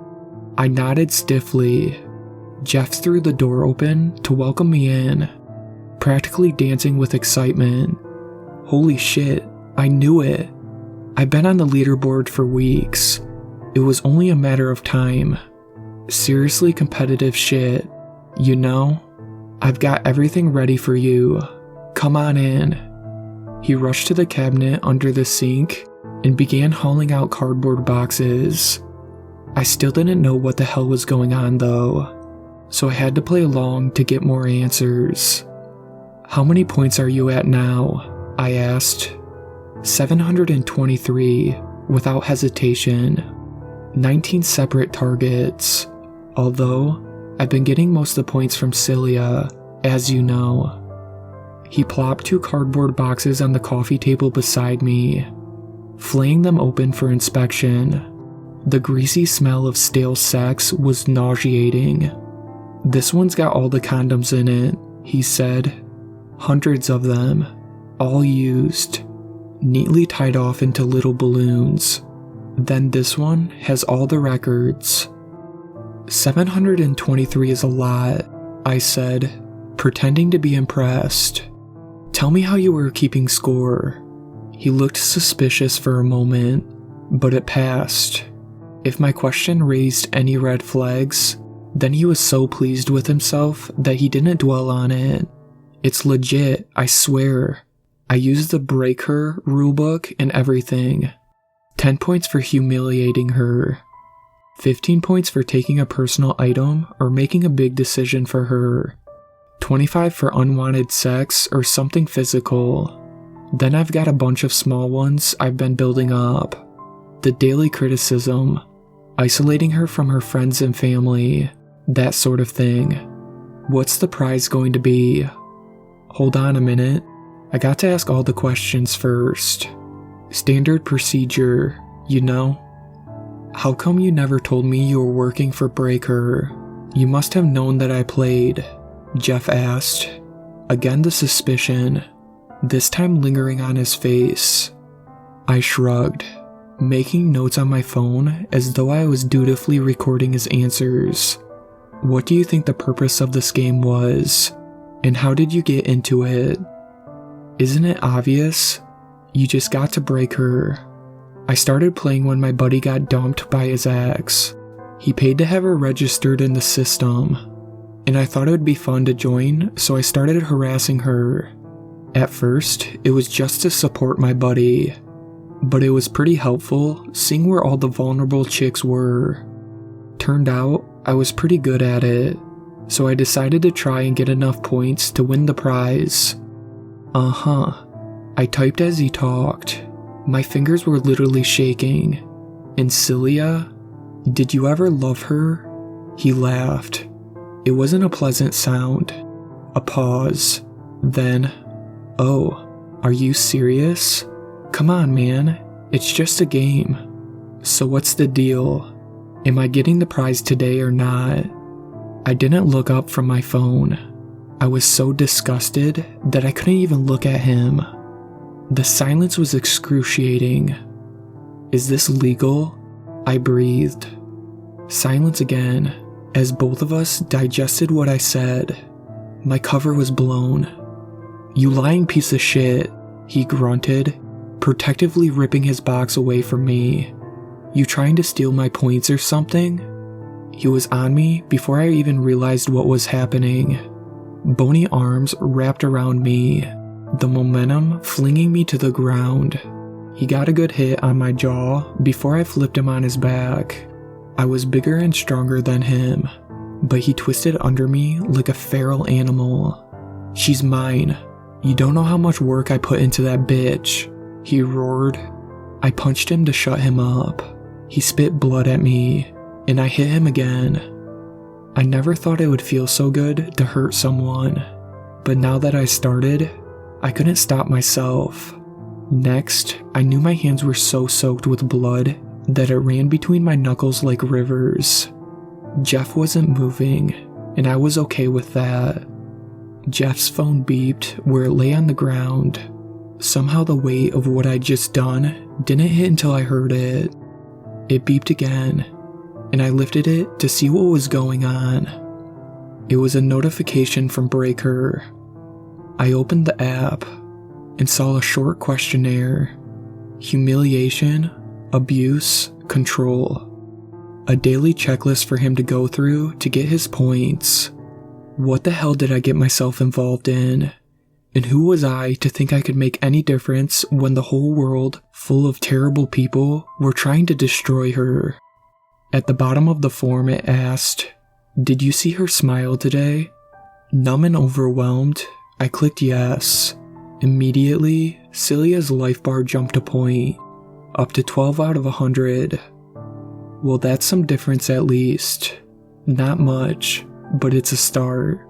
I nodded stiffly. Jeff threw the door open to welcome me in, practically dancing with excitement. Holy shit, I knew it. I've been on the leaderboard for weeks. It was only a matter of time. Seriously competitive shit. You know? I've got everything ready for you. Come on in. He rushed to the cabinet under the sink and began hauling out cardboard boxes. I still didn't know what the hell was going on though, so I had to play along to get more answers. How many points are you at now? I asked. 723, without hesitation. 19 separate targets, although I've been getting most of the points from Cilia, as you know. He plopped 2 cardboard boxes on the coffee table beside me, flaying them open for inspection. The greasy smell of stale sex was nauseating. This one's got all the condoms in it, he said. Hundreds of them, all used, neatly tied off into little balloons. Then this one has all the records. 723 is a lot, I said, pretending to be impressed. Tell me how you were keeping score. He looked suspicious for a moment, but it passed. If my question raised any red flags, then he was so pleased with himself that he didn't dwell on it. It's legit, I swear. I used the break her rulebook and everything. 10 points for humiliating her. 15 points for taking a personal item or making a big decision for her. 25 for unwanted sex or something physical. Then I've got a bunch of small ones I've been building up. The daily criticism, isolating her from her friends and family, that sort of thing. What's the prize going to be? Hold on a minute. I got to ask all the questions first. Standard procedure, you know? How come you never told me you were working for Breaker? You must have known that I played, Jeff asked. Again the suspicion, this time lingering on his face. I shrugged, making notes on my phone as though I was dutifully recording his answers. What do you think the purpose of this game was? And how did you get into it? Isn't it obvious? You just got to break her. I started playing when my buddy got dumped by his ex. He paid to have her registered in the system, and I thought it would be fun to join, so I started harassing her. At first, it was just to support my buddy, but it was pretty helpful seeing where all the vulnerable chicks were. Turned out, I was pretty good at it, so I decided to try and get enough points to win the prize. I typed as he talked. My fingers were literally shaking. And Celia? Did you ever love her? He laughed. It wasn't a pleasant sound. A pause. Then, oh, are you serious? Come on, man. It's just a game. So what's the deal? Am I getting the prize today or not? I didn't look up from my phone. I was so disgusted that I couldn't even look at him. The silence was excruciating. Is this legal? I breathed. Silence again, as both of us digested what I said. My cover was blown. You lying piece of shit, he grunted, protectively ripping his box away from me. You trying to steal my points or something? He was on me before I even realized what was happening. Bony arms wrapped around me, the momentum flinging me to the ground. He got a good hit on my jaw before I flipped him on his back. I was bigger and stronger than him, but he twisted under me like a feral animal. She's mine. You don't know how much work I put into that bitch, he roared. I punched him to shut him up. He spit blood at me, and I hit him again. I never thought it would feel so good to hurt someone, but now that I started, I couldn't stop myself. Next, I knew my hands were so soaked with blood that it ran between my knuckles like rivers. Jeff wasn't moving, and I was okay with that. Jeff's phone beeped where it lay on the ground. Somehow the weight of what I'd just done didn't hit until I heard it. It beeped again, and I lifted it to see what was going on. It was a notification from Breaker. I opened the app and saw a short questionnaire. Humiliation, abuse, control. A daily checklist for him to go through to get his points. What the hell did I get myself involved in? And who was I to think I could make any difference when the whole world, full of terrible people, were trying to destroy her? At the bottom of the form it asked, "Did you see her smile today?" Numb and overwhelmed, I clicked yes. Immediately, Celia's life bar jumped a point, up to 12 out of 100. Well, that's some difference at least. Not much, but it's a start.